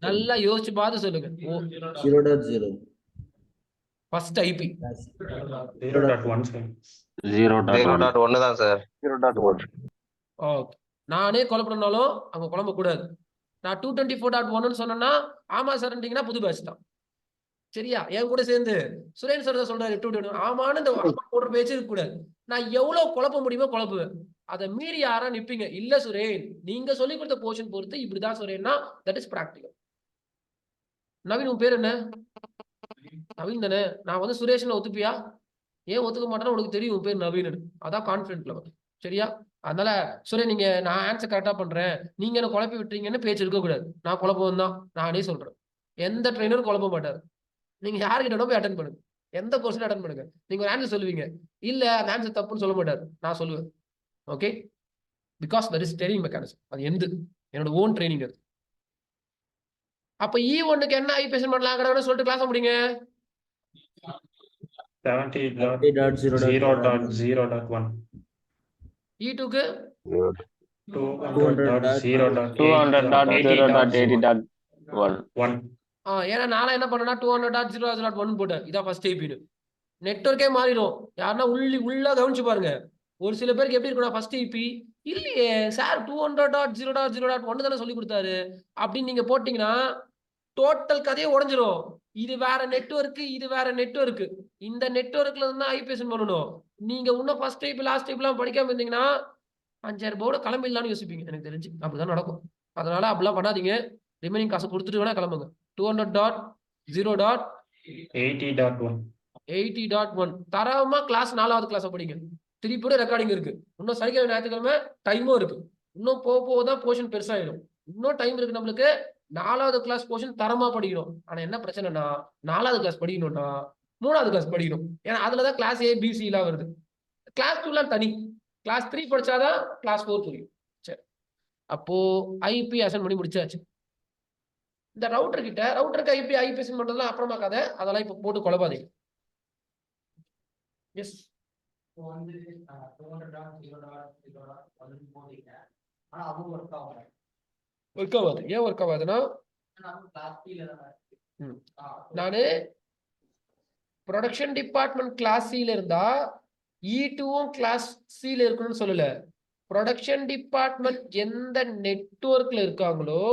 Speaker 1: நல்லா யோசிச்சு பார்த்து சொல்லுங்க.
Speaker 6: 0.0.
Speaker 1: First IP
Speaker 4: 0.1 sir.
Speaker 3: 0.1 தான் சார்.
Speaker 1: ஓகே. நானே குழப்பணும்னாலும் அவங்க குழம்ப கூடாது. நான் 224.1 சொன்னேன்னா ஆமா சார்ன்றீங்கன்னா புது பேட்ச் தான். சரியா? என் கூட சேர்ந்து சுரேன் சார் தான் சொல்றாரு 220. ஆமான்னு இந்த ஆமா போடுற பேச்சு இருக்க கூடாது. நான் எவ்வளவு குழப்ப முடியுமோ குழப்புவேன். அதை மீறி யாரா நிப்பீங்க, இல்ல சுரேன் நீங்க சொல்லி கொடுத்த போர்ஷன் பொறுத்து இப்படிதான் சுரேன்னா தட் இஸ் பிராக்டிகல். நவீன் உன் பேர் என்ன? நவீன் தானே? நான் வந்து சுரேஷ்னு ஒத்துப்பியா? ஏன் ஒத்துக்க மாட்டேன்னு உனக்கு தெரியும் உன் பேர் நவீன். அதான் கான்ஃபிடென்ட் லெவல். சரியா? அதனால சுரேன் நீங்க நான் ஆன்சர் கரெக்டா பண்றேன், நீங்க என்ன குழப்பி விட்டுறீங்கன்னு பேச்சு இருக்கக்கூடாது. நான் குழப்பம் தான், நானே சொல்றேன். எந்த ட்ரெயினரும் குழப்ப மாட்டாரு. நீங்க யாருக்கிட்ட போய் அட்டன் பண்ணுங்க, எந்த கோர்ஸ்ல அட்டன் பண்ணுங்க, நீங்க ஒரு ஆன்சர் சொல்லுவீங்க, இல்ல அந்த ஆன்சர் தப்புன்னு சொல்ல மாட்டாரு, நான் சொல்லுவேன். Okay, because that is training mechanism. அது என்னோட ஓன் ட்ரைனிங் அது. அப்ப E1க்கு என்ன ஐபிஎஸ் பண்ணலாம் சொல்லிட்டு கிளாஸ் முடிங்க.
Speaker 4: 70.0.0.1.
Speaker 1: E2க்கு
Speaker 2: 200.0.80.1.
Speaker 1: ஏன்னா நான் என்ன பண்ணேன்னா 200.0.0.1 போட்டேன். இதான் ஃபர்ஸ்ட் ஐபி. நெட்வொர்க்கே மாறிடும். யாருன்னா உள்ள கவனிச்சு பாருங்க. ஒரு சில பேருக்கு எப்படி இருக்குன்னா ஃபர்ஸ்ட் ஐபி இல்லையே சார் 200.0.0.1 தானே சொல்லி கொடுத்தாரு அப்படின்னு நீங்க போட்டீங்கன்னா டோட்டல் கதையே உடஞ்சிரும். இது வேற நெட்வொர்க், இது வேற நெட்வொர்க். இந்த நெட்வொர்க்ல இருந்தா ஐபிஎஸ் பண்ணணும். நீங்க இன்னும் ஃபர்ஸ்ட் ஐபி லாஸ்ட் ஐபிலாம் படிக்காம இருந்தீங்கன்னா 5,000 போர்டு கிளம்பிடலாம்னு யோசிப்பீங்க. எனக்கு தெரிஞ்சு அப்படிதான் நடக்கும். அதனால அப்படிலாம் பண்ணாதீங்க. ரிமைனிங் காசை கொடுத்துட்டு வேணா கிளம்புங்க. 200.0.80.1 தரமா கிளாஸ் 4வது கிளாஸ் படிங்க. திருப்பி ரெக்கார்டிங் இருக்கு. இன்னும் சனிக்கிழமை ஞாயிற்றுக்கிழமை டைமும் இருக்கு. இன்னும் போக தான் போர்ஷன் பெருசாயிடும். இன்னும் டைம் இருக்கு நம்மளுக்கு. 4வது கிளாஸ் போர்ஷன் தரமா படிக்கணும். ஆனா என்ன பிரச்சனைனா 4வது கிளாஸ் படிக்கணும்னா 3வது கிளாஸ் படிக்கணும். ஏன்னா அதுலதான் கிளாஸ் ABC எல்லாம் வருது. கிளாஸ் 2 தனி. கிளாஸ் 3 படிச்சாதான் கிளாஸ் 4 புரியும். சரி, அப்போ ஐபி அசைன் பண்ணி முடிச்சாச்சு. இந்த ரவுட்டருக்கு ஐபி அசைன் பண்றதுலாம் அப்புறமா கதை, அதெல்லாம் இப்ப போட்டு குழப்பாதீங்க. எஸ், ஒர்க் ஆகாது. ஏன் ஒர்க் ஆகாதுன்னா நானு ப்ரொடக்ஷன் டிபார்ட்மெண்ட் கிளாஸ் C இருந்தா E2வும் கிளாஸ் C இருக்கணும்னு சொல்லல. ப்ரொடக்ஷன் டிபார்ட்மெண்ட் எந்த நெட்வொர்க்ல இருக்காங்களோ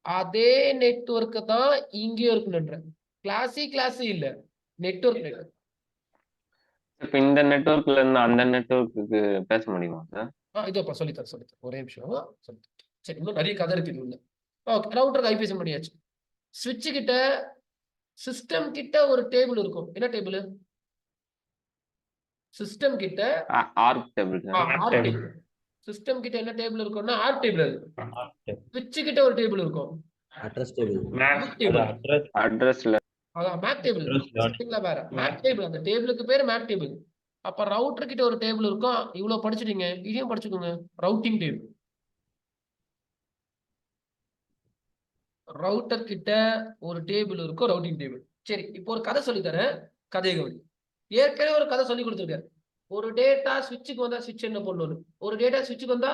Speaker 1: அதே நெட்வொர்க் தான் இங்கேயும் இருக்கணும்ன்ற. கிளாஸ் C இல்ல, நெட்வொர்க்.
Speaker 2: இப்ப இந்த நெட்வொர்க்ல இருந்து அந்த நெட்வொர்க்குக்கு பேச முடியுமா சார்?
Speaker 1: இதோ சொல்லித்தரேன். ஒரே நிமிஷம் சொல்லித்தரேன். சரி, இன்னும் நிறைய கதை இருக்கு உள்ள. ஓகே, ரவுட்டருக்கு ஐபிஎஸ் பண்ணியாச்சு. ஸ்விட்ச் கிட்ட சிஸ்டம் கிட்ட ஒரு டேபிள் இருக்கும். என்ன டேபிள்? சிஸ்டம் கிட்ட
Speaker 2: ஆர்க் டேபிள்.
Speaker 1: சிஸ்டம் கிட்ட என்ன டேபிள் இருக்கும்னா ஆர்க் டேபிள். ஸ்விட்ச் கிட்ட ஒரு டேபிள் இருக்கும்,
Speaker 6: அட்ரஸ் டேபிள்.
Speaker 2: அட்ரஸ்ல
Speaker 1: அதான் மேக் டேபிள். வேற மேக் டேபிள். அந்த டேபிளுக்கு பேரு மேக் டேபிள். அப்ப ரவுட்டர் கிட்ட ஒரு டேபிள் இருக்கும். இவ்வளவு படிச்சிட்டீங்க, இதையும் படிச்சுக்கோங்க. Routing table. ரவுட்டர் கிட்ட ஒரு டேபிள் இருக்கும், ரவுட்டிங் டேபிள். சரி, இப்போ ஒரு கதை சொல்லி தரேன், கதையை கவனி. ஏற்கனவே ஒரு கதை சொல்லி கொடுத்துருக்காரு. ஒரு டேட்டா ஸ்விட்சுக்கு வந்தா ஸ்விட்ச் என்ன பண்ணணும், ஒரு டேட்டா ஸ்விட்சுக்கு வந்தா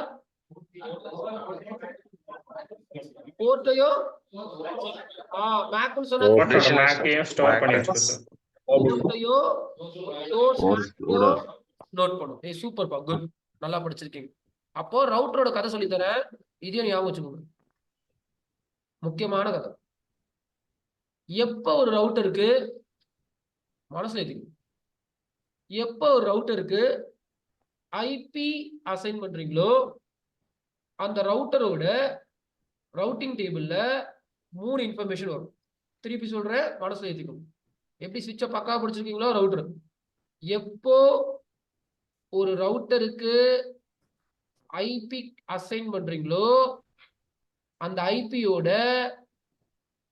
Speaker 1: போர்ட்டையோ மேக்னு சொன்னா நோட் பண்ணும். சூப்பர் பா, குட், நல்லா படிச்சிருக்கீங்க. அப்போ ரவுட்டரோட கதை சொல்லி தரேன், இதையும் ஞாபகம் வச்சுக்கோங்க. முக்கியமான கதை. எப்ப ஒரு ரவுட்டருக்கு மனசுல ஏத்திக்கணும், எப்ப ஒரு ரவுட்டருக்கு ஐபி அசைன் பண்றீங்களோ அந்த ரவுட்டரோட ரவுட்டிங் டேபிள்ல 3 இன்ஃபர்மேஷன் வரும். திருப்பி சொல்றேன், மனசுல ஏத்திக்கணும். எப்படி ஸ்விட்சை பக்கா படிச்சிருக்கீங்களோ ரவுட்டர், எப்போ ஒரு ரவுட்டருக்கு ஐபி அசைன் பண்றீங்களோ அந்த ஐபியோட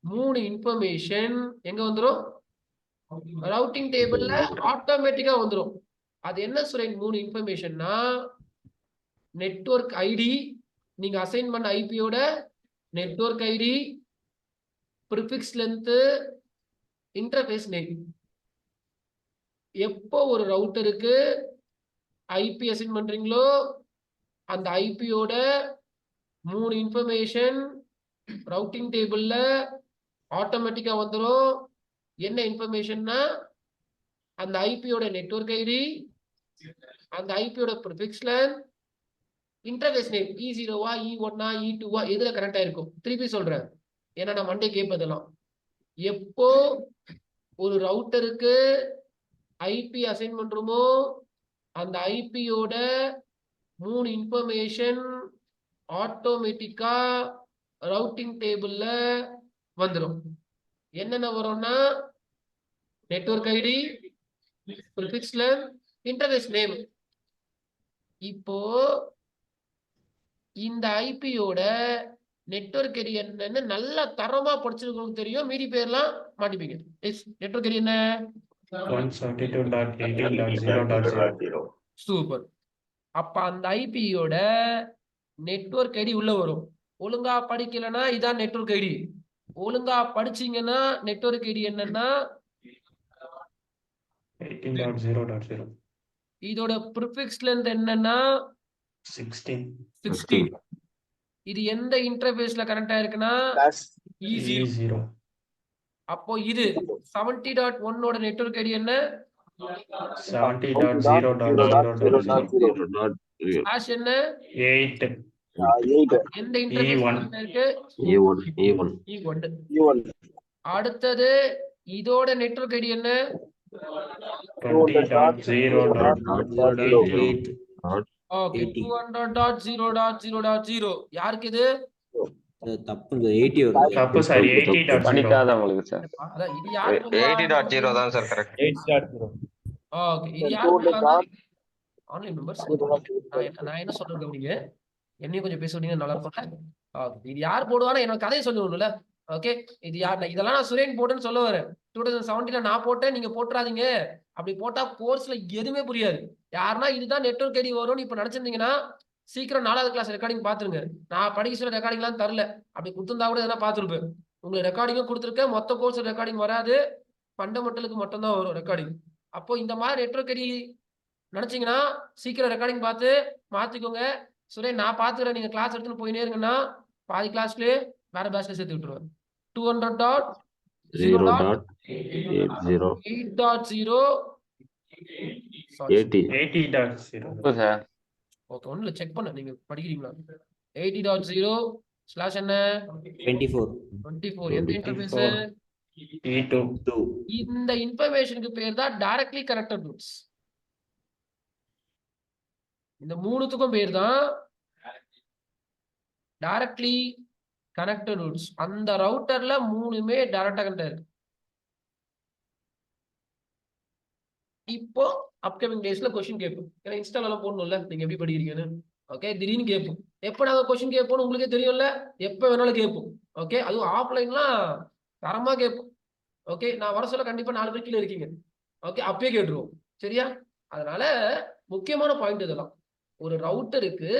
Speaker 1: 3 இன்ஃபர்மேஷன் எங்க வந்துடும்? ரவுட்டிங் டேபிள்ல ஆட்டோமேட்டிக்கா வந்துரும். அது என்ன சுரேன் 3 இன்ஃபர்மேஷன்னா நெட்வொர்க் ஐடி, நீங்க அசைன் பண்ண ஐபியோட network ID, prefix length, interface name. எப்போ ஒரு ரவுட்டருக்கு ஐபி அசைன் பண்றீங்களோ அந்த ஐபியோட 3 இன்ஃபர்மேஷன் ரவுட்டிங் டேபிள்ல ஆட்டோமேட்டிக்கா வந்துரும். என்ன இன்ஃபர்மேஷன்னா அந்த ஐபியோட நெட்வொர்க் ஐடி, அந்த ஐபியோட ப்ரிஃபிக்ஸ் லென்த், இன்டர்ஃபேஸ் நேம் E0வா E1ஆ E2வா எதுல கனெக்ட் ஆயிருக்கும். திருப்பி சொல்றேன், ஏன்னா நான் மண்டே கேட்பதெல்லாம். எப்போ ஒரு ரவுட்டருக்கு ஐபி அசைன் பண்றோமோ அந்த ஐபியோட 3 இன்ஃபர்மேஷன் ஆட்டோமேட்டிக்கா ரவுட்டிங் டேபிள்ல வந்துடும். என்னென்ன வரும்னா network ID, prefix length, interface name. இப்போ இந்த ஐபியோட நெட்வொர்க் ஐடி என்னன்னு நல்லா தரமா படிச்சிருக்கவங்களுக்கு தெரியும், மீதி பேர்லாம் மாட்டிப்பீங்க. நெட்வொர்க் ஐடி என்ன?
Speaker 4: 172.18.0.0.
Speaker 1: சூப்பர். அப்ப அந்த ஐபியோட நெட்வொர்க் ஐடி உள்ள வரும். ஒழுங்கா படிக்கலன்னா இதான் நெட்வொர்க் ஐடி. ஒழுங்கா படிச்சீங்கன்னா நெட்வொர்க் ஐடி என்னன்னா
Speaker 4: 18.0.0.
Speaker 1: இதோட ப்ரிஃபிக்ஸ் லென்த் என்னன்னா
Speaker 4: 16.
Speaker 1: இது எந்த இன்டர்ஃபேஸ்ல கனெக்ட் ஆயிருக்குன்னா E0.
Speaker 4: E0.
Speaker 1: அப்போ இது 70.1 ஓட நெட்வொர்க் ஐடி என்ன?
Speaker 4: 70.0.0.0.
Speaker 1: ஸ்லாஷ் என்ன?
Speaker 4: 8.
Speaker 1: எந்த
Speaker 4: E1.
Speaker 1: இன்டர்ஃபேஸ் இருக்கு? E1. அடுத்தது இதோட நெட்வொர்க் ஐடி என்ன?
Speaker 4: 20.0.0.8.
Speaker 1: ஓகே,
Speaker 6: 80.
Speaker 1: 200.0.0.0. யாருக்கு இது?
Speaker 6: தப்புங்க 80 வருது.
Speaker 4: தப்பு சார், 80.0.
Speaker 2: படிக்காதவங்களுக்கு சார்.
Speaker 1: அதான் இது யார்
Speaker 3: 80.0 தான் சார் கரெக்ட்.
Speaker 1: ஓகே, இது யார் ஆன்லைன் மெம்பர்ஸ். நான் என்ன சொல்றது கவனிங்க, என்னையும் கொஞ்சம் பேச விட்டீங்க நல்லா இருக்கும். இது யார் போடுவானா என்னோட கதையை சொல்லணும்ல. ஓகே, இது யார்? இதெல்லாம் நான் சுரேன் போட்டேன்னு சொல்ல வரேன். 2017 நான் போட்டேன், நீங்க போட்டுறாதீங்க. அப்படி போட்டா கோர்ஸ்ல எதுவுமே புரியாது. யாருன்னா இதுதான் நெட்வொர்க் ஐடி வரும்னு இப்ப நினைச்சிருந்தீங்கன்னா சீக்கிரம் 4வது கிளாஸ் ரெக்கார்டிங் பாத்துருங்க. நான் படிக்க சொல்ல ரெக்கார்டிங்லாம் தரல. அப்படி கொடுத்திருந்தா கூட எதனா பாத்துருப்பேன். உங்களுக்கு ரெக்கார்டிங்கும் கொடுத்துருக்கேன். மொத்த கோர்ஸ் ரெக்கார்டிங் வராது, ஃபண்டமெண்டலுக்கு மட்டும் தான் வரும் ரெக்கார்டிங். அப்போ இந்த மாதிரி நெட்வொர்க் ஐடி நினைச்சீங்கன்னா சீக்கிரம் ரெக்கார்டிங் பார்த்து மாத்திக்கோங்க. சுரேன் நான் பாத்துக்கிறேன், நீங்க கிளாஸ் எடுத்துன்னு போயினே இருங்கன்னா பாதி கிளாஸ்லயே வேற பேட்ச்ல சேர்த்து விட்டுருவேன்.
Speaker 6: 200.0.0.80.
Speaker 2: சார்
Speaker 1: ஓகே, ஒண்ணுல செக் பண்ண நீங்க படிக்கிறீங்களா? 80.0 ஸ்லாஷ் என்ன? 24. எந்த இன்டர்ஃபேஸ்?
Speaker 4: E2.
Speaker 1: இந்த இன்ஃபர்மேஷனுக்கு பேர் தான் டைரக்ட்லி கனெக்டட் ரூட்ஸ். இந்த மூணுத்துக்கும் பேர் தான் டைரக்ட்லி கனெக்டட் ரூட்ஸ். அந்த ரவுட்டர்ல மூணுமே டைரக்டா கனெக்ட் ஆயிருக்கு. இப்போ அப்கமிங் டேஸ்ல கொஸ்டின் கேட்போம். ஏன்னா இன்ஸ்டால எல்லாம் போடணும்ல, நீங்க எப்படி படிக்கிறீங்கன்னு. ஓகே, திடீர்னு கேட்போம். எப்ப நாங்க கொஸ்டின் கேட்போம் உங்களுக்கே தெரியும்ல, எப்ப வேணாலும் கேட்போம். ஓகே, அதுவும் ஆஃப்லைன்லாம் தரமா கேட்போம். ஓகே, நான் வர சொல்ல கண்டிப்பா 4 பேர் கீழே இருக்கீங்க. ஓகே, அப்பயே கேட்டுருவோம். சரியா? அதனால முக்கியமான பாயிண்ட் இதெல்லாம். ஒரு ரவுட்டருக்கு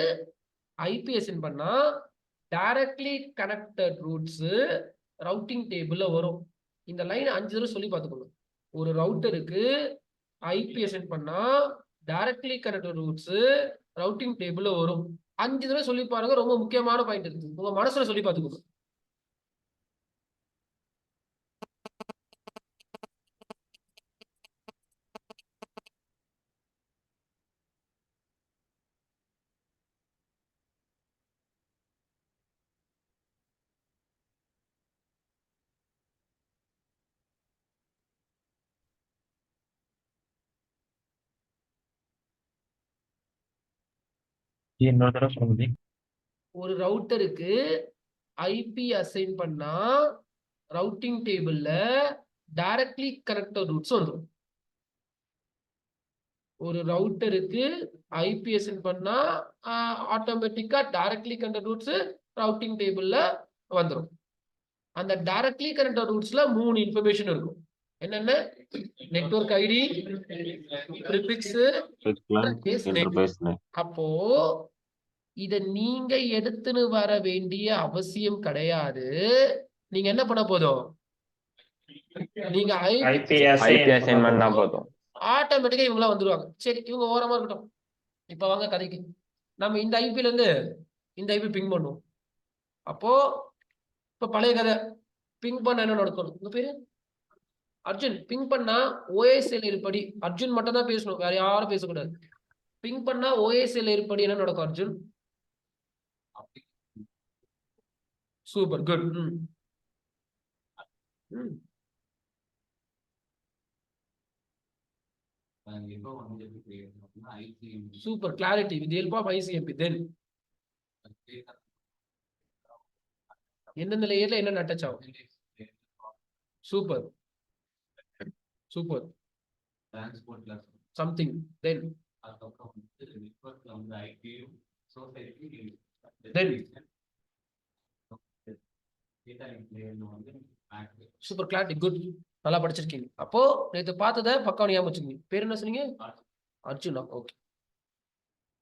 Speaker 1: ஐபி அசைன் பண்ணா டைரக்ட்லி கனெக்டட் ரூட்ஸ் ரவுட்டிங் டேபிள்ல வரும். இந்த லைன் 5 தடவை சொல்லி பார்த்துக்கோங்க. ஒரு ரவுட்டருக்கு ஐபி அசைன் பண்ணா டைரக்ட்லி கனெக்டட் ரூட்ஸ் ரவுட்டிங் டேபிள்ல வரும். 5 தடவை சொல்லி பாருங்க. ரொம்ப முக்கியமான பாயிண்ட் இருக்கு, உங்க மனசுல சொல்லி பார்த்துக்கோங்க. ஒரு ரவுட்டருக்கு ஐபி அசைன் பண்ணா ரவுட்டிங் டேபிள்ல டைரக்ட்லி கனெக்டட் ரூட்ஸ் வந்துடும். ஒரு ரவுட்டருக்கு ஐபி அசைன் பண்ணா ஆட்டோமேட்டிக்கா டைரக்ட்லி கனெக்டட் ரூட்ஸ் ரவுட்டிங் டேபிள்ல வந்துடும். அந்த டைரக்ட்லி கனெக்டட் ரூட்ஸ்ல 3 இன்ஃபர்மேஷன் இருக்கும். என்னென்ன? நெட்வொர்க் ஐடி ப்ரிஃபிக்ஸ்
Speaker 2: இன்டர்ஃபேஸ்
Speaker 1: அப்போ இத நீங்க எடுத்துன்னு வர வேண்டிய அவசியம் கிடையாது. நீங்க என்ன பண்ண போதும், நீங்க
Speaker 2: ஐபி அசைன்மெண்ட் தான் போதும்.
Speaker 1: ஆட்டோமேட்டிக்கா இவங்க வந்துருவாங்க. சரி, இவங்க ஓரமா இருக்கட்டும். இப்ப வாங்க கதைக்கு. நம்ம இந்த ஐபில இருந்து இந்த ஐபி பிங் பண்ணுவோம். அப்போ இப்ப பழைய கதை பிங் பண்ண என்ன நடக்கணும்? உங்க பேரு அர்ஜுன். பிங் பண்ணா ஓஎஸ்எல் இருப்படி அர்ஜுன் மட்டும் தான் பேசணும், வேற யாரும் பேசக்கூடாது. பிங் பண்ணா ஓஎஸ்எல் இருப்படி என்ன நடக்கும் Arjun? Super, good. Super, clarity with help of ICMP. Then எந்தெந்த லேயர்ல என்ன அட்டாச் ஆகும்? Super super, something. Then super, clarity, good. நல்லா படிச்சிருக்கீங்க. அப்போ நேற்று பார்த்தத பக்கம் ஞாபகம் வச்சுக்கீங்க. பேர் என்ன சொன்னீங்க? அர்ஜுனா? ஓகே,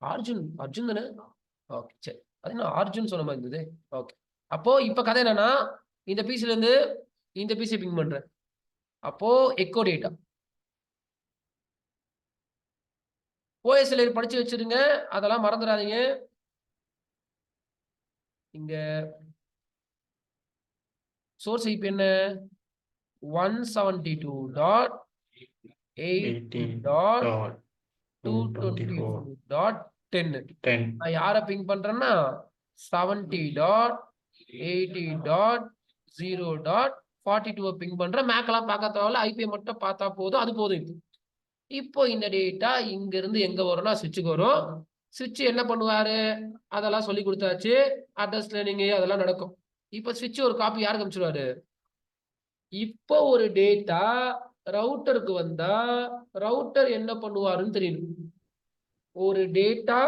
Speaker 1: அர்ஜுன். அர்ஜுன் தானே? ஓகே, சரி. அது என்ன அர்ஜுன் சொன்ன மாதிரி இருந்தது. ஓகே, அப்போ இப்ப கதை என்னன்னா, இந்த பிசில இருந்து இந்த பிசி பிங் பண்றேன். அப்போ எக்கோ டேட்டா ஓஎஸ்எல் படிச்சு வச்சிருங்க, அதெல்லாம் மறந்துடாதீங்க. இங்க சோர்ஸ் ஐபி என்ன? 170.80.224.10. நான் யாரை பிங் பண்றேன்னா 70.80.0.42 பிங் பண்றேன். மேக்கெல்லாம் பார்க்க தேவையில்ல, ஐபிஐ மட்டும் பார்த்தா போதும், அது போதும். இப்போ இந்த டேட்டா இங்க இருந்து எங்க வரும்னா சுவிட்சுக்கு வரும். சுவிட்ச் என்ன பண்ணுவாரு, அதெல்லாம் சொல்லி கொடுத்தாச்சு. அட்ரஸ் லேர்னிங் அதெல்லாம் நடக்கும். இப்போ சுவிட்ச் ஒரு காப்பி யாருக்கு அனுப்பிச்சிருவாரு? இப்போ ஒரு டேட்டா ரவுட்டருக்கு வந்தா ரவுட்டர் என்ன பண்ணுவாருன்னு தெரியணும். ஒரு டேட்டா,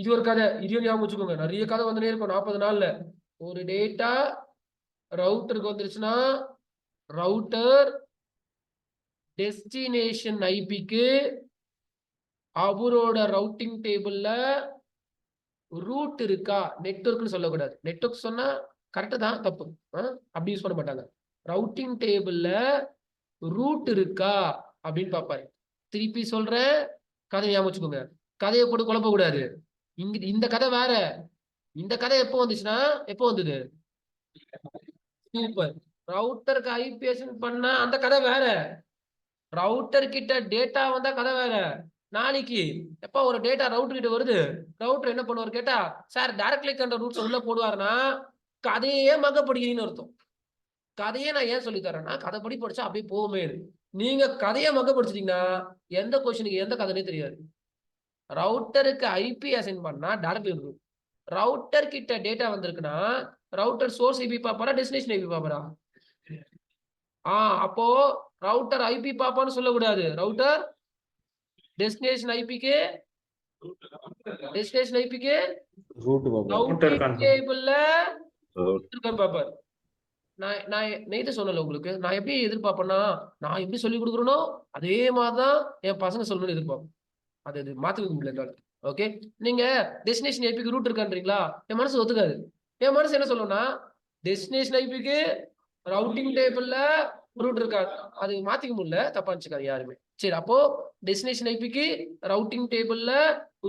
Speaker 1: இது ஒரு கதை, இதையும் ஞாபகம் வச்சுக்கோங்க. நிறைய கதை வந்துனே இருக்கும் 40 நாள்ல. ஒரு டேட்டா ரவுட்டருக்கு வந்துருச்சுன்னா ரவுட்டர் டெஸ்டினேஷன் ஐபிக்கு அவரோட ரவுட்டிங் டேபிள்ல ரூட் இருக்கா, நெட்வொர்க்னு சொல்லக்கூடாது. நெட்வொர்க் சொன்னா கரெக்டு தான், தப்பு. அப்படி யூஸ் பண்ண மாட்டாங்க. ரவுட்டிங் டேபிள்ல ரூட் இருக்கா அப்படின்னு பார்ப்பாரு. திருப்பி சொல்றேன், கதை ஞாபகம் வச்சுக்கோங்க. கதையை போட்டு குழப்ப கூடாது. இந்த கதை வேற. இந்த கதை எப்போ வந்துச்சுன்னா, எப்போ வந்தது? சூப்பர். ரவுட்டருக்கு ஐபிஎஸ் பண்ணா அந்த கதை வேற. ரவுட்டர் கிட்ட டேட்டா வந்தா கதை வேற. நாளைக்கு எப்ப ஒரு டேட்டா ரவுட்டர் கிட்ட வருது, ரவுட்டர் என்ன பண்ணுவார் கேட்டா, சார் டைரக்ட் கிளிக் அந்த ரூட்ஸ் உள்ள போடுவாருன்னா கதையே மகப்படுகிறீன்னு அர்த்தம். கதையே நான் ஏன் சொல்லி தரேன்னா, கதைப்படி படிச்சா அப்படியே போகுமே. நீங்க கதையை மகப்படுத்திட்டீங்கன்னா எந்த கொஸ்டினுக்கு எந்த கதைனே தெரியாது. ரவுட்டருக்கு ஐபி அசைன் பண்ணா டைரக்ட் இருக்கும். ரவுட்டர் கிட்ட டேட்டா வந்திருக்குன்னா ரவுட்டர் சோர்ஸ் ஐபி பாப்பாரா, டெஸ்டினேஷன் ஐபி பாப்பாரா? அப்போ ரவுட்டர் ஐபி பாப்பான்னு சொல்லக்கூடாது. ரவுட்டர் டெஸ்டினேஷன் ஐபிக்கு டேபிள்ல பாப்பார். நான் நேத்து சொன்னல உங்களுக்கு, நான் எப்படி எதிர்பார்ப்பேன்னா, நான் எப்படி சொல்லி கொடுக்குறேனோ அதே மாதிரிதான் என் பசங்க சொல்லணும்னு எதிர்பார்ப்பேன். அது மாத்திக்க முடியல. ஓகே, நீங்க டெஸ்டினேஷன் ஐபிக்கு ரூட் இருக்கான்றீங்களா, என் மனசு ஒத்துக்காது. என் மனசு என்ன சொல்லணும்னா, டெஸ்டினேஷன் ஐபிக்கு ரவுட்டிங் டேபிள்ல ரூட் இருக்காது. அது மாத்திக்க முடியல, தப்பா நினைச்சுக்காது யாருமே. சரி, அப்போ டெஸ்டினேஷன் ஐபிக்கு ரவுட்டிங் டேபிள்ல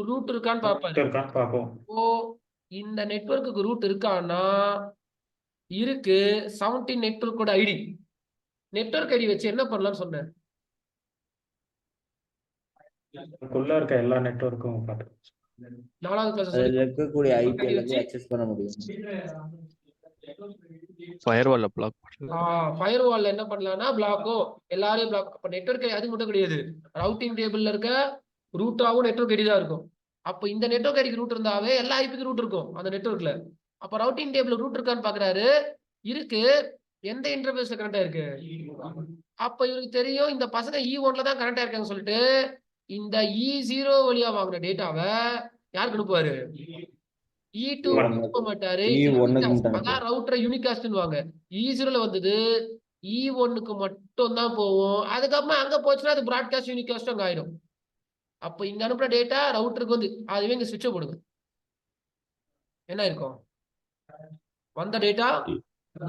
Speaker 1: ரூட் இருக்கான்னு பார்ப்போம். இப்போ இந்த நெட்வொர்க்குக்கு ரூட் இருக்கான்னா இருக்கு. 17 நெட்வொர்க்கோட ஐடி, நெட்வொர்க் ஐடி வச்சு என்ன பண்ணலாம்னு சொன்னேன்.
Speaker 4: இருக்க எல்லா நெட்வொர்க்கும்
Speaker 1: 4வது கிளாஸ்
Speaker 6: இருக்கக்கூடிய ஐபி எல்லாத்தையும் அக்சஸ் பண்ண முடியும்.
Speaker 8: ஃபயர்வால்ல பிளாக்
Speaker 1: ஃபயர்வால்ல என்ன பண்ணலாம்னா பிளாக்கோ எல்லாரையும் பிளாக். அப்ப நெட்வொர்க் அது மட்டும் கிடையாது, ரவுட்டிங் டேபிள்ல இருக்க ரூட்டாவும் நெட்வொர்க் ஐடி தான் இருக்கும். அப்ப இந்த நெட்வொர்க் ஐடிக்கு ரூட் இருந்தாவே எல்லா ஐபிக்கு ரூட் இருக்கும் அந்த நெட்வொர்க்ல. அப்ப ரவுட்டிங் டேபிள் ரூட் இருக்கான்னு பாக்குறாரு, இருக்கு. எந்த இன்டர்ஃபேஸ்ல கனெக்ட் ஆயிருக்கு? அப்ப இவருக்கு தெரியும் இந்த பசங்க E1ல தான் கனெக்ட் ஆயிருக்காங்கன்னு சொல்லிட்டு இந்த E0 வழியா வாங்குற டேட்டாவை யாருக்கு அனுப்புவாரு? E2 அனுப்ப மாட்டாரு. அதான் ரவுட்டரை யூனிகாஸ்ட்னு வாங்க. E0ல வந்தது E1க்கு மட்டும் தான் போவோம். அதுக்கப்புறமா அங்க போச்சுன்னா அது பிராட்காஸ்ட் யூனிகாஸ்ட் அங்க ஆயிடும். அப்ப இங்க அனுப்புற டேட்டா ரவுட்டருக்கு வந்து அதுவே இங்க சுவிட்ச போடுங்க. என்ன இருக்கும்? வந்த டேட்டா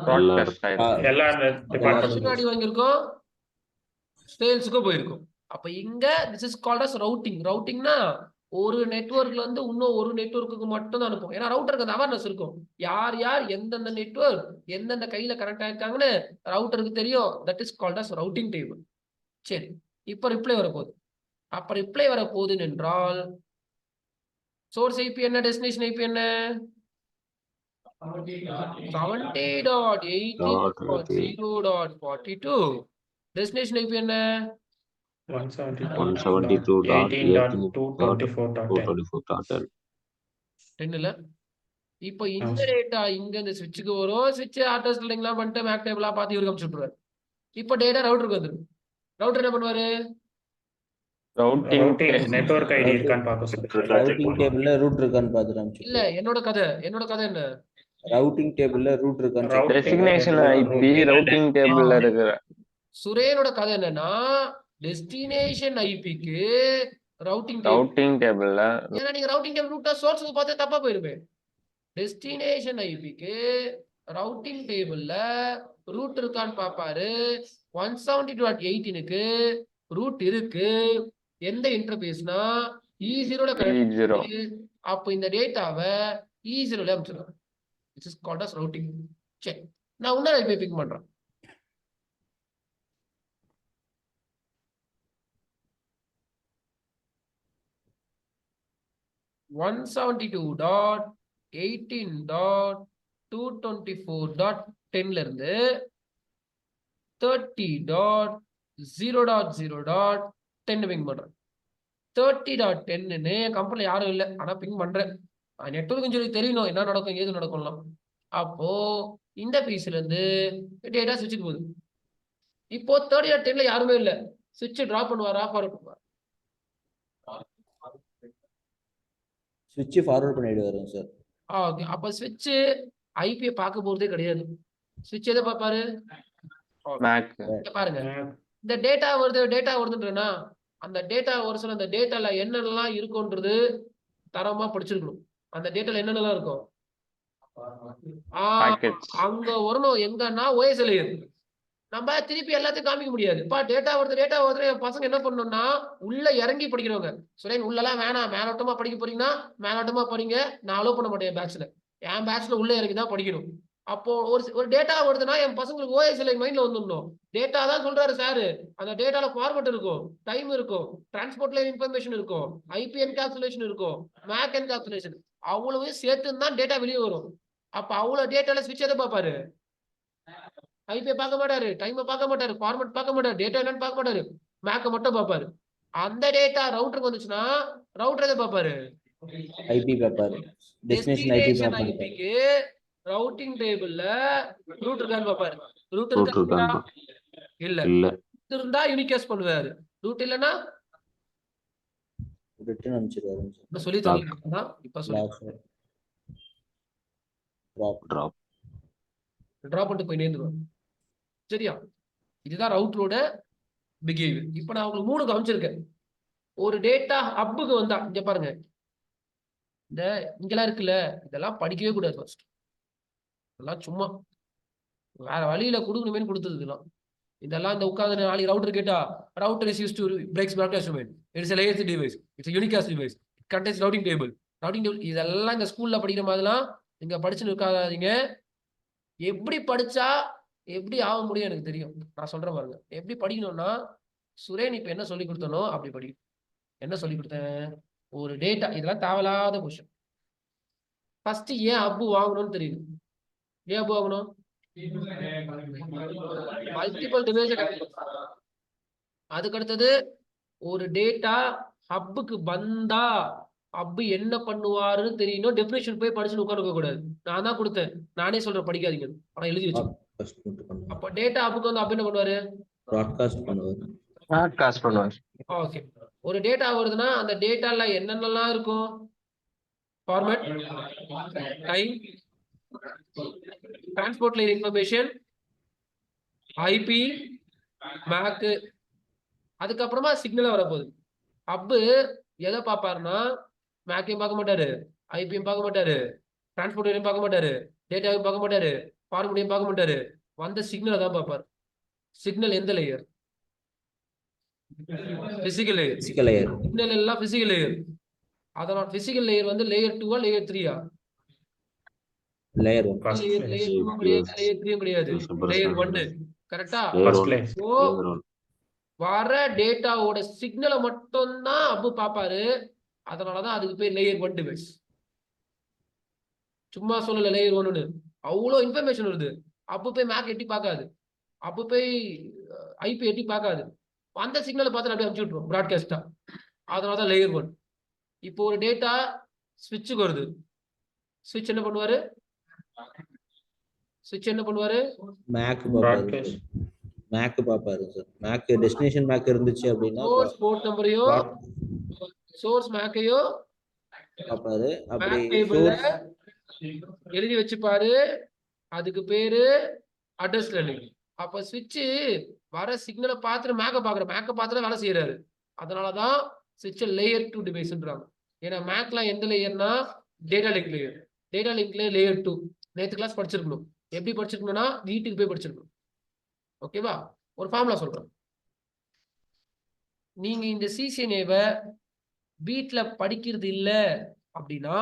Speaker 2: ப்ராட்காஸ்ட் ஆயிடும்.
Speaker 4: எல்லா
Speaker 1: டிபார்ட்மெண்ட் வாங்கியிருக்கோம், சேல்ஸுக்கும் போயிருக்கும். அப்ப இங்க this is called as routing. ரவுட்டிங்னா ஒரு நெட்வொர்க்ல இருந்து இன்னும் ஒரு நெட்வொர்க்குக்கு மட்டும் தான் அனுப்பும். ஏன்னா ரவுட்டருக்கு அந்த அவேர்னஸ் இருக்கும். யார் யார் எந்தெந்த நெட்வொர்க் எந்தெந்த கையில கனெக்ட் ஆயிருக்காங்கன்னு ரவுட்டருக்கு தெரியும். That is called as routing table. சரி, இப்ப ரிப்ளை வரப்போகுது. அப்ப ரிப்ளை வரப்போகுது என்றால் சோர்ஸ் ஐபி என்ன, டெஸ்டினேஷன் ஐபி என்ன? 70.18.0.42. டெஸ்டினேஷன் ஐபி என்ன?
Speaker 6: 172.18.224.10
Speaker 1: 10ல. இப்போ இந்த டேட்டா இங்க இந்த ஸ்விட்சுக்கு வரும். ஸ்விட்ச் அட்ரஸ் இல்லைங்களா பண்ணிட்டு மேக் டேபிளா பார்த்து இவருக்கு அனுப்பிச்சு விட்டுருவாரு. இப்போ டேட்டா ரவுட்டருக்கு வந்துடும். ரவுட்டர் என்ன பண்ணுவாரு?
Speaker 2: ரவுட்டிங்
Speaker 4: நெட்வொர்க் ஐடி இருக்கான்னு பார்க்க சொல்லுங்க.
Speaker 6: ரவுட்டிங் டேபிள்ல ரூட் இருக்கான்னு பார்த்துட்டு அனுப்பிச்சு
Speaker 1: இல்ல என்னோட கதை என்ன?
Speaker 6: ரவுட்டிங் டேபிள்ல ரூட் இருக்கான்னு
Speaker 4: Routing
Speaker 2: டெசிக்னேஷன் ஐபி ரவுட்டிங் டேபிள்ல இருக்கிற
Speaker 1: சுரேனோட கதை என்னன்னா டெஸ்டினேஷன் ஐபிக்கு ரவுட்டிங்
Speaker 2: டேபிள்ல
Speaker 1: ஏன்னா நீங்க ரவுட்டிங் டேபிள் ரூட்டா சோர்ஸுக்கு பார்த்தா தப்பா போயிருமே. டெஸ்டினேஷன் ஐபிக்கு ரவுட்டிங் டேபிள்ல ரூட் இருக்கான்னு பாப்பாரு. 172.18க்கு ரூட் இருக்கு. எந்த இன்டர்பேஸ்னா E0ல
Speaker 2: E0.
Speaker 1: அப்போ இந்த டேட்டாவை E0ல அனுப்பிச்சிடலாம். This is called as routing. சரி, நான் இன்னொரு ஐபி பிக் பண்றேன். One 172.18.224.10 இருந்து 30.0.0.10 பிங் பண்றேன். 30.10ன்னு கம்பெனில யாரும் இல்லை, ஆனா பிங் பண்றேன். நெட்வொர்க் சொல்லி தெரியணும் என்ன நடக்கும் ஏது நடக்கும்லாம். அப்போ இந்த பீஸ்ல இருந்து டேட்டா ஸ்விட்சுக்கு போகுது. இப்போ 30.10ல யாருமே இல்லை. ஸ்விட்ச் டிராப் பண்ணுவாரா ஃபார்வர்ட் பண்ணுவாரா?
Speaker 6: சுவிட்ச் ஃபார்வர்ட் பண்ணிட்டு வரும் சார்.
Speaker 1: ஓகே, அப்ப ஸ்விட்ச் ஐபியை பார்க்க போறதே கிடையாது. ஸ்விட்ச் எதை பார்ப்பாரு?
Speaker 2: மேக்.
Speaker 1: பாருங்க, இந்த டேட்டா வருதுன்றா அந்த டேட்டா ஒரு சில அந்த டேட்டால என்னென்னலாம் இருக்கும்ன்றது தரமா படிச்சிருக்கணும். அந்த டேட்டால என்னென்னலாம் இருக்கும் அங்க வரணும். எங்கன்னா ஓஎஸ் லேயர். நம்ம திருப்பி எல்லாத்தையும் காமிக்க முடியாது. டேட்டா வருது என் பசங்க என்ன பண்ணணும்னா உள்ள இறங்கி படிக்கிறவங்க. சுரேன் உள்ளலாம் வேணாம், மேலோட்டமா படிக்க போறீங்கன்னா மேலோட்டமா படிங்க, நான் அலோவ் பண்ண மாட்டேன். பேட்ச்ல என் பேட்ச்ல உள்ள இறங்கி தான் படிக்கணும். அப்போ ஒரு டேட்டா வருதுன்னா என் பசங்களுக்கு ஓஎஸ்எல்ஐ மைண்ட்ல வந்துடணும். டேட்டா தான் சொல்றாரு சார், அந்த டேட்டால ஃபார்மட் இருக்கும், டைம் இருக்கும், டிரான்ஸ்போர்ட் லைன் இன்ஃபர்மேஷன் இருக்கும், ஐபி என்கேப்சுலேஷன் இருக்கும், மேக் என்கேப்சுலேஷன், அவ்வளவு சேர்த்து தான் டேட்டா வெளியே வரும். அப்ப அவ்வளவு டேட்டால ஸ்விட்ச் எதை பார்ப்பாரு? ஐபியை பார்க்க மாட்டாரு, டைமை பார்க்க மாட்டாரு, ஃபார்மட் பார்க்க மாட்டாரு, டேட்டா என்னன்னு பார்க்க மாட்டாரு, மேக்கை மட்டும் பார்ப்பாரு. அந்த டேட்டா ரவுட்டருக்கு வந்துச்சுன்னா ரவுட்டர் எதை பார்ப்பாரு?
Speaker 6: ஐபி பார்ப்பாரு.
Speaker 1: டெஸ்டினேஷன் ஐபிக்கு ரவுட்டிங் டேபிள்ல ரூட் இருக்கான்னு பார்ப்பாரு. ரூட் இருக்கா? இல்ல இருந்தா யூனிகாஸ்ட் பண்ணுவாரு. ரூட் இல்லனா
Speaker 6: ரிட்டர்ன் அனுப்பிச்சிடுவாரு.
Speaker 1: நான் சொல்லி தரேன். இப்ப சொல்லு.
Speaker 6: டிராப்
Speaker 1: பண்ணிட்டு போய் நேர்ந்துருவாங்க. சரியா? இதுதான் ரவுட்டரோட பிஹேவியர். இப்ப நான் உங்களுக்கு 3 காமிச்சிருக்கேன். ஒரு டேட்டா ஹப்புக்கு வந்தா இங்க பாருங்க, இந்த இங்கெல்லாம் இருக்குல்ல, இதெல்லாம் படிக்கவே கூடாது. ஃபர்ஸ்ட் இதெல்லாம் சும்மா வேற வழியில கொடுக்கணுமே கொடுத்தது. இதெல்லாம் இந்த உட்கார்ந்து நாளைக்கு ரவுட்டர் கேட்டா router is used to breaks broadcast domain. It's a lazy device, it's a unicast device, it contains routing table. இதெல்லாம் இந்த ஸ்கூல்ல படிக்கிற மாதிரிலாம் நீங்க படிச்சுன்னு இருக்காதீங்க. எப்படி படிச்சா எப்படி ஆக முடியும் எனக்கு தெரியும். நான் சொல்றேன் பாருங்க, எப்படி படிக்கணும்னா சுரேன் இப்ப என்ன சொல்லி கொடுத்தனோ அப்படி படிக்கணும். என்ன சொல்லி கொடுத்தேன்? ஒரு டேட்டா, இதெல்லாம் தேவையில்லாத கொஸ்டின். ஃபர்ஸ்ட் ஏன் அப்பு வாங்கணும்னு தெரியுது. ஏன் அப்பு வாங்கணும்? Multiple device. அதுக்கு அடுத்தது ஒரு டேட்டா ஹப்புக்கு வந்தா ஹப்பு என்ன பண்ணுவாருன்னு தெரியணும். டெஃபினிஷன் போய் படிச்சுன்னு உட்கார்ந்து கூடாது. நான் தான் கொடுத்தேன், நானே சொல்றேன் படிக்காதீங்க, ஆனா எழுதி வச்சு. அப்ப டேட்டா ஹப்புக்கு வந்து ஹப் என்ன பண்ணுவாரு?
Speaker 3: பிராட்காஸ்ட் பண்ணுவார்.
Speaker 1: ஓகே, ஒரு டேட்டா வருதுன்னா அந்த டேட்டால என்னென்னலாம் இருக்கும்? Format, time, transport line information, IP MAC அதுக்கப்புறமா சிக்னல் வரப்போகுது. ஹப்பு எதை பார்ப்பாருன்னா மேக்கையும் பார்க்க மாட்டாரு, ஐபியும் பார்க்க மாட்டாரு, டிரான்ஸ்போர்ட்டையும் பார்க்க மாட்டாரு, டேட்டாவையும் பார்க்க மாட்டாரு, ஃபார்முடையும் பார்க்க மாட்டாரு, வந்த சிக்னலை தான் பார்ப்பாரு. சிக்னல் எந்த layer? Physical layer.
Speaker 6: Physical layer.
Speaker 1: Signal எல்லாம் பிசிக்கல் லேயர். அதனால பிசிக்கல் லேயர் வந்து லேயர் 2 லேயர் 3
Speaker 6: லேயர் 1.
Speaker 1: லேயர் 2 கிடையாது, லேயர் 3 கிடையாது, லேயர் 1. கரெக்டா? ஸோ வர டேட்டாவோட சிக்னலை மட்டும் தான் அப்பு பார்ப்பாரு. அதனாலதான் அதுக்கு பேர் லேயர் 1 டிவைஸ். சும்மா சொல்லல லேயர் 1ன்னு, அவ்வளோ இன்ஃபர்மேஷன் வருது. அப்பு போய் மேக் எட்டி பார்க்காது, அப்பு போய் ஐபி எட்டி பார்க்காது, அந்த சிக்னலை பார்த்து அப்படியே அனுப்பிச்சு விட்டுரும் ப்ராட்காஸ்டா. அதனாலதான் லேயர் 1. இப்போ ஒரு டேட்டா ஸ்விட்சுக்கு வருது, ஸ்விட்ச் என்ன பண்ணுவாரு?
Speaker 6: மேக் பாப்பாரு. மேக் பாப்பாரு சார். மேக் டெஸ்டினேஷன் மேக் இருந்துச்சு அப்படின்னா
Speaker 1: சோர்ஸ் போர்ட் நம்பரையோ சோர்ஸ் மேக்கையோ
Speaker 6: பாப்பாரு. அப்படி
Speaker 1: மேக் டேபிள்ல எழுதி வச்சுப்பாரு. அதுக்கு பேரு அட்ரஸ் லேர்னிங். அப்ப ஸ்விட்ச் வர சிக்னலை பார்த்துட்டு மேக்க பார்த்துட்டு வேலை செய்யறாரு. அதனாலதான் ஸ்விட்ச் லேயர் 2 டிவைஸ்ன்றாங்க. ஏன்னா மேக்ல எந்த லேயர்னா டேட்டா லிங்க் லேயர். டேட்டா லிங்க்ல லேயர் 2. நேற்று கிளாஸ் படிச்சிருக்கணும். எப்படி படிச்சிருக்கணும்னா வீட்டுக்கு போய் படிச்சிருக்கணும். ஓகேவா? ஒரு ஃபார்முலா சொல்றேன். நீங்க இந்த சிசிஎன்ஏவை வீட்ல படிக்கிறது இல்ல அப்படின்னா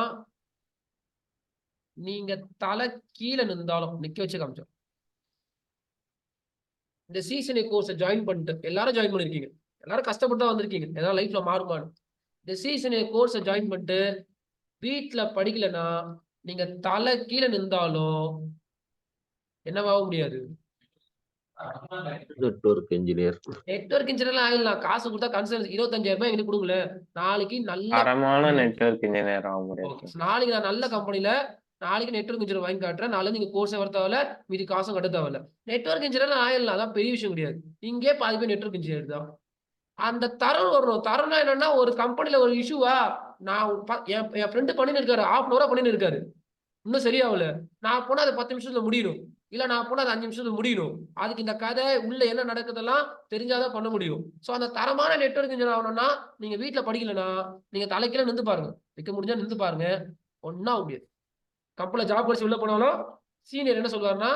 Speaker 1: நீங்க தலை கீழே நின்றாலும் நிக்க வச்சு காமிச்சோம். இந்த சிசிஎன்ஏ கோர்ஸை ஜாயின் பண்ணிட்டு எல்லாரும் ஜாயின் பண்ணிருக்கீங்க, எல்லாரும் கஷ்டப்பட்டு தான் வந்திருக்கீங்க, ஏதாவது லைஃப்ல மாறுமானு. இந்த சிசிஎன்ஏ கோர்ஸை ஜாயின் பண்ணிட்டு வீட்ல படிக்கலன்னா நீங்க தலை கீழே நின்றாலும் என்னவாக முடியாது.
Speaker 2: நெட்வொர்க் இன்ஜினியர்
Speaker 1: ஆயிடலாம். காசு கொடுத்தா கன்சல்ட் 25,000 ரூபாய் எங்களுக்கு கொடுங்கல. நாளைக்கு நல்ல
Speaker 2: தரமான நெட்வொர்க் இன்ஜினியர் ஆக முடியும்.
Speaker 1: நாளைக்கு நான் நல்ல கம்பெனில நாளைக்கு நெட்வொர்க் இன்ஜினியர் வாங்கி காட்டுறேன். நாளைக்கு நீங்க கோர்ஸ் வர தேவையில்ல, மீதி காசும் கட்ட தேவையில்ல. நெட்வொர்க் இன்ஜினியர் ஆயிடலாம், அதான் பெரிய விஷயம் கிடையாது. இங்கே பாதி பேர் நெட்வொர்க் இன்ஜினியர் தான். அந்த தரம் வரணும். தரம்னா என்னன்னா, ஒரு கம்பெனில ஒரு இஷ்யூவா நான் என் ஃப்ரெண்டு பண்ணின்னு இருக்காரு, 1/2 hour பண்ணின்னு இருக்காரு, இன்னும் சரியாகல. நான் போனா அது 10 நிமிஷத்துல முடியணும், இல்ல நான் போனா அது 5 நிமிஷத்துல முடியணும். அதுக்கு இந்த கதை உள்ள என்ன நடக்குதெல்லாம் தெரிஞ்சாதான் பண்ண முடியும். சோ அந்த தரமான நெட்வொர்க் இன்ஜினியர் ஆகணும்னா நீங்க வீட்டுல படிக்கலன்னா நீங்க தலைக்கீழ நின்று பாருங்க, நிக்க முடிஞ்சா நின்று பாருங்க, ஒன்னா முடியாது. கம்பெனில ஜாப் படிச்சு உள்ள போனாலும் சீனியர் என்ன சொல்லுவாருன்னா,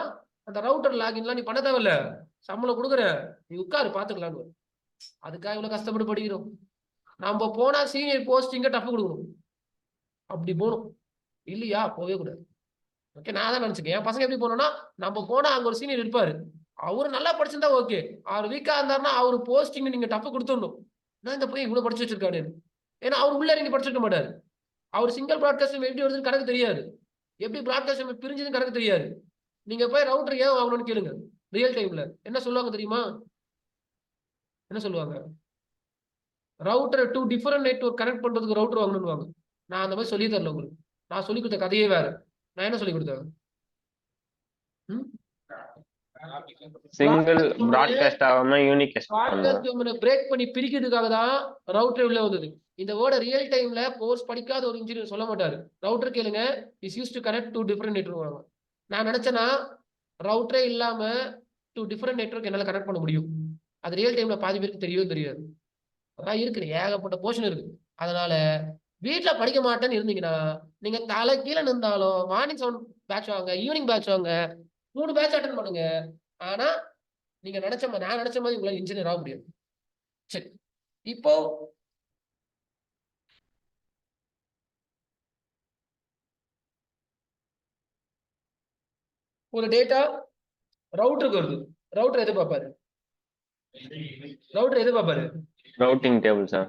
Speaker 1: அந்த ரவுட்டர் லாகின்லாம் நீ பண்ண தேவையில்ல, சம்பளம் கொடுக்குற, நீ உட்காரு பாத்துக்கலான்னு. அதுக்காக இவ்வளவு கஷ்டப்பட்டு படிக்கிறோம். நம்ம போனா சீனியர் போஸ்டிங்க டஃப் கொடுக்கணும், அப்படி போகணும். இல்லையா போவே கூடாது. ஓகே, நான் தான் நினைச்சுக்கேன். என் பசங்க எப்படி போனோம்னா, நம்ம போனா அங்க ஒரு சீனியர் இருப்பாரு, அவரு நல்லா படிச்சிருந்தா ஓகே, அவர் வீக்கா இருந்தாருன்னா அவரு போஸ்டிங் நீங்க டஃப் கொடுத்துடணும். நான் இந்த போய் இவ்வளவு படிச்சு வச்சிருக்கானு. ஏன்னா அவர் உள்ள இறங்கி படிச்சிருக்க மாட்டாரு. அவர் சிங்கிள் ப்ராட்காஸ்ட் எப்படி வருதுன்னு கணக்கு தெரியாது, எப்படி ப்ராட்காஸ்ட் பிரிஞ்சதுன்னு கணக்கு தெரியாது. நீங்க போய் ரவுட்டர் ஏன் வாங்கணும்னு கேளுங்க. ரியல் டைம்ல என்ன சொல்லுவாங்க தெரியுமா? என்ன சொல்லுவாங்க? ரவுட்டர் 2 டிஃபரெண்ட் நெட்வொர்க் கனெக்ட் பண்றதுக்கு ரவுட்டர் வாங்கணும்னு. நான் அந்த மாதிரி சொல்லி தரல உங்களுக்கு. நான் சொல்லி கொடுத்த கதையே வேற. நான் என்ன சொல்லி கொடுத்தேன்?
Speaker 2: சிங்கிள் பிராட்காஸ்ட் ஆகாம யூனிகாஸ்ட்
Speaker 1: பிரேக் பண்ணி பிரிக்கிறதுக்காக தான் ரவுட்டர் உள்ள வந்தது. இந்த வேர்ட் ரியல் டைம்ல கோர்ஸ் படிக்காத ஒரு இன்ஜினியர் சொல்ல மாட்டாரு. ரவுட்டர் கேளுங்க, is use to connect 2 different network. நான் நினைச்சேன்னா ரவுட்டரே இல்லாம 2 டிஃபரெண்ட் நெட்வொர்க் என்னால கனெக்ட் பண்ண முடியும். அது ரியல் டைம்ல பாதி பேருக்கு தெரியவே தெரியாது. அதான் இருக்குது, ஏகப்பட்ட போர்ஷன் இருக்கு. அதனால வீட்டுல படிக்க மாட்டேன்னு இருந்தீங்கன்னா நீங்க தலை கீழே நின்றாலும் மார்னிங் 7 பேட்ச் வாங்க, ஈவினிங் பேட்ச் வாங்க, 3 பேட்ச் அட்டன் பண்ணுங்க. ஆனா நீங்க நான் நினைச்ச மாதிரி உங்களால இன்ஜினியர் ஆக முடியாது. சரி, இப்போ ஒரு டேட்டா ரவுட்டருக்கு வருது. ரவுட்டர் எது பார்ப்பாரு?
Speaker 2: Routing table sir.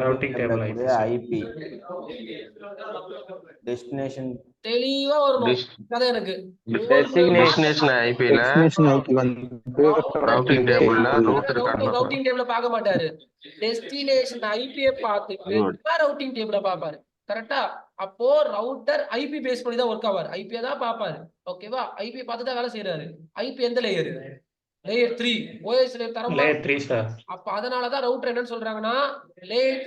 Speaker 4: Routing table
Speaker 6: IP destination
Speaker 1: தெளிவா வரணும் கதை. எனக்கு
Speaker 3: டெஸ்டினேஷன் ஐபில ரவுட்டிங் டேபிள்ல ரூட்டர்
Speaker 1: ரவுட்டிங் டேபிள பார்க்க மாட்டாரு, டெஸ்டினேஷன் ஐபியை பார்த்து ரவுட்டிங் டேபிள பார்ப்பாரு. கரெக்டா? அப்போ ரவுட்டர் ஐபி பேஸ் பண்ணி தான் ஒர்க் ஆவாரு, ஐபியை தான் பார்ப்பாரு. ஓகேவா? ஐபி பார்த்து தான் வேலை செய்யறாரு. ஐபி எந்த லேயர்? லேயர் 3. ஓஎஸ் லேயர் தரம் லேயர் 3 சார். அப்ப அதனால தான் ரவுட்டர் என்னன்னு சொல்றாங்கன்னா லேயர்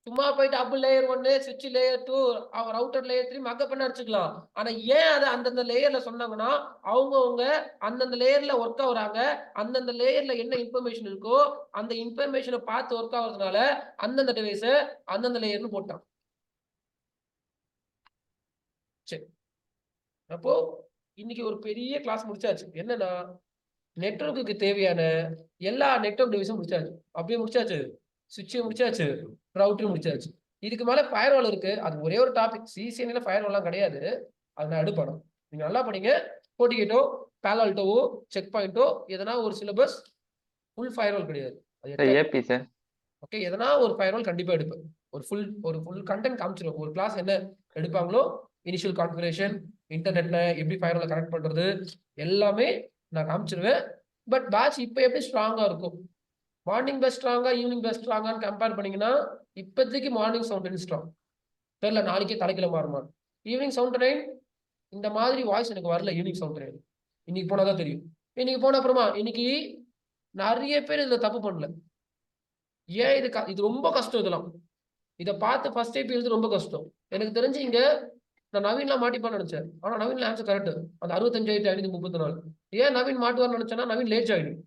Speaker 1: 3 சும்மா போயிட்டு அப் லேயர் 1 சுவிட்ச் லேயர் 2 ரவுட்டர் லேயர் 3 மக்கப் பண்ண அடிச்சுக்கலாம். ஆனா ஏன் அதை அந்தந்த லேயர்ல சொன்னாங்கன்னா அவங்க அந்தந்த லேயர்ல ஒர்க் ஆகுறாங்க. அந்தந்த லேயர்ல என்ன இன்ஃபர்மேஷன் இருக்கோ அந்த இன்ஃபர்மேஷனை பார்த்து ஒர்க் ஆகுறதுனால அந்தந்த டிவைஸ அந்தந்த லேயர்னு போட்டான். சரி, அப்போ இன்னைக்கு ஒரு பெரிய கிளாஸ் முடிச்சாச்சு. என்னன்னா நெட்வொர்க்குக்கு தேவையான எல்லா நெட்வொர்க் டிவைஸும் முடிச்சாச்சு. அப்படியே முடிச்சாச்சு, சுவிட்ச் முடிச்சாச்சு, ரவுட்டர் முடிச்சாச்சு. இதுக்கு மேல ஃபயர்வால் இருக்கு. அது ஒரே ஒரு டாபிக். சிசிஎன்ல ஃபயர்வால்லாம் கிடையாது. அது நான் எடுப்பணும். நீங்க நல்லா படிங்க. FortiGate, பாலோல்டோவோ, செக் பாயிண்டோ எதனா ஒரு சிலபஸ் ஃபுல் ஃபயர்வால் கிடையாது.
Speaker 2: AB sir.
Speaker 1: ஓகே, எதனா ஒரு ஃபயர்வால் கண்டிப்பா எடுப்பேன். ஒரு ஃபுல் கண்டென்ட் காமிச்சிடும். ஒரு கிளாஸ் என்ன எடுப்பாங்களோ இனிஷியல் கான்ஃபிகரேஷன், இன்டர்நெட்ல எப்படி ஃபயர்வால் கனெக்ட் பண்றது எல்லாமே நான் காமிச்சிருவேன். பட் பேட்ச் இப்போ எப்படி ஸ்ட்ராங்கா இருக்கும்? மார்னிங் பெஸ்ட் ஸ்ட்ராங்கா, ஈவினிங் பெஸ்ட் ஸ்ட்ராங்கான்னு கம்பேர் பண்ணீங்கன்னா இப்போதைக்கு மார்னிங் சவுண்ட் ஸ்ட்ராங். தெரியல நாளைக்கே தலைக்கில மாறுமா. ஈவினிங் சவுண்ட் டைம் இந்த மாதிரி வாய்ஸ் எனக்கு வரல. ஈவினிங் சவுண்ட் டைம் இன்னைக்கு போனாதான் தெரியும். இன்னைக்கு போன அப்புறமா இன்னைக்கு நிறைய பேர் இதுல தப்பு பண்ணல. ஏன் இது ரொம்ப கஷ்டம். இதெல்லாம் இதை பார்த்து ஃபர்ஸ்ட் டைப் எழுது ரொம்ப கஷ்டம். எனக்கு தெரிஞ்சு இங்க நான் நவீன்லாம் மாட்டிப்பான்னு நினைச்சேன். ஆனா நவீன்ல ஆன்சர் கரெக்ட். அந்த 65,534. ஏன் நவீன் மாட்டுவார்னு நினைச்சேன்னா நவீன் லேட் ஆயிடும்.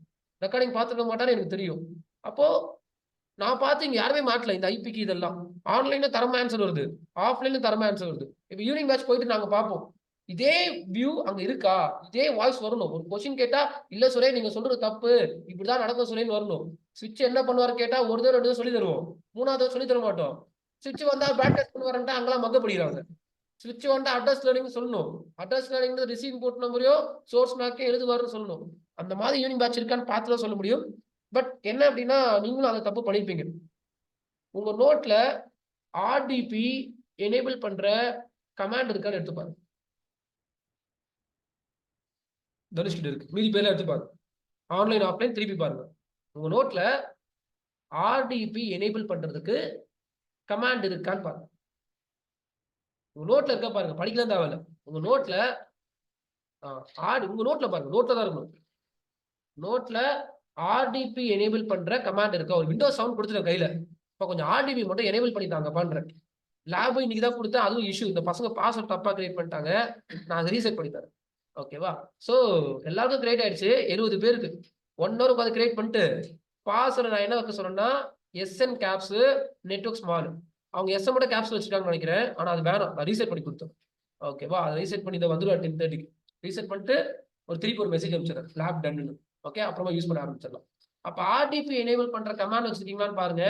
Speaker 1: ரெக்கார்டிங் பார்த்துக்க மாட்டான்னு எனக்கு தெரியும். அப்போ நான் பார்த்து இங்க யாருமே மாட்டல. இந்த ஐபிக்கு இதெல்லாம் ஆன்லைன்ல தரமா ஆன்சர் வருது, ஆஃப்லைன்ல தரமா ஆன்சர் வருது. இப்போ ஈவினிங் பேட்ச் போயிட்டு நாங்க பார்ப்போம் இதே வியூ அங்க இருக்கா, இதே வாய்ஸ் வரணும். ஒரு கொஸ்டின் கேட்டா இல்ல சுரே நீங்க சொல்றது தப்பு, இப்படிதான் நடக்கும் சுரேன்னு வரணும். சுவிட்ச் என்ன பண்ணுவாரு கேட்டா ஒரு தடவை 2 சொல்லி தருவோம், 3வது சொல்லி தர மாட்டோம். சுவிட்ச் வந்தா ப்ராட்காஸ்ட் பண்ணுவாருன்ட்டு அங்கெல்லாம் மகப்படுகிறாங்க. சுவிட்ச் வந்து அட்ரஸ் லேர்னிங் சொல்லணும். அட்ரஸ் லேர்னிங் ரிசீவ் போர்ட் நம்பரையோ சோர்ஸ் மேக்கே எழுதுவாருன்னு சொல்லணும். அந்த மாதிரி ஈவினிங் பேட்ச் இருக்கான்னு பார்த்து தான் சொல்ல முடியும். பட் என்ன அப்படின்னா நீங்களும் அதை தப்பு பண்ணிருப்பீங்க. உங்க நோட்ல ஆர்டிபி எனேபிள் பண்ற கமாண்ட் இருக்கான்னு எடுத்து பாருங்க. தனுஷ்கிட்ட இருக்கு, மீதி பேர்ல எடுத்து பாருங்க. ஆன்லைன் ஆஃப்லைன் திருப்பி பாருங்க. உங்க நோட்ல ஆர்டிபி எனேபிள் பண்றதுக்கு கமாண்ட் இருக்கான்னு பாருங்க. உங்க நோட்ல இருக்க பாருங்க, படிக்கலாம் தேவையில்ல. உங்க நோட்ல உங்க நோட்ல பாருங்க, நோட்ல தான் இருக்கணும். நோட்ல ஆர்டிபி எனேபிள் பண்ற கமாண்ட் இருக்கா? ஒரு விண்டோஸ் சவுண்ட் கொடுத்துருக்க கையில. இப்போ கொஞ்சம் ஆர்டிபி மட்டும் எனேபிள் பண்ணிட்டாங்க பண்றேன். லேப் இன்னைக்கு தான் கொடுத்தேன், அதுவும் இஷ்யூ. இந்த பசங்க பாஸ்வேர்ட் தப்பா கிரியேட் பண்ணிட்டாங்க, நான் ரீசெட் பண்ணி தரேன். ஓகேவா? ஸோ எல்லாருக்கும் கிரியேட் ஆயிடுச்சு. 70 பேருக்கு 1 hour உட்காந்து கிரியேட் பண்ணிட்டு பாஸ்வேர்டு நான் என்ன வைக்க சொன்னேன்னா எஸ்என் கேப்ஸ் நெட்வொர்க் ஸ்மால். அவங்க எஸ்எம் மட்டும் கேப்ஸ் வச்சுட்டாங்கன்னு நினைக்கிறேன். ஆனா அது வேணாம், நான் ரீசெட் பண்ணி கொடுத்தேன். ஓகேவா? அதை ரீசெட் பண்ணி இதை வந்துடும் 10:30 ரீசெட் பண்ணிட்டு திருப்பி ஒரு மெசேஜ் அனுப்பிச்சிடறேன், லேப் டன்னு. ஓகே, அப்புறமா யூஸ் பண்ண ஆரம்பிச்சிடலாம். அப்ப ஆர்டிபி எனேபிள் பண்ற கமாண்ட் வச்சிருக்கீங்களான்னு பாருங்க.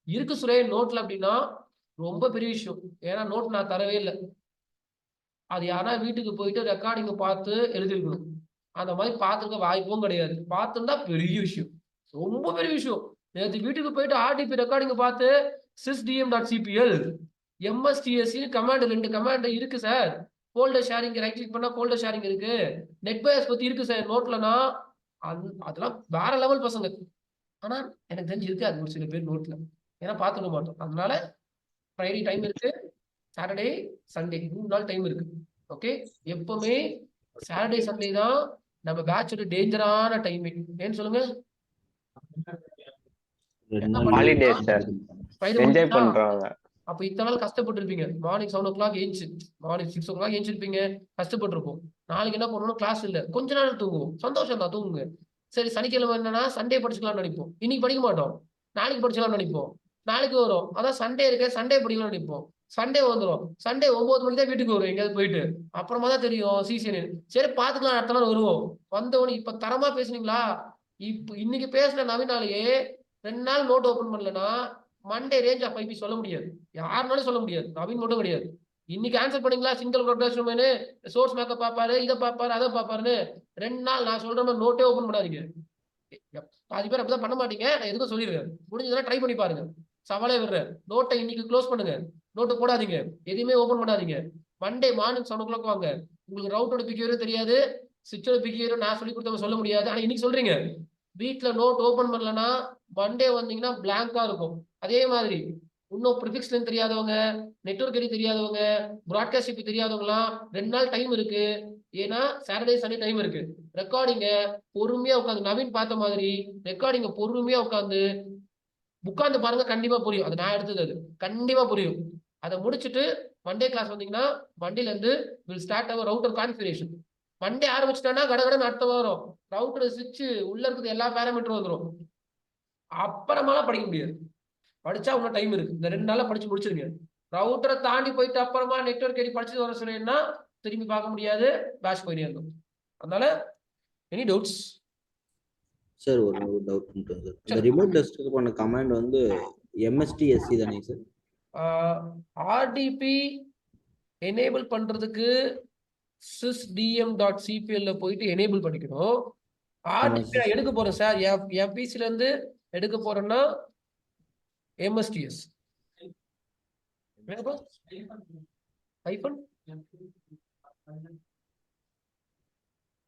Speaker 1: இருக்கு சுரே நோட்ல அப்படின்னா ரொம்ப பெரிய விஷயம். ஏன்னா நோட் நான் தரவே இல்லை. அது யாரா வீட்டுக்கு போயிட்டு ரெக்கார்டிங் பார்த்து எழுதிருக்கணும். அந்த மாதிரி பார்த்துருக்க வாய்ப்பும் கிடையாது. பார்த்துருந்தா பெரிய விஷயம், ரொம்ப பெரிய விஷயம். நேற்று வீட்டுக்கு போயிட்டு ஆர்டிபி ரெக்கார்டிங் பார்த்து sysdm.cpl mstsc கமாண்ட் 2 கமாண்ட் இருக்கு sir. Folder sharing right click பண்ணா ஃபோல்டர் ஷேரிங் இருக்கு. நெட் பயாஸ் பத்தி இருக்கு சார் நோட்லனா. அதெல்லாம் வேற லெவல் பசங்க. ஆனா எனக்கு தெரிஞ்சு இருக்கு அது ஒரு சில பேர் நோட்ல, ஏன்னா பார்த்துக்க மாட்டோம். அதனால ஃப்ரைடே டைம் இருக்கு, சாட்டர்டே சண்டே 3 நாள் டைம் இருக்கு. ஓகே, எப்பவுமே சாட்டர்டே சண்டே தான் நம்ம பேட்சோட டேஞ்சரான டைமிங். ஏன்னு சொல்லுங்க?
Speaker 2: ஹாலிடேஸ் சார், என்ஜாய் பண்றாங்க.
Speaker 1: அப்ப இத்தனை நாள் கஷ்டப்பட்டு இருப்பீங்க. மார்னிங் 7 o'clock ஏஞ்சி, மார்னிங் 6 o'clock ஏஞ்சிருப்பீங்க, கஷ்டப்பட்டிருப்போம். நாளைக்கு என்ன பண்ணணும், கிளாஸ் இல்ல, கொஞ்ச நாள் தூங்குவோம், சந்தோஷம் தான், தூங்குங்க. சரி, சனிக்கிழமை என்னன்னா சண்டே படிச்சுக்கலாம்னு நினைப்போம். இன்னைக்கு படிக்க மாட்டோம், நாளைக்கு படிச்சுக்கலாம்னு நினைப்போம். நாளைக்கு வரும், அதான் சண்டே இருக்கு, சண்டே படிக்கலாம்னு நினைப்போம். சண்டே வந்துடும், சண்டே 9 மணிக்கு தான் வீட்டுக்கு வரும் எங்கேயாவது போயிட்டு. அப்புறமா தான் தெரியும் சிசிஎன். சரி பாத்துக்கலாம், அடுத்த நாள் வருவோம். வந்தவனு இப்ப தரமா பேசுனீங்களா? இப்ப இன்னைக்கு பேசுன நவீனாலேயே 2 நாள் நோட் ஓபன் பண்ணலன்னா மண்டே ரேஞ்ச் ஆஃப் ஐபி சொல்ல முடியாது, யாருனாலும் சொல்ல முடியாது. நவீன் மட்டும் கிடையாது. இன்னைக்கு ஆன்சர் பண்ணீங்களா சிங்கிள் ப்ரோக்ராம் சோர்ஸ் மேக்கப் பார்ப்பாரு, இதை பார்ப்பாரு, அதை பார்ப்பாருன்னு 2 நாள் நான் சொல்ற மாதிரி நோட்டே ஓபன் பண்ணாதீங்க. பாதி பேர் அப்படிதான் பண்ண மாட்டீங்க, நான் எதுக்கும் சொல்லிடுவேன். முடிஞ்சதுன்னா ட்ரை பண்ணி பாருங்க, சவாலே விடுறேன். நோட்டை இன்னைக்கு க்ளோஸ் பண்ணுங்க, நோட்டு போடாதீங்க, எதுவுமே ஓபன் பண்ணாதீங்க. மண்டே மார்னிங் 7 o'clock வாங்க. உங்களுக்கு ரவுட்டோட பிஹேவியரும் தெரியாது, சுவிட்சோட பிஹேவியரும் நான் சொல்லி கொடுத்தவங்க சொல்ல முடியாது. ஆனா இன்னைக்கு சொல்றீங்க, வீட்டுல நோட் ஓபன் பண்ணலன்னா மண்டே வந்தீங்கன்னா பிளாங்கா இருக்கும். அதே மாதிரி இன்னும் ப்ரிஃபிக்ஸ் தெரியாதவங்க, நெட்வொர்க் தெரியாதவங்க, ப்ராட்காஸ்ட் தெரியாதவங்கலாம் 2 நாள் டைம் இருக்கு. ஏன்னா சாட்டர்டே சண்டே டைம் இருக்கு. ரெக்கார்டிங்க பொறுமையா உட்காந்து, நவீன் பார்த்த மாதிரி ரெக்கார்டிங்க பொறுமையா உட்காந்து உட்காந்து பாருங்க, கண்டிப்பா புரியும். அது நான் எடுத்தது, அது கண்டிப்பா புரியும். அதை முடிச்சுட்டு மண்டே கிளாஸ் வந்தீங்கன்னா மண்டேல இருந்து will start our router configuration. Monday ஆரம்பிச்சிட்டோன்னா கடகடன்னு அடுத்த வாரம் ரவுட்டர் சுவிட்ச் உள்ள இருக்குது எல்லா பேராமீட்டரும் வந்துடும். அப்புறமாலாம் படிக்க முடியாது. படிச்சா இன்னும் டைம் இருக்கு. இந்த 2 நாள்ல படிச்சு முடிச்சிருங்க. ரவுட்டரை தாண்டி போயிட்டு அப்புறமா நெட்வொர்க் எடி படிச்சு வர சொன்னீங்கன்னா திரும்பி பார்க்க முடியாது, பேட்ச் போயிட்டே இருக்கும். அதனால எனி டவுட்ஸ்?
Speaker 6: சார் ஒரு டவுட் மட்டும் சார். இந்த ரிமோட் டெஸ்க்டாப் பண்ண கமாண்ட் வந்து MSTSC தானே சார்?
Speaker 1: ஆர்டிபி எனேபிள் பண்றதுக்கு sysdm.cpl ல போயிட்டு எனேபிள் பண்ணிக்கணும். ஆர்டிபி நான் எடுக்க போறேன் சார், என் பிசில இருந்து எடுக்க போறேன்னா MSTS. ஐபோன்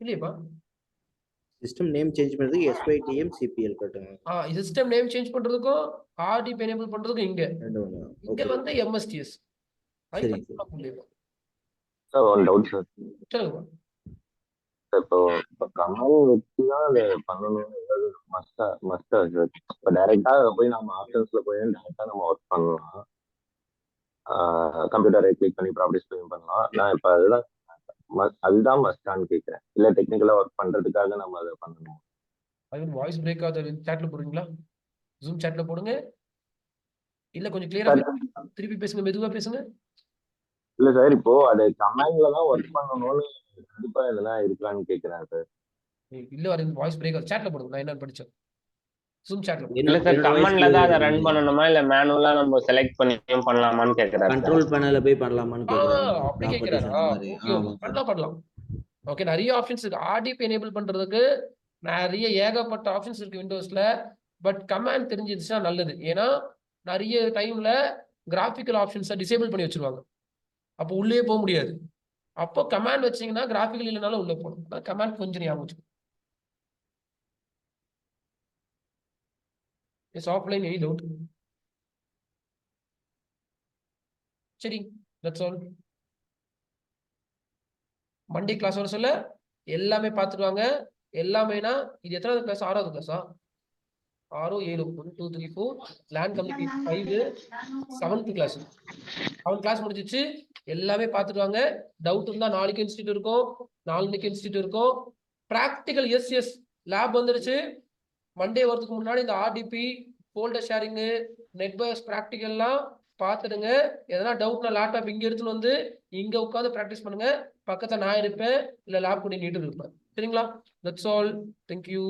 Speaker 1: இல்லையப்பா.
Speaker 6: சிஸ்டம் நேம் சேஞ்ச் பண்றதுக்கு SYTM CPL கட்டுங்க.
Speaker 1: சிஸ்டம் நேம் சேஞ்ச் பண்றதுக்கும் ஆர்டிபி எனேபிள் பண்றதுக்கும் இங்க வந்து MSTS.
Speaker 3: சார் ஒரு டவுட் சார்.
Speaker 1: சொல்லுங்க.
Speaker 3: இப்போ கமாண்ட் வச்சு தான் அதை பண்ணணும்னு ஏதாவது மஸ்டா சார்? இப்போ டைரக்டா போய் நம்ம ஆப்ஷன்ஸ்ல போய் டைரக்டா நம்ம ஒர்க் பண்ணலாம். கம்ப்யூட்டரை கிளிக் பண்ணி ப்ராப்பர்ட்டிஸ் போய் பண்ணலாம். நான் இப்போ அதுதான் மஸ்டான்னு கேட்குறேன். இல்லை டெக்னிக்கலா ஒர்க் பண்றதுக்காக நம்ம அதை பண்ணணும்.
Speaker 1: வாய்ஸ் பிரேக் ஆகுது, சாட்ல போடுறீங்களா? ஜூம் சாட்ல போடுங்க. இல்ல கொஞ்சம் கிளியரா திருப்பி பேசுங்க, மெதுவா பேசுங்க.
Speaker 3: இல்ல சார், இப்போ அது கமாண்ட்ல தான் ஒர்க் பண்ணணும்னு கண்டிப்பா இதெல்லாம் இருக்கான்னு கேக்குறேன் சார்.
Speaker 1: இல்ல வர வாய்ஸ் பிரேக் ஆகுது, சாட்ல போடுங்க. நான் என்ன படிச்சேன் ஜூம் சாட்ல.
Speaker 2: இல்ல சார், கமாண்ட்ல தான் அதை ரன் பண்ணணுமா இல்ல மேனுவலா நம்ம செலக்ட் பண்ணி பண்ணலாமான்னு கேக்குறாரு.
Speaker 6: கண்ட்ரோல் பேனல்ல போய் பண்ணலாமான்னு
Speaker 1: அப்படி கேக்குறாரா? பண்ணலாம். ஓகே, நிறைய ஆப்ஷன்ஸ் இருக்கு. ஆர்டிபி எனேபிள் பண்றதுக்கு நிறைய ஏகப்பட்ட ஆப்ஷன்ஸ் இருக்கு விண்டோஸ்ல. பட் கமாண்ட் தெரிஞ்சிருச்சுன்னா நல்லது. ஏன்னா நிறைய டைம்ல கிராஃபிக்கல் ஆப்ஷன்ஸை டிசேபிள் பண்ணி வச்சிருவாங்க. அப்போ உள்ளே போக முடியாது. அப்போ கமாண்ட் வச்சீங்கன்னா கிராஃபிக்கல் இல்லைனாலும் உள்ள போகணும். கமாண்ட் கொஞ்சம் ஞாபகம் வச்சுக்கணும். Is offline any doubt? சரி, தட்ஸ் ஆல். மண்டே கிளாஸ் வர சொல்ல எல்லாமே பார்த்துடுவாங்க. எல்லாமேனா இது எத்தனாவது கிளாஸ்? 6வது கிளாஸா? 6 7 1 2 3 4 land communication 5 7th class. 7 class முடிஞ்சிச்சு. எல்லாமே பார்த்துடுவாங்க. டவுட் இருந்தா நாளைக்கு இன்ஸ்டியூட் இருக்கும், நாளைக்கு இன்ஸ்டியூட் இருக்கும். ப்ராக்டிக்கல் எஸ் லேப் வந்துருச்சு. மண்டே வரதுக்கு முன்னாடி இந்த ஆர்டிபி ஃபோல்டர் ஷேரிங்கு நெட்பயஸ் ப்ராக்டிக்கல்லாம் பார்த்துடுங்க. எதனா டவுட்னா லேப்டாப் இங்க எடுத்துன்னு வந்து இங்க உட்காந்து ப்ராக்டிஸ் பண்ணுங்க. பக்கத்துல நான் இருப்பேன், இல்ல லேப் கூட நீட்டு இருப்பேன். சரிங்களா? That's all. தேங்க்யூ.